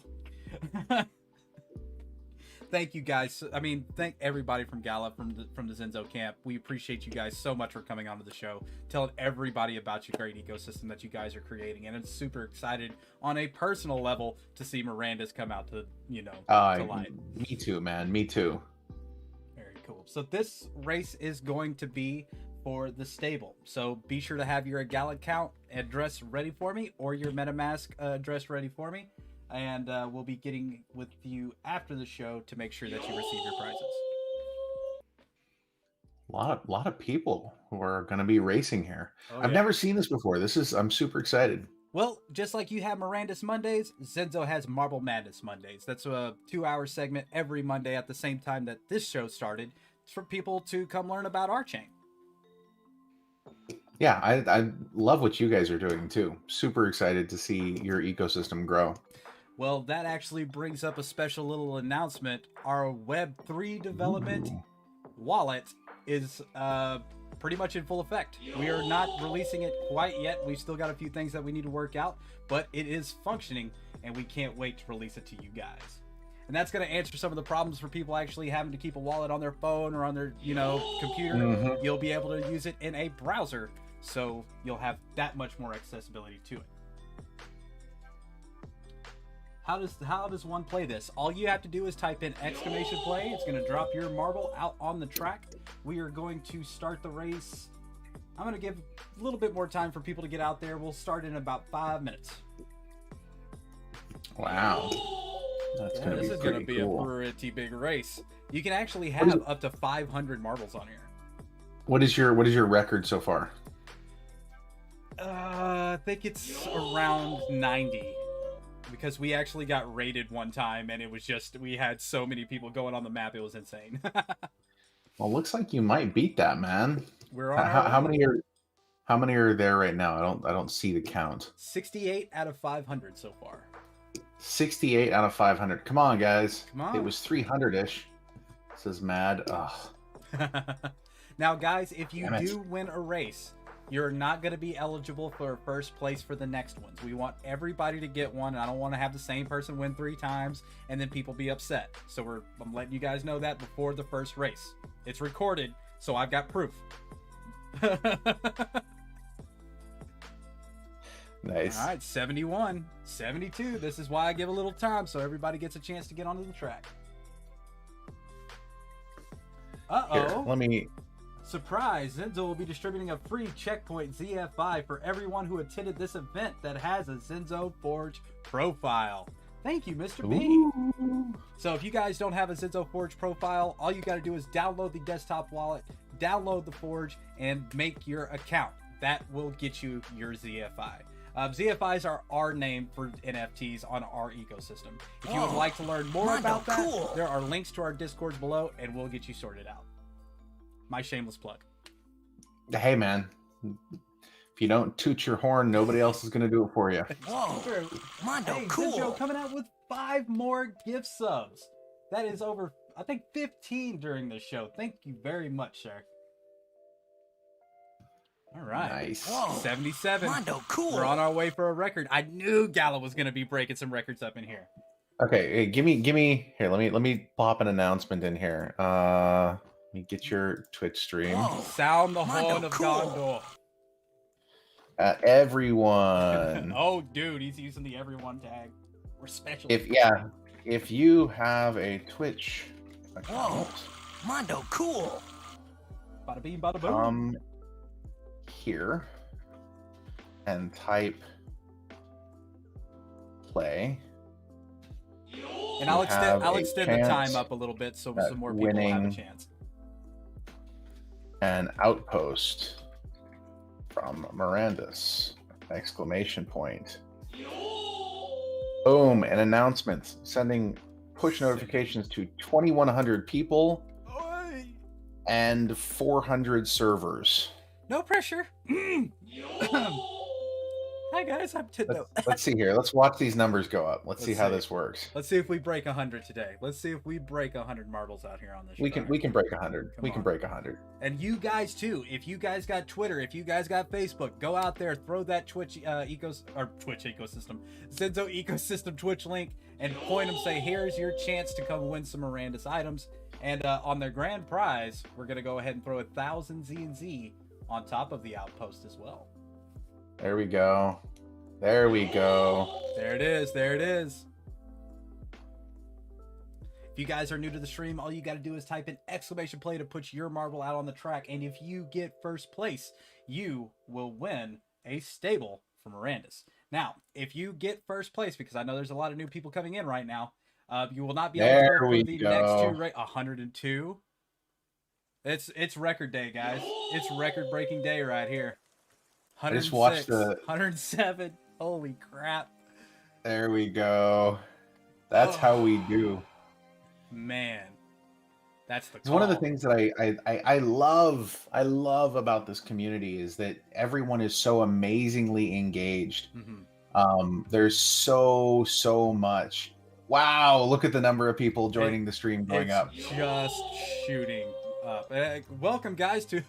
thank you guys. I mean, thank everybody from Gala, from the Zenzo camp. We appreciate you guys so much for coming onto the show, telling everybody about your great ecosystem that you guys are creating. And I'm super excited on a personal level to see Miranda's come out to, to light.
Me too, man. Me too.
Cool. So this race is going to be for the stable. So be sure to have your Gala account address ready for me, or your MetaMask address ready for me, and we'll be getting with you after the show to make sure that you receive your prizes.
A lot of people who are going to be racing here. I've never seen this before. I'm super excited.
Well, just like you have Miranda's Mondays, Zenzo has Marble Madness Mondays. That's a 2-hour segment every Monday at the same time that this show started for people to come learn about our chain.
Yeah, I love what you guys are doing too. Super excited to see your ecosystem grow.
Well, that actually brings up a special little announcement. Our Web3 development wallet is pretty much in full effect. We are not releasing it quite yet. We've still got a few things that we need to work out, but it is functioning, and we can't wait to release it to you guys. And that's going to answer some of the problems for people actually having to keep a wallet on their phone or on their, computer. Mm-hmm. You'll be able to use it in a browser, so you'll have that much more accessibility to it. How does one play this? All you have to do is type in exclamation play. It's going to drop your marble out on the track. We are going to start the race. I'm going to give a little bit more time for people to get out there. We'll start in about 5 minutes.
Wow.
This is going to be cool. A pretty big race. You can actually have up to 500 marbles on here.
What is your record so far?
I think it's around 90. Because we actually got raided one time, and it was just, we had so many people going on the map, it was insane.
Well, looks like you might beat that, man.
We're on
How,
our
how
way.
how many are there right now? I don't see the count.
68 out of 500 so far.
68 out of 500. Come on, guys.
Come on.
It was 300-ish. This is mad. Ugh.
Now, guys, if you
Damn it.
do win a race, you're not going to be eligible for first place for the next ones. We want everybody to get one, and I don't want to have the same person win 3 times and then people be upset. So I'm letting you guys know that before the first race. It's recorded, so I've got proof.
Nice.
All right, 71, 72. This is why I give a little time so everybody gets a chance to get onto the track.
Here,
Uh-oh.
let me...
Surprise! Zenzo will be distributing a free Checkpoint ZF5 for everyone who attended this event that has a Zenzo Forge profile. Thank you, Mr. B.
Ooh.
So if you guys don't have a Zenzo Forge profile, all you got to do is download the desktop wallet, download the Forge, and make your account. That will get you your ZFI. ZFIs are our name for NFTs on our ecosystem. If you would like to learn more about that, there are links to our Discords below, and we'll get you sorted out. My shameless plug.
Hey, man. If you don't toot your horn, nobody else is going to do it for you.
Whoa, Mondo, hey, cool. Zenzo coming out with 5 more gift subs. That is over, I think, 15 during this show. Thank you very much, sir. All right.
Nice.
Whoa. 77.
Mondo, cool.
We're on our way for a record. I knew Gala was going to be breaking some records up in here.
Okay, hey, give me here. Let me pop an announcement in here. Let me get your Twitch stream.
Whoa. Sound the horn of Gondor.
Everyone.
Oh, dude, he's using the everyone tag. We're special.
If you have a Twitch account,
Mondo, cool.
Bada beam, bada boom.
Here and type play.
And I'll extend the time up a little bit so some more people will have a chance.
An outpost from Mirandus! Exclamation point. Boom! An announcement sending push notifications to 2,100 people and 400 servers.
No pressure. Hi guys, I'm
Let's see here. Let's watch these numbers go up. Let's see how this works.
Let's see if we break 100 today. Let's see if we break 100 marbles out here on this.
We can break 100. We can break 100.
And you guys too. If you guys got Twitter, if you guys got Facebook, go out there, throw that Twitch ecosystem, Zenzo ecosystem Twitch link, and point them. Say, here's your chance to come win some Mirandus items. And on their grand prize, we're gonna go ahead and throw 1,000 Z&Z on top of the outpost as well.
There we go. There we go.
There it is. There it is. If you guys are new to the stream, all you got to do is type in exclamation play to put your marble out on the track. And if you get first place, you will win a stable from Mirandus. Now, if you get first place, because I know there's a lot of new people coming in right now, you will not be able to go for the next 2 races. 102. It's record day, guys. It's record-breaking day right here. 106, I just watched 107. Holy crap.
There we go. That's how we do.
Man. That's the call.
It's one of the things that I love about this community is that everyone is so amazingly engaged. Mm-hmm. There's so much. Wow, look at the number of people joining the stream going up.
Just shooting up. Welcome guys to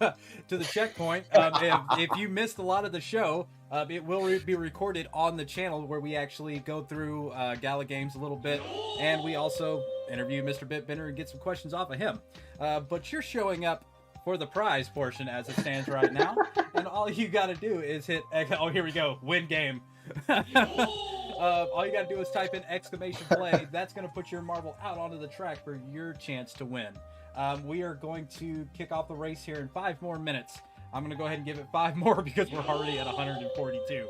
the checkpoint. If you missed a lot of the show, it will be recorded on the channel where we actually go through Gala Games a little bit, and we also interview Mr. Bitbender and get some questions off of him. But you're showing up for the prize portion as it stands right now, and all you got to do is hit. Oh, here we go. Win game. All you got to do is type in exclamation play. That's going to put your marble out onto the track for your chance to win. We are going to kick off the race here in 5 more minutes. I'm going to go ahead and give it 5 more because we're already at 142.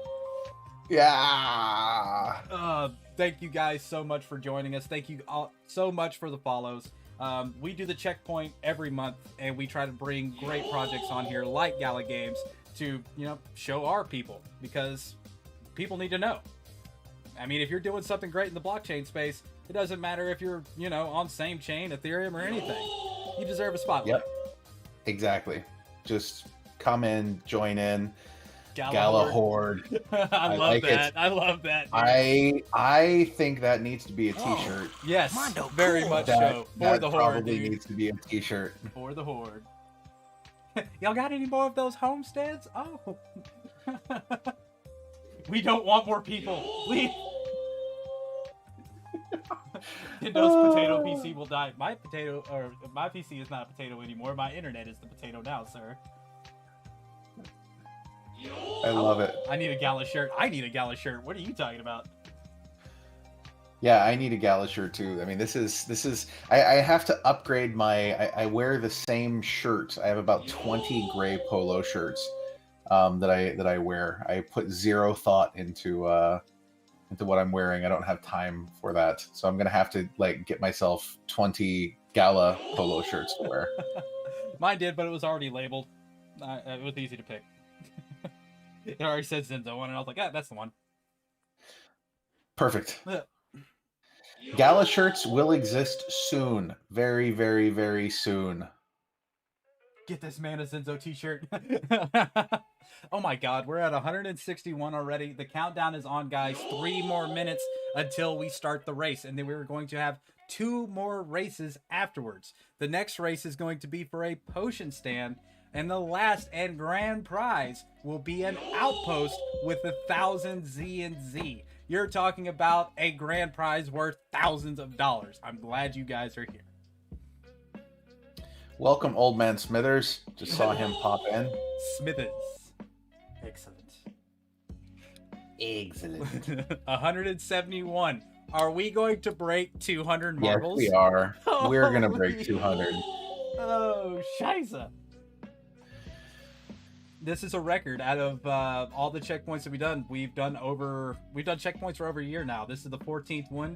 Yeah.
Thank you guys so much for joining us. Thank you all so much for the follows. We do the checkpoint every month, and we try to bring great projects on here like Gala Games,
to, show our people, because people need to know. I mean, if you're doing something great in the blockchain space, it doesn't matter if you're, on same chain, Ethereum, or anything. You deserve a spotlight.
Yep. Exactly. Just come in, join in.
Gala
Horde.
I love
like
that.
it.
I love that.
I think that needs to be a t-shirt.
Yes,
Mondo,
very
cool.
much
That,
so. For
that
the Horde,
probably
dude.
needs to be a t-shirt.
For the Horde. Y'all got any more of those homesteads? Oh. We don't want more people. Leave. Windows potato PC will die. My PC is not a potato anymore. My internet is the potato now, sir.
I love it.
I need a Gala shirt. What are you talking about?
Yeah, I need a Gala shirt too. I mean, this is. I have to upgrade my. I wear the same shirt. I have about 20 gray polo shirts that I wear. I put zero thought into what I'm wearing. I don't have time for that, so I'm gonna have to get myself 20 Gala polo shirts to wear.
Mine did, but it was already labeled. It was easy to pick. It already said Zenzo one, and I was like, yeah, that's the one.
Perfect. Gala shirts will exist soon. Very, very, very soon.
Get this man a Zenzo t-shirt. Oh my god, we're at 161 already. The countdown is on, guys. 3 more minutes until we start the race, and then we're going to have 2 more races afterwards. The next race is going to be for a potion stand, and the last and grand prize will be an outpost with 1,000 Z and Z. You're talking about a grand prize worth thousands of dollars. I'm glad you guys are here.
Welcome, Old Man Smithers. Just saw him pop in.
Smithers. Excellent.
Excellent.
171. Are we going to break 200 marbles?
Yes, we are. We're gonna
Holy-
break 200.
Oh, scheisse. This is a record out of all the checkpoints that we've done. We've done checkpoints for over a year now. This is the 14th one.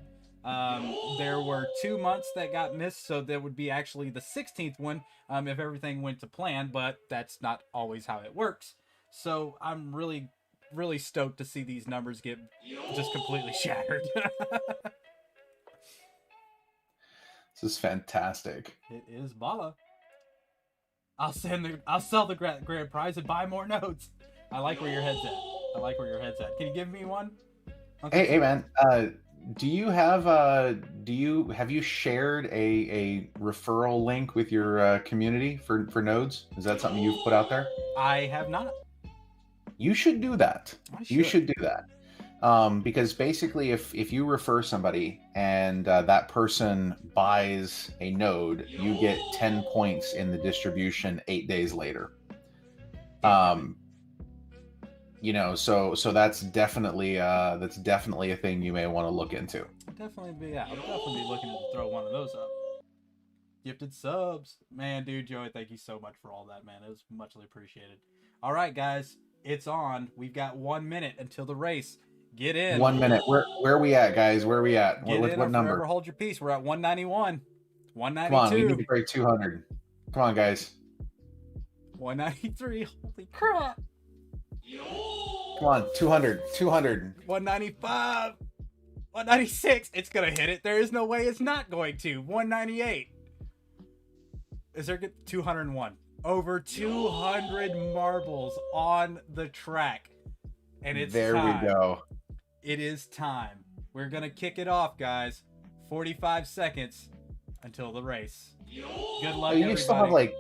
There were 2 months that got missed, so there would be actually the 16th one if everything went to plan, but that's not always how it works. So I'm really, really stoked to see these numbers get just completely shattered.
This is fantastic.
It is Bala. I'll sell the grand prize and buy more notes. I like where your head's at. Can you give me one? Okay.
Hey man, have you shared a referral link with your community for nodes? Is that something you've put out there?
I have not.
You should do that. You
should.
should do that. Because basically if you refer somebody and that person buys a node, you get 10 points in the distribution 8 days later. So that's definitely a thing you may want to look into.
I'll definitely be looking to throw one of those up. Gifted subs. Man, dude, Joey, thank you so much for all that, man. It was muchly appreciated. All right, guys, it's on. We've got 1 minute until the race. Get in.
1 minute. Where are we at, guys? Where are we at? What number?
Forever hold your peace. We're at 191. 192.
Come on, we need to break 200. Come on, guys.
193. Holy crap.
Come on, 200.
195. 196. It's going to hit it. There is no way it's not going to. 198. Is there 201? Over 200 marbles on the track. And it's
there
time.
We go.
It is time. We're going to kick it off, guys. 45 seconds until the race. Good luck,
You
everybody.
still have like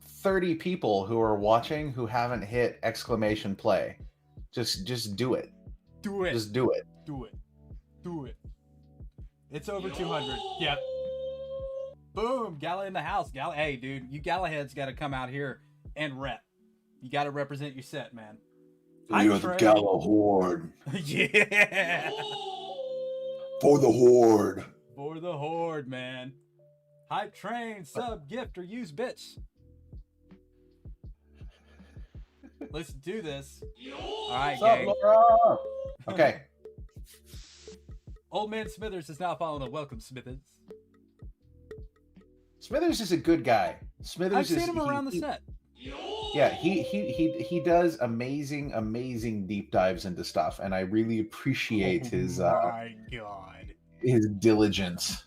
30 people who are watching who haven't hit exclamation play. Just do it.
Do it.
Just do it.
Do it. It's over 200. Yep. Boom. Gala in the house. Gala. Hey, dude. You Galaheads got to come out here and rep. You got to represent your set, man.
You're the Gala Horde.
Yeah.
For the Horde.
For the Horde, man. Hype train, sub, gift, or use bits. Let's do this. All right, gang.
Laura? Okay.
Old Man Smithers is now following the welcome, Smithers.
Smithers is a good guy.
I've seen him around the set.
Yeah, he does amazing deep dives into stuff, and I really appreciate
my god.
his diligence.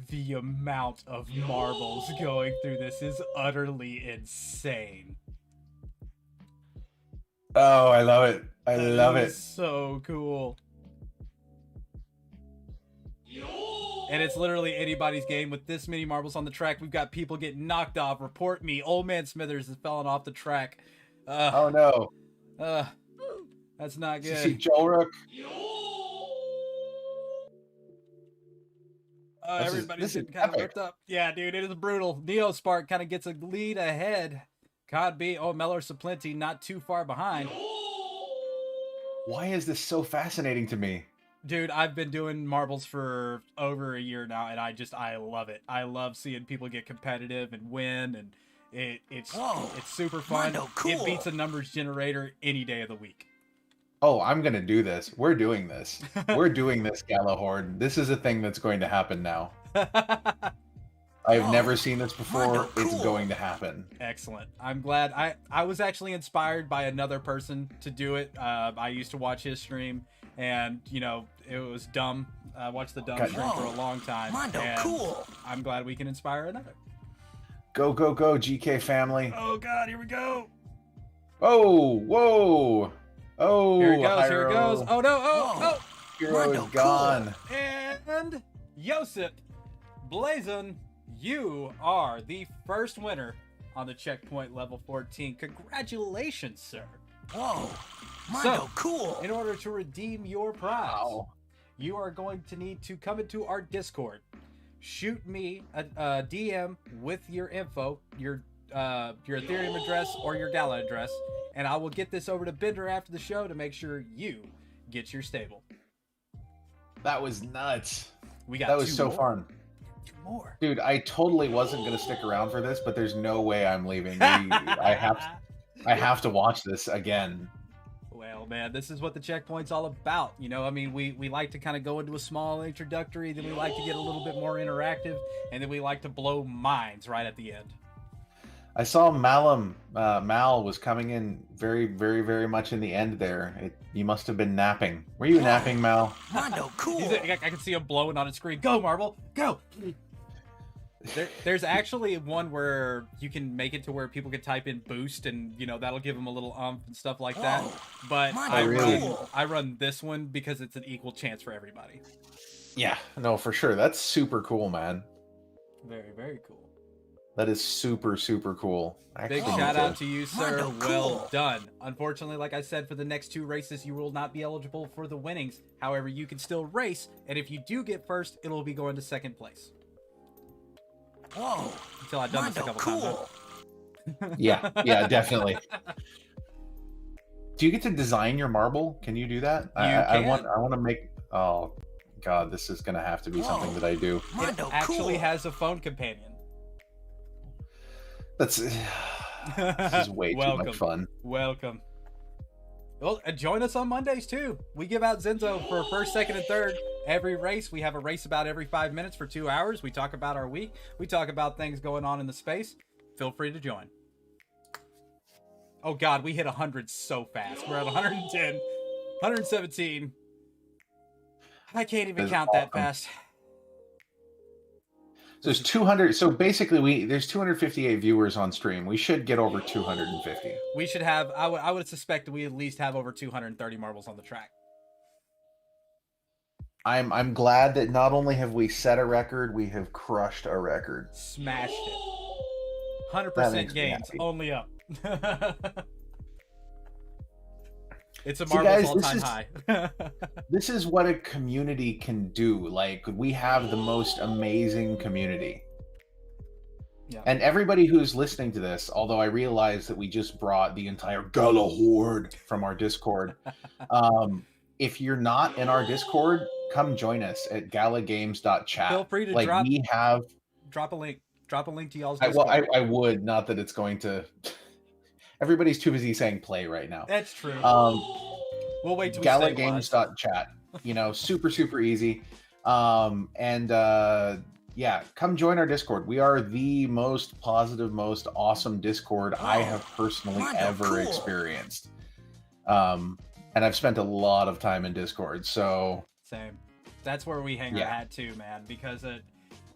The amount of marbles going through this is utterly insane.
Oh, I love it. I
That
love
is
it.
so cool. And it's literally anybody's game with this many marbles on the track. We've got people getting knocked off. Report me. Old Man Smithers is falling off the track.
Oh no.
That's not
Did you see
good.
Jolrook?
Everybody's
this is
getting kind of
epic.
ripped up. Yeah, dude, it is brutal. Neospark kind of gets a lead ahead. Cod B, Mellor Saplinti not too far behind.
Why is this so fascinating to me?
Dude, I've been doing marbles for over a year now, and I love it. I love seeing people get competitive and win, and it's super fun.
Mondo, cool.
It beats a numbers generator any day of the week.
Oh, I'm gonna do this. We're doing this. We're doing this, Gala Horde. This is a thing that's going to happen now. I've never seen this before.
Mondo,
It's
cool.
going to happen.
Excellent. I'm glad. I was actually inspired by another person to do it. I used to watch his stream, and it was dumb. I watched the dumb
Okay.
stream for a long time.
Mondo,
and
cool.
I'm glad we can inspire another.
Go, go, go, GK family.
Oh God, here we go.
Oh, whoa. Oh,
Here it goes. Here it
Hyro.
goes. Oh no. Oh.
Hero
Mondo,
is gone.
cool.
And Josip Blazon, you are the first winner on the Checkpoint Level 14. Congratulations, sir.
Whoa. Mondo,
So,
cool.
In order to redeem your prize,
Wow.
you are going to need to come into our Discord, shoot me a DM with your info, your Ethereum address or your Gala address, and I will get this over to Bender after the show to make sure you get your stable.
That was nuts.
We got
That was
two
so
more.
fun.
Two more.
Dude, I totally wasn't going to stick around for this, but there's no way I'm leaving. I have to watch this again.
Well, man, this is what the Checkpoint's all about. We like to kind of go into a small introductory, then we like to get a little bit more interactive, and then we like to blow minds right at the end.
I saw Mal was coming in very, very, very much in the end there. You must have been napping. Were you napping, Mal?
Mondo, cool.
I can see him blowing on his screen. Go, Marble, go! There's actually one where you can make it to where people can type in boost, and that'll give them a little umph and stuff like that.
Whoa.
But
Mondo,
I run this one because it's an equal chance for everybody.
Yeah, no, for sure. That's super cool, man.
Very, very cool.
That is super, super cool.
Big
Actually,
shout out to you, sir.
Mondo,
Well
cool.
done. Unfortunately, like I said, for the next two races, you will not be eligible for the winnings. However, you can still race, and if you do get first, it'll be going to second place.
Whoa.
Until I've done this a
Mondo,
couple times.
cool.
Yeah, definitely. Do you get to design your marble? Can you do that? I
can.
want to make. Oh, God, this is gonna have to be something that I do.
It
Mondo,
actually
cool.
has a phone companion.
This is way too
Welcome.
much fun.
Welcome. Well, join us on Mondays too. We give out Zenzo for first, second, and third every race. We have a race about every 5 minutes for 2 hours. We talk about our week. We talk about things going on in the space. Feel free to join. Oh God, we hit 100 so fast. We're at 110, 117. I can't even
That's
count that
awesome.
fast.
So there's 200. So basically, there's 258 viewers on stream. We should get over 250.
We should have. I would suspect that we at least have over 230 marbles on the track.
I'm glad that not only have we set a record, we have crushed a record.
Smashed it.
That
100%
makes me
gains.
happy.
Only up. It's a
See,
Marvel's
guys,
all-time high.
This is what a community can do. Like, we have the most amazing community.
Yeah.
And everybody who's listening to this, although I realize that we just brought the entire Gala Horde from our Discord, if you're not in our Discord, come join us at galagames.chat.
Feel free to
like,
drop-
we have...
Drop a link. Drop a link to y'all's
Well,
Discord.
I would, not that it's going to... Everybody's too busy saying play right now.
That's true. We'll wait till we stabilize.
Galagames.chat. Super, super easy. Yeah, come join our Discord. We are the most positive, most awesome Discord I have personally
Mondo,
ever
cool.
experienced. And I've spent a lot of time in Discord, so
Same. That's where we hang our
Yeah.
hat too, man, because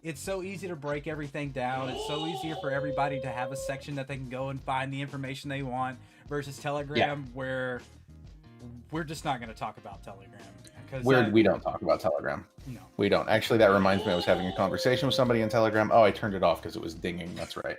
it's so easy to break everything down. It's so easier for everybody to have a section that they can go and find the information they want versus Telegram, where we're just not going to talk about Telegram.
we don't talk about Telegram.
No.
We don't. Actually, that reminds me, I was having a conversation with somebody in Telegram. Oh, I turned it off because it was dinging. That's right.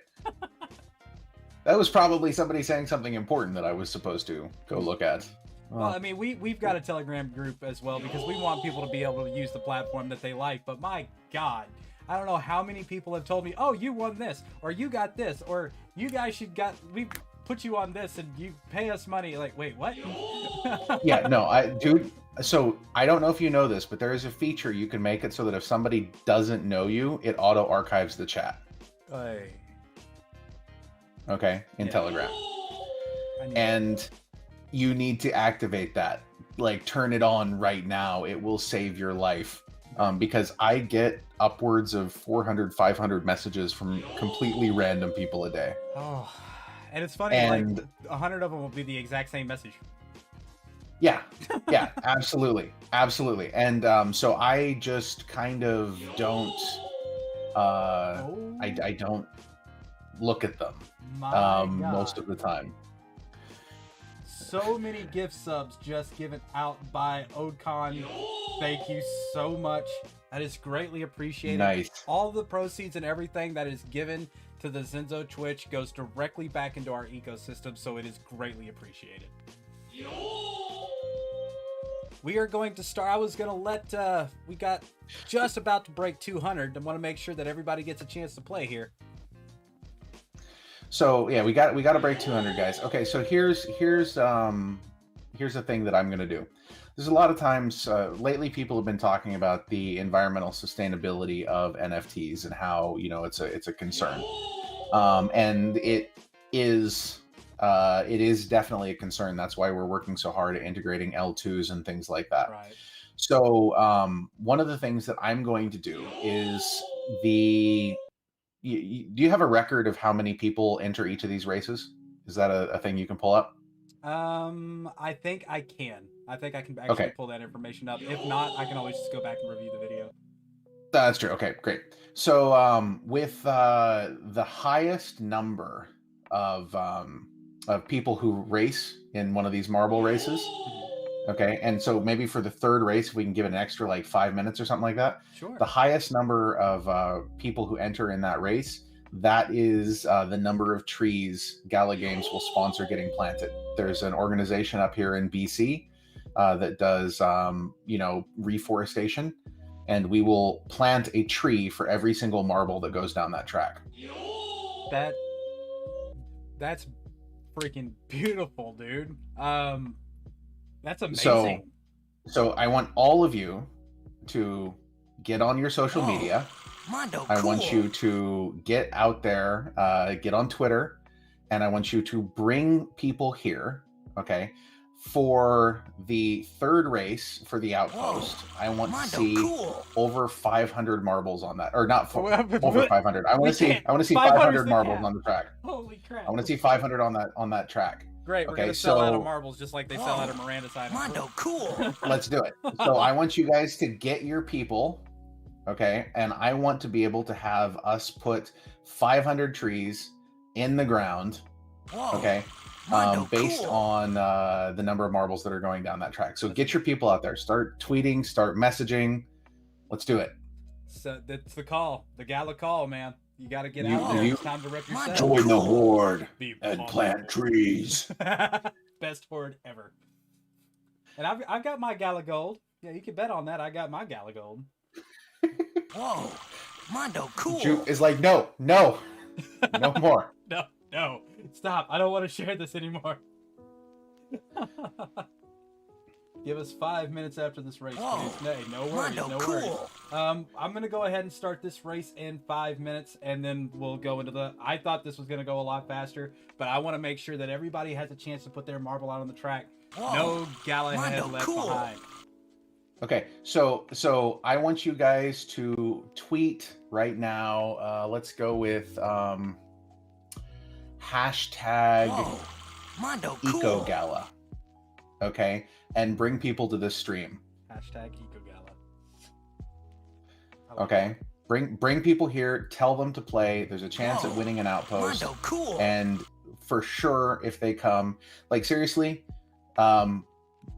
That was probably somebody saying something important that I was supposed to go look at.
Well, I mean, we've got a Telegram group as well because we want people to be able to use the platform that they like. But my God, I don't know how many people have told me, "Oh, you won this," or "You got this," or "You guys we put you on this and you pay us money." Like, wait, what?
Yeah, no, dude. So I don't know if you know this, but there is a feature you can make it so that if somebody doesn't know you, it auto archives the chat.
Hey.
Okay, in
Yeah.
Telegram.
I need-
And you need to activate that. Like, turn it on right now. It will save your life. Because I get upwards of 400, 500 messages from completely random people a day.
Oh, and it's funny,
And-
like 100 of them will be the exact same message.
Yeah, yeah, absolutely, absolutely. And so I just kind of don't. I don't look at them most of the time.
So many gift subs just given out by Odcon. Thank you so much. That is greatly appreciated.
Nice.
All the proceeds and everything that is given to the Zenzo Twitch goes directly back into our ecosystem, so it is greatly appreciated. We are going to start. I was going to let, we got just about to break 200. I want to make sure that everybody gets a chance to play here.
So yeah, we got to break 200, guys. Okay, so here's the thing that I'm gonna do. There's a lot of times lately people have been talking about the environmental sustainability of NFTs and how it's a concern, and it is definitely a concern. That's why we're working so hard at integrating L2s and things like that.
Right.
So one of the things that I'm going to do is do you have a record of how many people enter each of these races? Is that a thing you can pull up?
I think I can. I think I can actually
Okay.
pull that information up. If not, I can always just go back and review the video.
That's true. Okay, great. So with the highest number of people who race in one of these marble races, okay, and so maybe for the third race we can give it an extra like 5 minutes or something like that.
Sure.
The highest number of people who enter in that race, that is the number of trees Gala Games will sponsor getting planted. There's an organization up here in BC that does reforestation, and we will plant a tree for every single marble that goes down that track.
That's freaking beautiful, dude. That's amazing.
So I want all of you to get on your social media.
Mondo,
I want
cool.
you to get out there, get on Twitter, and I want you to bring people here, okay? For the third race for the outpost, I want to
Mondo,
see
cool.
over 500 marbles on that, or not
Well,
over 500. I want to see
500 's
500
the
marbles
cap.
on the track.
Holy crap.
I want to see 500 on that track.
Great, we're
Okay,
gonna sell out
so-
of marbles just like they sell out of Miranda side.
Mondo, cool.
Let's do it. So I want you guys to get your people, okay? And I want to be able to have us put 500 trees in the ground,
Whoa.
okay?
Mondo,
Based
cool.
on the number of marbles that are going down that track. So get your people out there. Start tweeting, start messaging. Let's do it.
So that's the call, the Gala call, man. You got to get
You-
out there.
you-
It's time to rep
Mondo,
yourself.
Join the
horde
Be pumped.
trees.
Best horde ever. And I've got my Gala gold. Yeah, you can bet on that. I got my Gala gold.
Whoa. Mondo, cool.
Juke is like, no more.
No, stop. I don't want to share this anymore. Give us 5 minutes after this race,
Whoa.
please. Nay, no worries,
Mondo,
no
cool.
worries. I'm gonna go ahead and start this race in 5 minutes, and then we'll go into the. I thought this was gonna go a lot faster, but I want to make sure that everybody has a chance to put their marble out on the track.
Whoa.
No Gala head
Mondo,
left
cool.
behind.
Okay, so I want you guys to tweet right now. Let's go with hashtag
Whoa, Mondo,
Eco
cool.
Gala. Okay, and bring people to this stream.
Hashtag EcoGala.
Okay, bring people here. Tell them to play. There's a chance at winning an outpost.
Mondo, cool.
And for sure, if they come, like seriously,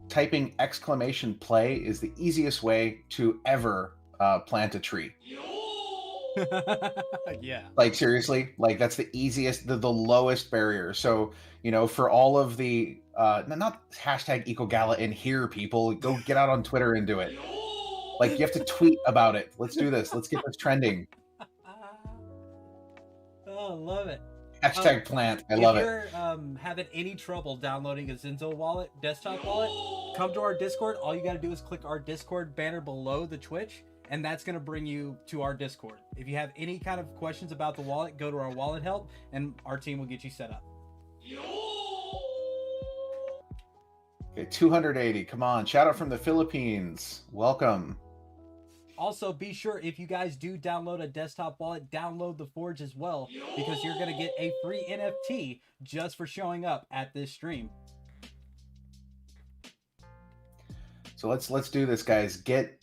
typing exclamation play is the easiest way to ever plant a tree.
Yeah.
Like seriously, like that's the easiest, the lowest barrier. So, you know, for all of the not hashtag EcoGala in here, people, go get out on Twitter and do it. Like you have to tweet about it. Let's do this. Let's get this trending.
Oh, love it.
Hashtag plant. I love it.
If you're having any trouble downloading a Zenzo wallet, desktop wallet, come to our Discord. All you got to do is click our Discord banner below the Twitch, and that's going to bring you to our Discord. If you have any kind of questions about the wallet, go to our wallet help, and our team will get you set up.
Okay, 280. Come on. Shout out from the Philippines. Welcome.
Also, be sure if you guys do download a desktop wallet, download the Forge as well, because you're going to get a free NFT just for showing up at this stream.
So let's do this, guys. Get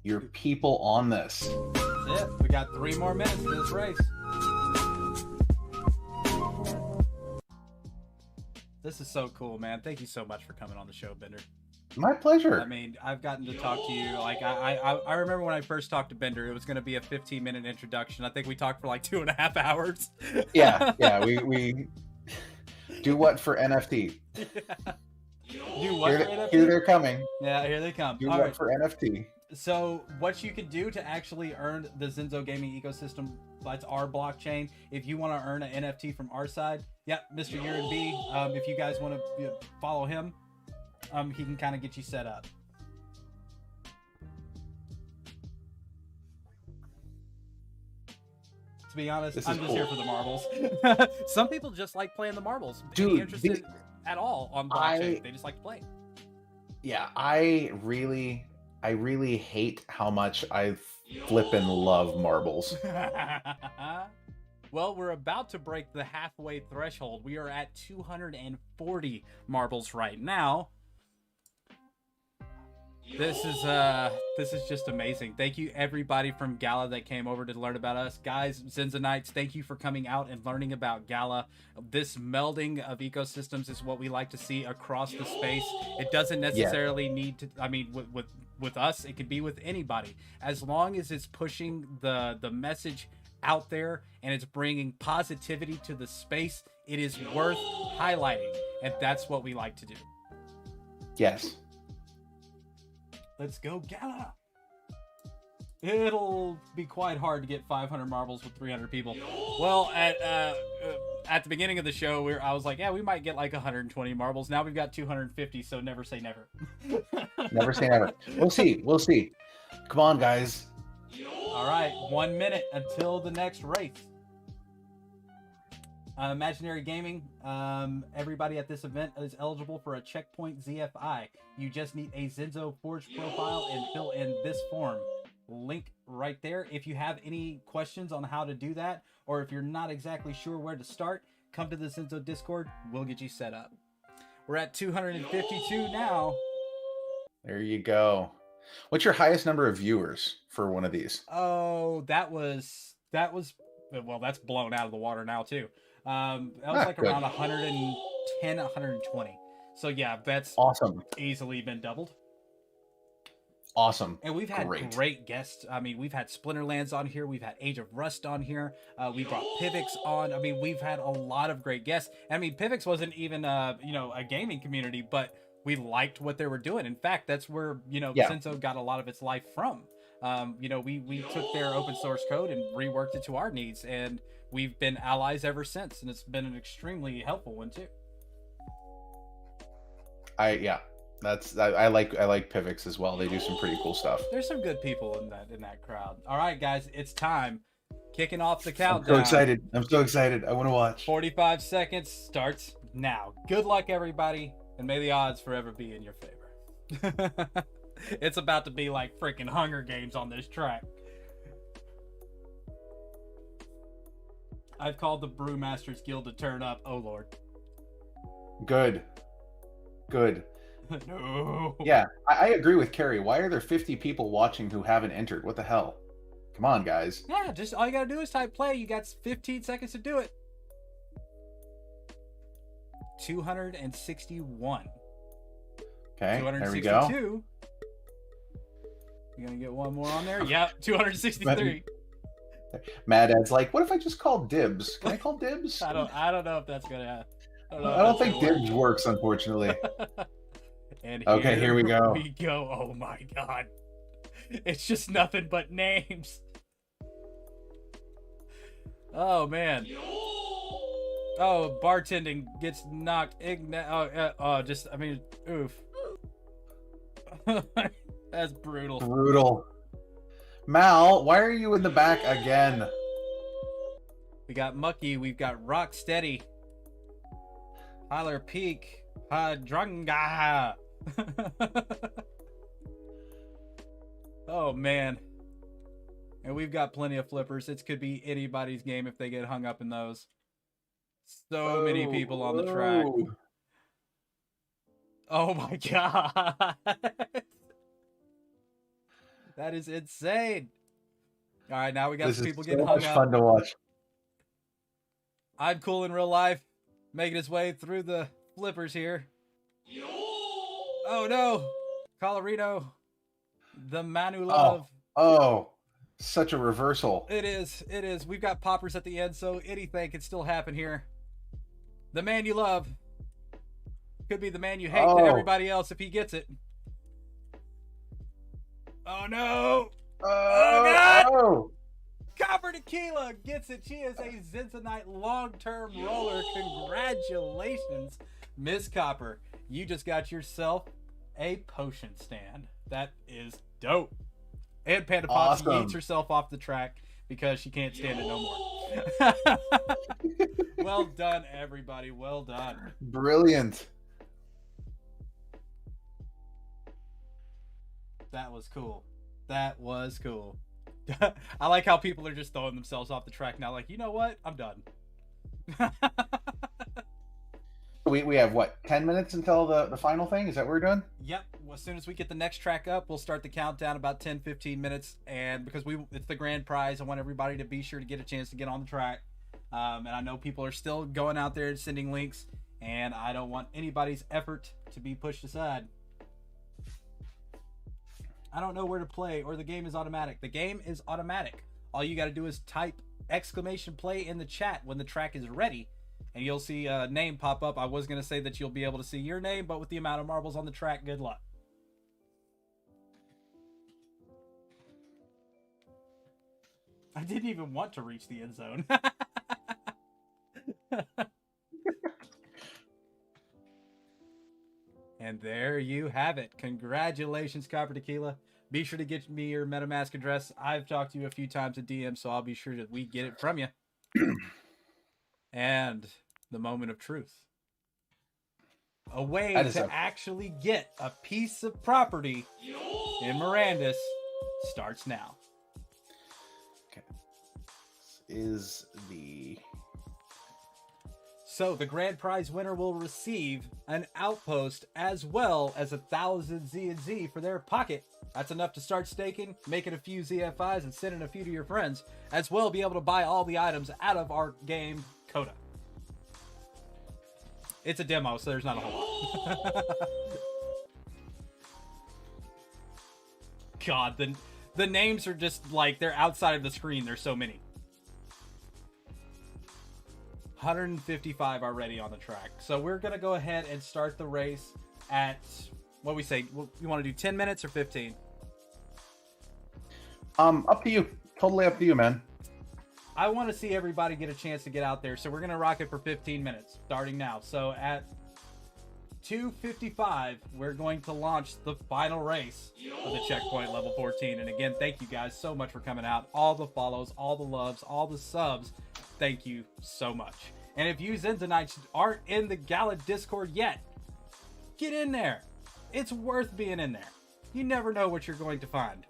your people on this.
That's it. We got 3 more minutes to this race. This is so cool, man. Thank you so much for coming on the show, Bender.
My pleasure.
I mean, I've gotten to talk to you. Like, I remember when I first talked to Bender, it was going to be a 15-minute introduction. I think we talked for like 2.5 hours.
Yeah. We do what for NFT?
Do what for NFT?
Here they're coming.
Yeah, here they come.
Do
All
what
right.
for NFT?
So what you can do to actually earn the Zenzo gaming ecosystem, that's our blockchain. If you want to earn an NFT from our side, yeah, Mr. Urine B, if you guys want to follow him, he can kind of get you set up. To be honest, I'm just here for the marbles. Some people just like playing the marbles.
Dude,
Any interested at all on blockchain? They just like to play.
Yeah, I really hate how much I flip and love marbles.
Well, we're about to break the halfway threshold. We are at 240 marbles right now. This is just amazing. Thank you everybody from Gala that came over to learn about us. Guys, Zenzonites, thank you for coming out and learning about Gala. This melding of ecosystems is what we like to see across the space. It doesn't necessarily need to, I mean, with us, it could be with anybody. As long as it's pushing the message out there and it's bringing positivity to the space, it is worth highlighting. And that's what we like to do.
Yes.
Let's go, Gala! It'll be quite hard to get 500 marbles with 300 people. Well, at the beginning of the show, I was like, yeah, we might get like 120 marbles. Now we've got 250, so never say never.
Never say never. We'll see. We'll see. Come on, guys.
All right, 1 minute until the next race. Imaginary Gaming, everybody at this event is eligible for a Checkpoint ZFI. You just need a Zenzo Forge profile and fill in this form. Link right there. If you have any questions on how to do that, or if you're not exactly sure where to start, come to the Zenzo Discord. We'll get you set up. We're at 252 now.
There you go. What's your highest number of viewers for one of these?
Oh, that was well, that's blown out of the water now too. That was like
good.
around 110, 120. So yeah, that's
Awesome.
easily been doubled.
Awesome.
And we've had great guests. I mean, we've had Splinterlands on here. We've had Age of Rust on here. We brought Pivx on. I mean, we've had a lot of great guests. I mean, Pivx wasn't even, a gaming community, but we liked what they were doing. In fact, that's where, Zenzo got a lot of its life from. We took their open source code and reworked it to our needs, and we've been allies ever since. And it's been an extremely helpful one too.
I like Pivx as well. They do some pretty cool stuff.
There's some good people in that crowd. All right, guys, it's time. Kicking off the countdown.
I'm so excited. I want to watch.
45 seconds starts now. Good luck, everybody, and may the odds forever be in your favor. It's about to be like freaking Hunger Games on this track. I've called the Brewmasters Guild to turn up. Oh, Lord.
Good.
No.
Yeah, I agree with Carrie. Why are there 50 people watching who haven't entered? What the hell? Come on, guys.
Yeah, just all you gotta do is type play. You got 15 seconds to do it. 261.
Okay, there we go.
262. You gonna get one more on there? Yeah, 263.
Mad Ed's like, what if I just call dibs? Can I call dibs?
I don't know if that's gonna happen.
I don't think dibs works, unfortunately.
And
okay, here we go.
We go. Oh my god. It's just nothing but names. Oh man. Oh, bartending gets knocked. Oof. That's brutal.
Brutal. Mal, why are you in the back again?
We got Mucky. We've got Rocksteady. Tyler Peak. Drunga. Oh man. And we've got plenty of flippers. It could be anybody's game if they get hung up in those. So many people on the track. Oh my god. That is insane. All right, now we got some people getting hung up. This is
fun to watch.
I'm cool in real life, making his way through the flippers here. Oh no, Colorino, the man who love.
Oh, such a reversal.
It is. We've got poppers at the end, so anything can still happen here. The man you love could be the man you hate to everybody else if he gets it. Oh no! Oh god!
Oh.
Copper Tequila gets it. She is a Zentonite long-term roller. Congratulations, Miss Copper. You just got yourself a potion stand. That is dope. And Panda Pops yeets herself off the track because she can't stand it no more. Well done, everybody. Well done.
Brilliant.
That was cool. That was cool. I like how people are just throwing themselves off the track now. Like, you know what? I'm done.
We have what, 10 minutes until the final thing? Is that what we're doing?
Yep. Well, as soon as we get the next track up, we'll start the countdown about 10-15 minutes. And because it's the grand prize, I want everybody to be sure to get a chance to get on the track. And I know people are still going out there and sending links, and I don't want anybody's effort to be pushed aside. I don't know where to play, or the game is automatic. The game is automatic. All you got to do is type !play in the chat when the track is ready, and you'll see a name pop up. I was going to say that you'll be able to see your name, but with the amount of marbles on the track, good luck. I didn't even want to reach the end zone. And there you have it. Congratulations, Copper Tequila. Be sure to get me your MetaMask address. I've talked to you a few times at DM, so I'll be sure that we get it from you. And the moment of truth. A way to actually get a piece of property in Mirandus starts now.
Okay. This is the...
So the grand prize winner will receive an outpost as well as 1,000 Z&Z for their pocket. That's enough to start staking, making a few ZFIs, and sending a few to your friends. As well, be able to buy all the items out of our game, Coda. It's a demo, so there's not a whole lot. God, the names are just like, they're outside of the screen. There's so many. 155 already on the track. So we're going to go ahead and start the race at, what we say, you want to do 10 minutes or 15?
Up to you. Totally up to you, man.
I want to see everybody get a chance to get out there. So we're going to rock it for 15 minutes starting now. So at 2:55, we're going to launch the final race of the Checkpoint Level 14. And again, thank you guys so much for coming out. All the follows, all the loves, all the subs. Thank you so much. And if you Zentonites aren't in the Gala Discord yet, get in there. It's worth being in there. You never know what you're going to find.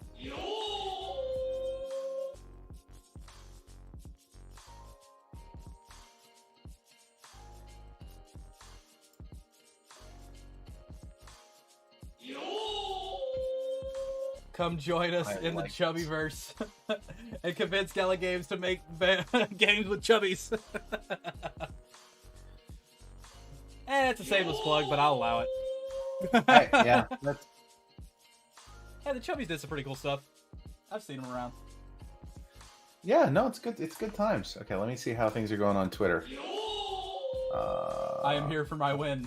Come join us in the Chubbyverse and convince Gala Games to make games with Chubbies. It's a shameless plug, but I'll allow it.
Yeah.
Yeah, the Chubbies did some pretty cool stuff. I've seen them around.
Yeah, no, it's good. It's good times. Okay, let me see how things are going on Twitter.
I am here for my win.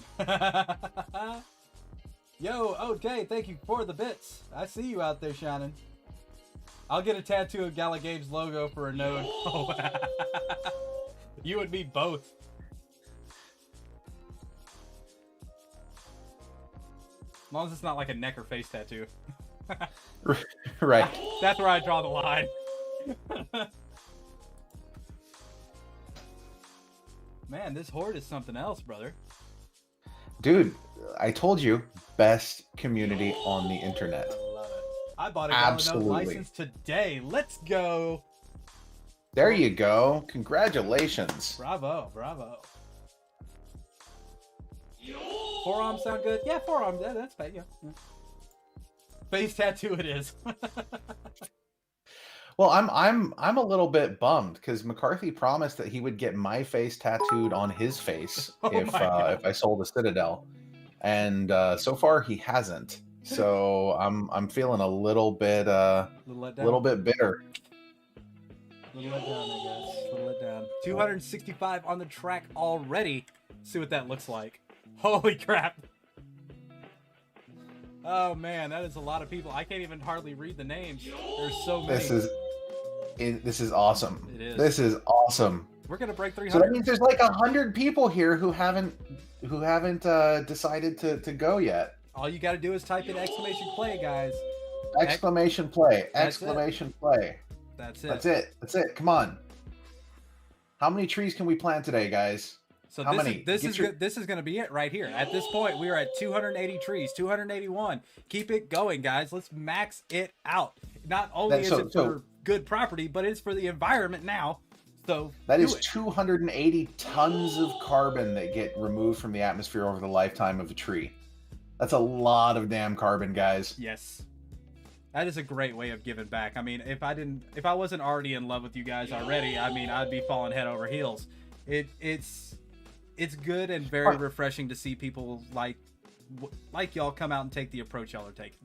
Yo, okay, thank you for the bits. I see you out there shining. I'll get a tattoo of Gala Games logo for a node. Oh, you and me both. As long as it's not like a neck or face tattoo.
Right.
That's where I draw the line. Man, this horde is something else, brother.
Dude, I told you, best community on the internet.
I love it. I bought a Gala
Absolutely.
license today. Let's go.
There you go. Congratulations.
Bravo, bravo. Forearms sound good? Yeah, forearms. Yeah, that's fine. Yeah. Face tattoo it is.
Well, I'm a little bit bummed because McCarthy promised that he would get my face tattooed on his face if I sold a Citadel, and so far he hasn't. So I'm feeling a little bit bitter.
Little let down, I guess. Little let down. 265 on the track already. See what that looks like. Holy crap. Oh man, that is a lot of people. I can't even hardly read the names. There's so many.
This is awesome.
It is.
This is awesome.
We're gonna break 300.
So that means there's like 100 people here who haven't decided to go yet.
All you gotta do is type in exclamation play, guys.
Exclamation play! Exclamation play!
That's it.
That's it. That's it. Come on. How many trees can we plant today, guys?
So
How
this
many?
this is going to be it right here. At this point, we are at 280 trees, 281. Keep it going, guys. Let's max it out. Not only is it for good property, but it's for the environment now. So
that is 280 tons of carbon that get removed from the atmosphere over the lifetime of a tree. That's a lot of damn carbon, guys.
Yes. That is a great way of giving back. I mean, if I wasn't already in love with you guys already, I mean, I'd be falling head over heels. It's good and very refreshing to see people like y'all come out and take the approach y'all are taking.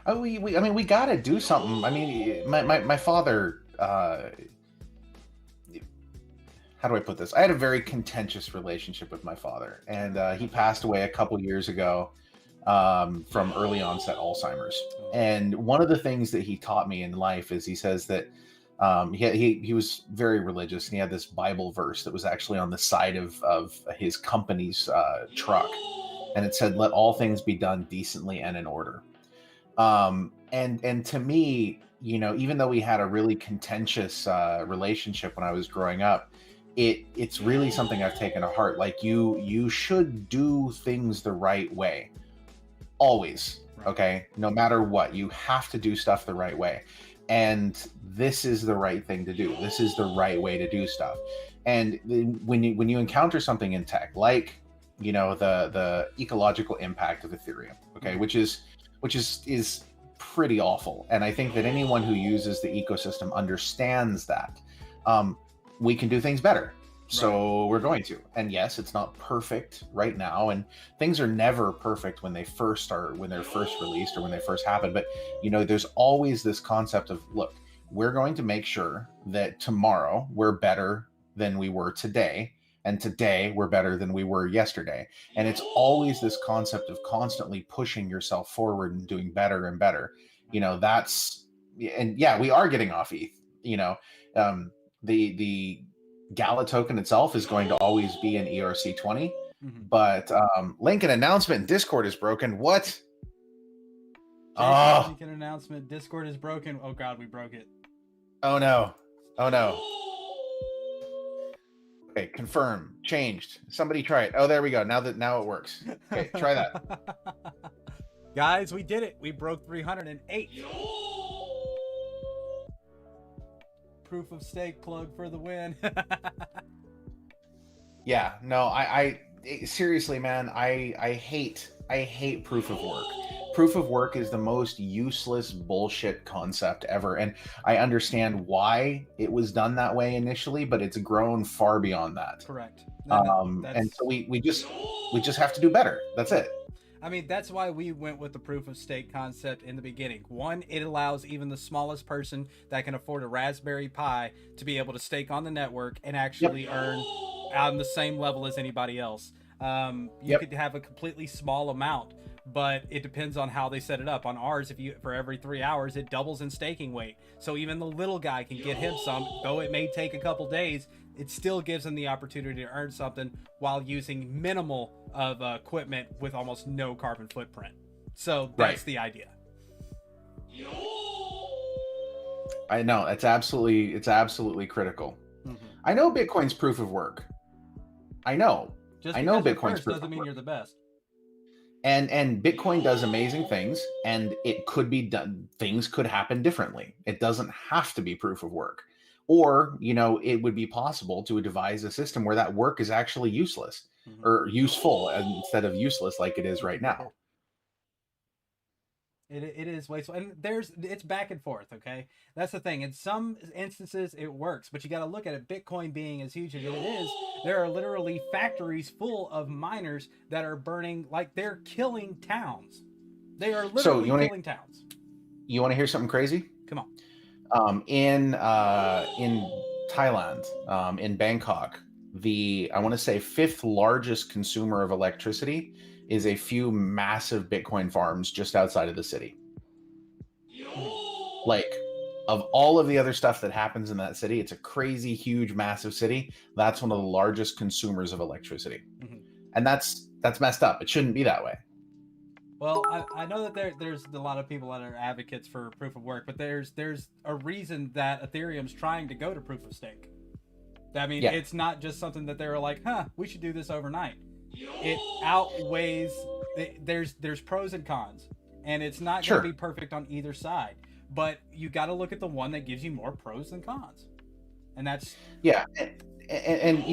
I mean, we got to do something. I mean, my father, how do I put this? I had a very contentious relationship with my father, and he passed away a couple years ago from early onset Alzheimer's. And one of the things that he taught me in life is he says that he was very religious, and he had this Bible verse that was actually on the side of his company's truck, and it said, "Let all things be done decently and in order." And to me, you know, even though we had a really contentious relationship when I was growing up, it's really something I've taken to heart. Like you should do things the right way, always. Okay, no matter what, you have to do stuff the right way. And this is the right thing to do. This is the right way to do stuff. And when you encounter something in tech, like, you know, the ecological impact of Ethereum, okay, which is pretty awful. And I think that anyone who uses the ecosystem understands that we can do things better. So we're going to. And yes, it's not perfect right now, and things are never perfect when they're first released or when they first happen. But, you know, there's always this concept of, look, we're going to make sure that tomorrow we're better than we were today, and today we're better than we were yesterday. And it's always this concept of constantly pushing yourself forward and doing better and better. You know, and yeah, we are getting off ETH. You know, the Gala token itself is going to always be an ERC20, but link and announcement Discord is broken. What?
Link and announcement Discord is broken. Oh god, we broke it.
Oh no. Oh no. Okay, confirm. Changed. Somebody try it. Oh, there we go. Now it works. Okay, try that.
Guys, we did it. We broke 308. Proof of stake plug for the win.
Yeah, no, I seriously, man, I hate proof of work. Proof of work is the most useless bullshit concept ever, and I understand why it was done that way initially, but it's grown far beyond that.
Correct.
And so we just have to do better. That's it.
I mean, that's why we went with the proof of stake concept in the beginning. One, it allows even the smallest person that can afford a Raspberry Pi to be able to stake on the network and actually earn on the same level as anybody else. You could have a completely small amount, but it depends on how they set it up. On ours, if you for every 3 hours, it doubles in staking weight. So even the little guy can get him some, though it may take a couple days. It still gives them the opportunity to earn something while using minimal of equipment with almost no carbon footprint. So that's the idea.
I know it's absolutely critical. Mm-hmm. I know Bitcoin's proof of work. I know.
Just
I know
Bitcoin's
proof
doesn't mean you're the best.
And Bitcoin does amazing things, and it could be done. Things could happen differently. It doesn't have to be proof of work. Or, it would be possible to devise a system where that work is actually useless or useful instead of useless like it is right now.
It is wasteful. And it's back and forth, okay? That's the thing. In some instances, it works, but you got to look at it. Bitcoin being as huge as it is, there are literally factories full of miners that are burning, like they're killing towns. They are literally killing towns.
You want to hear something crazy?
Come on.
In Thailand, in Bangkok, I want to say 5th largest consumer of electricity is a few massive Bitcoin farms just outside of the city. Like, of all of the other stuff that happens in that city, it's a crazy, huge, massive city. That's one of the largest consumers of electricity. And that's messed up. It shouldn't be that way.
Well, I know that there's a lot of people that are advocates for proof of work, but there's a reason that Ethereum's trying to go to proof of stake. I mean, it's not just something that they're like, we should do this overnight. It outweighs, there's pros and cons, and it's not going to be perfect on either side, but you got to look at the one that gives you more pros than cons. And that's... Yeah,
and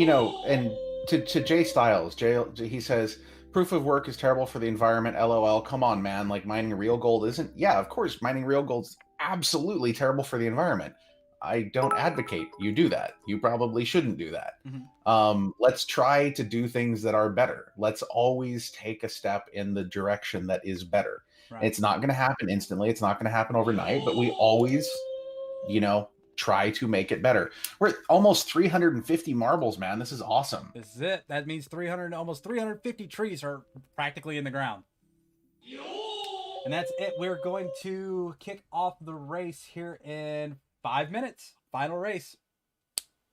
to Jay Styles, he says... Proof of work is terrible for the environment. LOL. Come on, man. Like, mining real gold isn't. Yeah, of course, mining real gold's absolutely terrible for the environment. I don't advocate you do that. You probably shouldn't do that. Let's try to do things that are better. Let's always take a step in the direction that is better. Right. It's not going to happen instantly. It's not going to happen overnight, but we always, try to make it better. We're at almost 350 marbles, man. This is awesome.
This is it. That means almost 350 trees are practically in the ground. And that's it. We're going to kick off the race here in 5 minutes. Final race.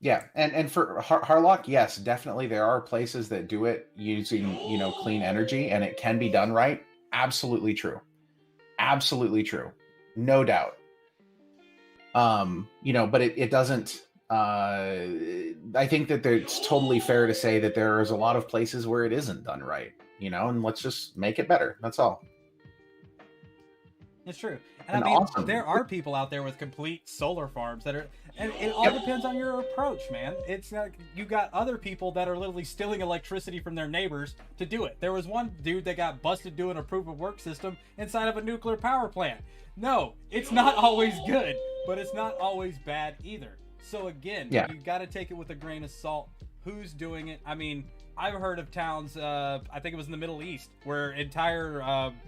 Yeah, and for Harlock, yes, definitely there are places that do it using, clean energy, and it can be done right. Absolutely true. Absolutely true. No doubt. But it doesn't, I think that it's totally fair to say that there's a lot of places where it isn't done right, and let's just make it better. That's all.
It's true. And I mean, awesome. There are people out there with complete solar farms that are, and it all depends on your approach, man. It's like you got other people that are literally stealing electricity from their neighbors to do it. There was one dude that got busted doing a proof of work system inside of a nuclear power plant. No, it's not always good, but it's not always bad either. So again, you got to take it with a grain of salt. Who's doing it? I mean, I've heard of towns, I think it was in the Middle East, where entire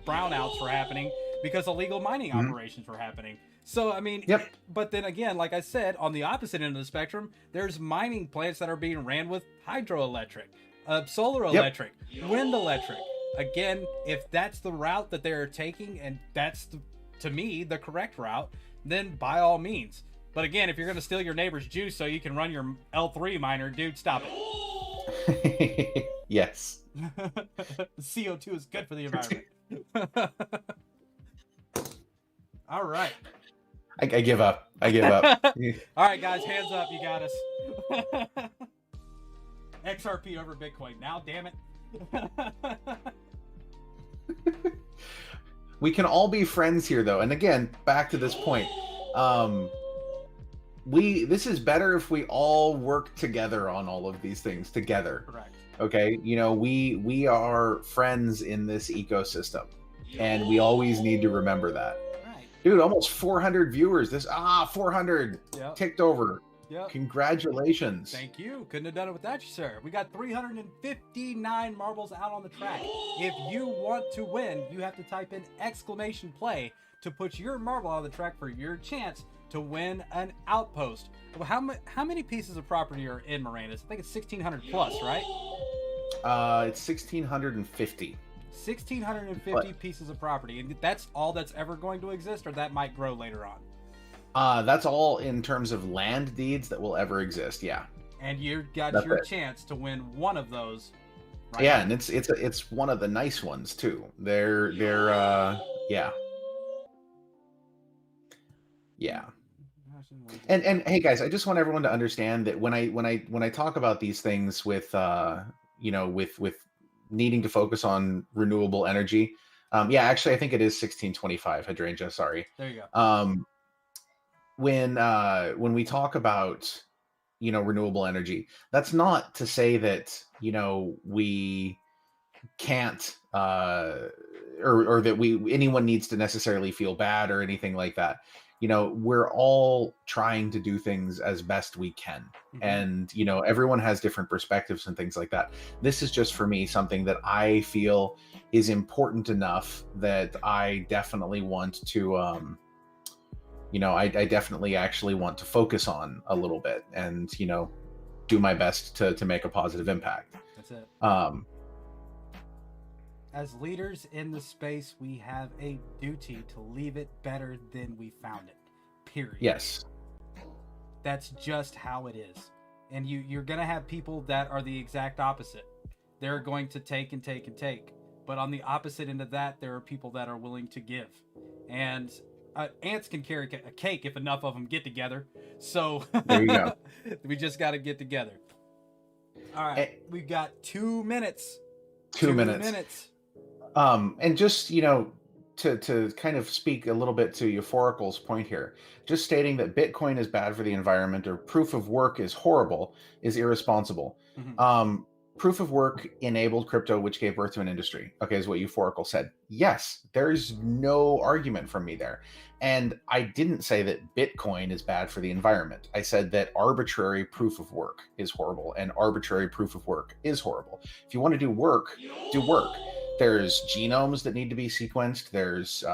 brownouts were happening because illegal mining operations were happening. So, I mean, but then again, like I said, on the opposite end of the spectrum, there's mining plants that are being ran with hydroelectric, solar electric, wind electric. Again, if that's the route that they're taking, and that's, to me, the correct route, then by all means. But again, if you're going to steal your neighbor's juice so you can run your L3 miner, dude, stop it.
Yes.
CO2 is good for the environment. All right.
I give up. I give up.
All right, guys, hands up. You got us. XRP over Bitcoin. Now, damn it.
We can all be friends here, though. And again, back to this point, this is better if we all work together on all of these things together.
Correct.
Okay, we are friends in this ecosystem, and we always need to remember that.
Right.
Dude, almost 400 viewers. 400 ticked over.
Yep.
Congratulations.
Thank you. Couldn't have done it without you, sir. We got 359 marbles out on the track. If you want to win, you have to type in !play to put your marble on the track for your chance to win an outpost. Well, how many pieces of property are in Moranis? I think it's 1,600 plus, right?
It's 1,650.
1,650 pieces of property, and that's all that's ever going to exist, or that might grow later on.
That's all in terms of land deeds that will ever exist. Yeah.
And you got your chance to win one of those.
Right now. And it's one of the nice ones too. They're yeah. And hey guys, I just want everyone to understand that when I talk about these things with with needing to focus on renewable energy, actually I think it is 1625 hydrangea, sorry.
There you go.
When we talk about renewable energy, that's not to say that we can't or that anyone needs to necessarily feel bad or anything like that. We're all trying to do things as best we can. Mm-hmm. And everyone has different perspectives and things like that. This is just, for me, something that I feel is important enough that I definitely want to I definitely actually want to focus on a little bit and, do my best to make a positive impact.
That's it. As leaders in the space, we have a duty to leave it better than we found it. Period.
Yes.
That's just how it is. And you're going to have people that are the exact opposite. They're going to take and take and take. But on the opposite end of that, there are people that are willing to give. And ants can carry a cake if enough of them get together. So
there you go.
We just got to get together. All right. We've got 2 minutes.
2 minutes. And just, to kind of speak a little bit to Euphorical's point here, just stating that Bitcoin is bad for the environment or proof of work is horrible is irresponsible. Mm-hmm. Proof of work enabled crypto, which gave birth to an industry, is what Euphorical said. Yes, there's no argument from me there. And I didn't say that Bitcoin is bad for the environment. I said that arbitrary proof of work is horrible, and arbitrary proof of work is horrible. If you want to do work, do work. There's genomes that need to be sequenced. There's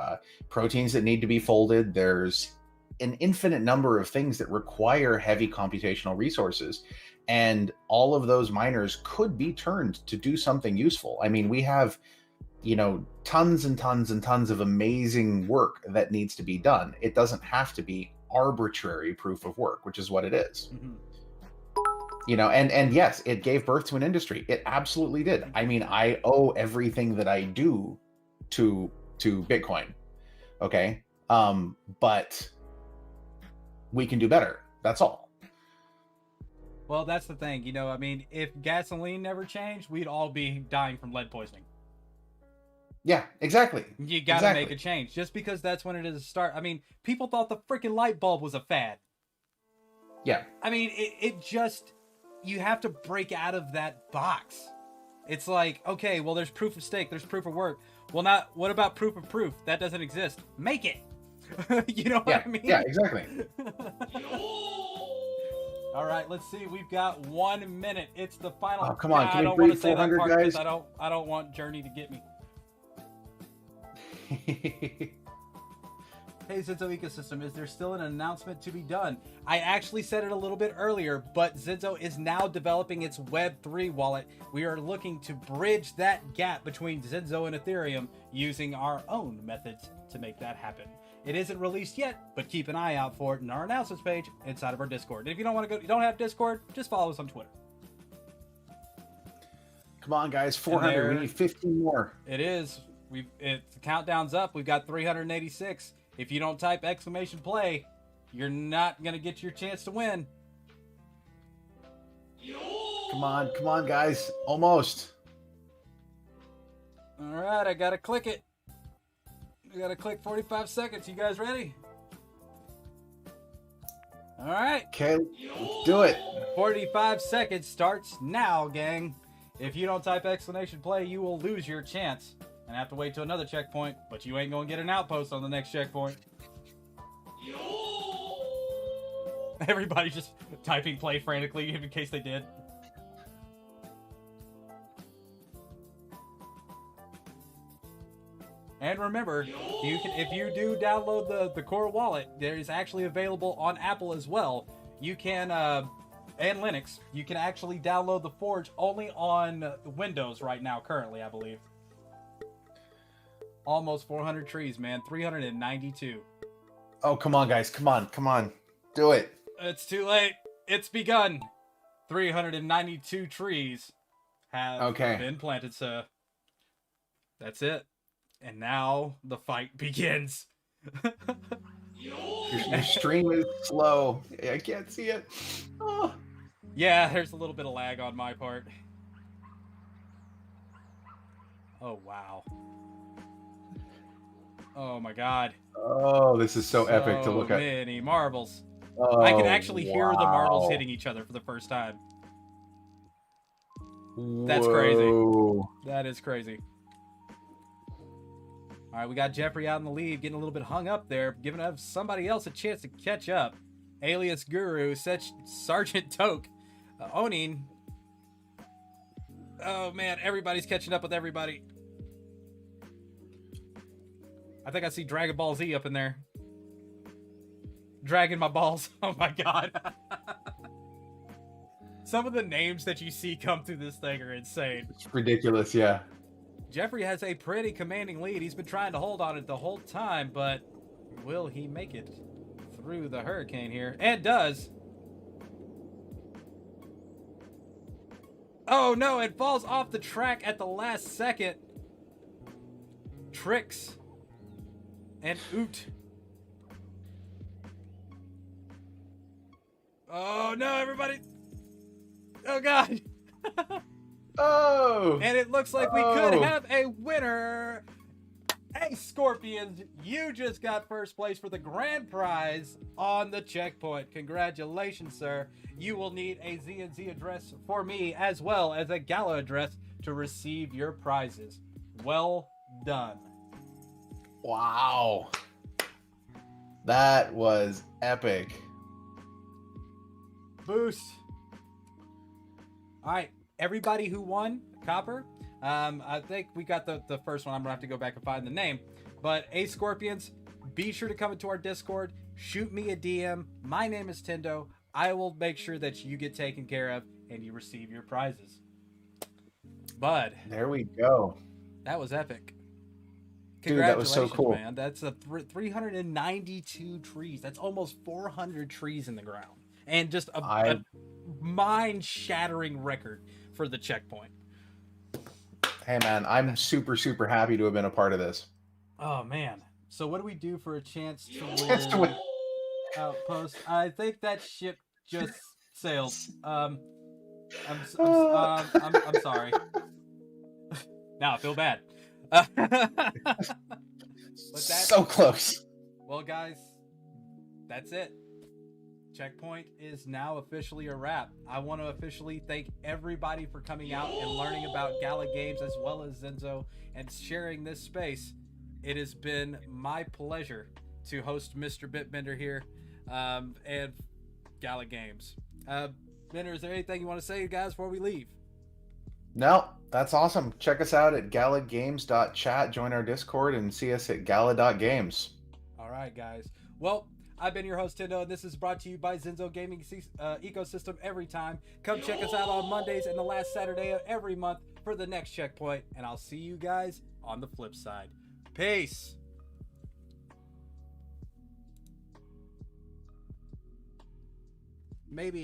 proteins that need to be folded. There's an infinite number of things that require heavy computational resources. And all of those miners could be turned to do something useful. I mean, we have, tons and tons and tons of amazing work that needs to be done. It doesn't have to be arbitrary proof of work, which is what it is. Mm-hmm. And yes, it gave birth to an industry. It absolutely did. I mean, I owe everything that I do to Bitcoin. Okay. But we can do better. That's all.
Well, that's the thing. If gasoline never changed, we'd all be dying from lead poisoning.
Yeah, exactly.
You got to make a change. Just because that's when it is a start. I mean, people thought the freaking light bulb was a fad.
Yeah.
I mean, it just... You have to break out of that box. It's like, okay, well, there's proof of stake, there's proof of work. Well, what about proof of proof? That doesn't exist. Make it. You know what I mean?
Yeah, exactly.
All right, let's see. We've got 1 minute. It's the final.
Oh, come on. Can
I
we
don't want to
breathe
say that
400,
part
guys?
because I don't want Journey to get me. Hey, Zenzo Ecosystem, is there still an announcement to be done? I actually said it a little bit earlier, but Zenzo is now developing its Web3 wallet. We are looking to bridge that gap between Zenzo and Ethereum using our own methods to make that happen. It isn't released yet, but keep an eye out for it in our announcements page inside of our Discord. And if you don't want to go, you don't have Discord, just follow us on Twitter.
Come on, guys, 400. We need 15 more.
It is. The countdown's up. We've got 386. If you don't type !play, you're not going to get your chance to win.
Come on, guys. Almost.
All right, I got to click it. We gotta click 45 seconds. You guys ready? All right.
Okay, let's do it.
45 seconds starts now, gang. If you don't type exclamation play, you will lose your chance and have to wait to another checkpoint, but you ain't gonna get an outpost on the next checkpoint. Everybody just typing play frantically in case they did. And remember, you can, if you do download the core wallet, there is actually available on Apple as well. You can, and Linux, you can actually download the Forge only on Windows right now, currently, I believe. Almost 400 trees, man. 392.
Oh, come on, guys. Come on. Do it.
It's too late. It's begun. 392 trees have been planted, sir. That's it. And now the fight begins.
Your stream is slow. I can't see it. Oh.
Yeah, there's a little bit of lag on my part. Oh, wow. Oh, my God.
Oh, this is so epic to look at.
So many marbles.
Oh,
I can actually hear the marbles hitting each other for the first time. That's crazy. That is crazy. All right, we got Jeffrey out in the lead, getting a little bit hung up there, giving somebody else a chance to catch up. Alias Guru, Sergeant Toke, owning. Oh man, everybody's catching up with everybody. I think I see Dragon Ball Z up in there. Dragging my balls. Oh my God. Some of the names that you see come through this thing are insane.
It's ridiculous, yeah.
Jeffrey has a pretty commanding lead. He's been trying to hold on it the whole time, but will he make it through the hurricane here? And does. Oh no, it falls off the track at the last second. Tricks and Oot. Oh no, everybody. Oh God.
Oh!
And it looks like we could have a winner. Hey, Scorpions, you just got first place for the grand prize on the checkpoint. Congratulations, sir. You will need a Z&Z address for me as well as a Gala address to receive your prizes. Well done.
Wow. That was epic.
Boost. All right. Everybody who won copper, I think we got the first one. I'm gonna have to go back and find the name, but Scorpions, be sure to come into our Discord, shoot me a DM. My name is Tendo. I will make sure that you get taken care of and you receive your prizes. Bud,
there we go.
That was epic.
Dude, that was so cool,
man. That's a 392 trees. That's almost 400 trees in the ground, and just a mind-shattering record for the checkpoint.
Hey man, I'm super happy to have been a part of this.
Oh man. So what do we do for a chance to win outpost? I think that ship just sailed. I'm sorry. Now I feel bad.
So close.
Well guys, that's it. Checkpoint is now officially a wrap. I want to officially thank everybody for coming out and learning about Gala Games as well as Zenzo and sharing this space. It has been my pleasure to host Mr. Bitbender here and Gala Games. Bender, is there anything you want to say, guys, before we leave?
No, that's awesome. Check us out at galagames.chat, join our Discord, and see us at gala.games.
All right, guys. Well, I've been your host, Tendo, and this is brought to you by Zenzo Gaming Ecosystem every time. Come check us out on Mondays and the last Saturday of every month for the next checkpoint, and I'll see you guys on the flip side. Peace. Maybe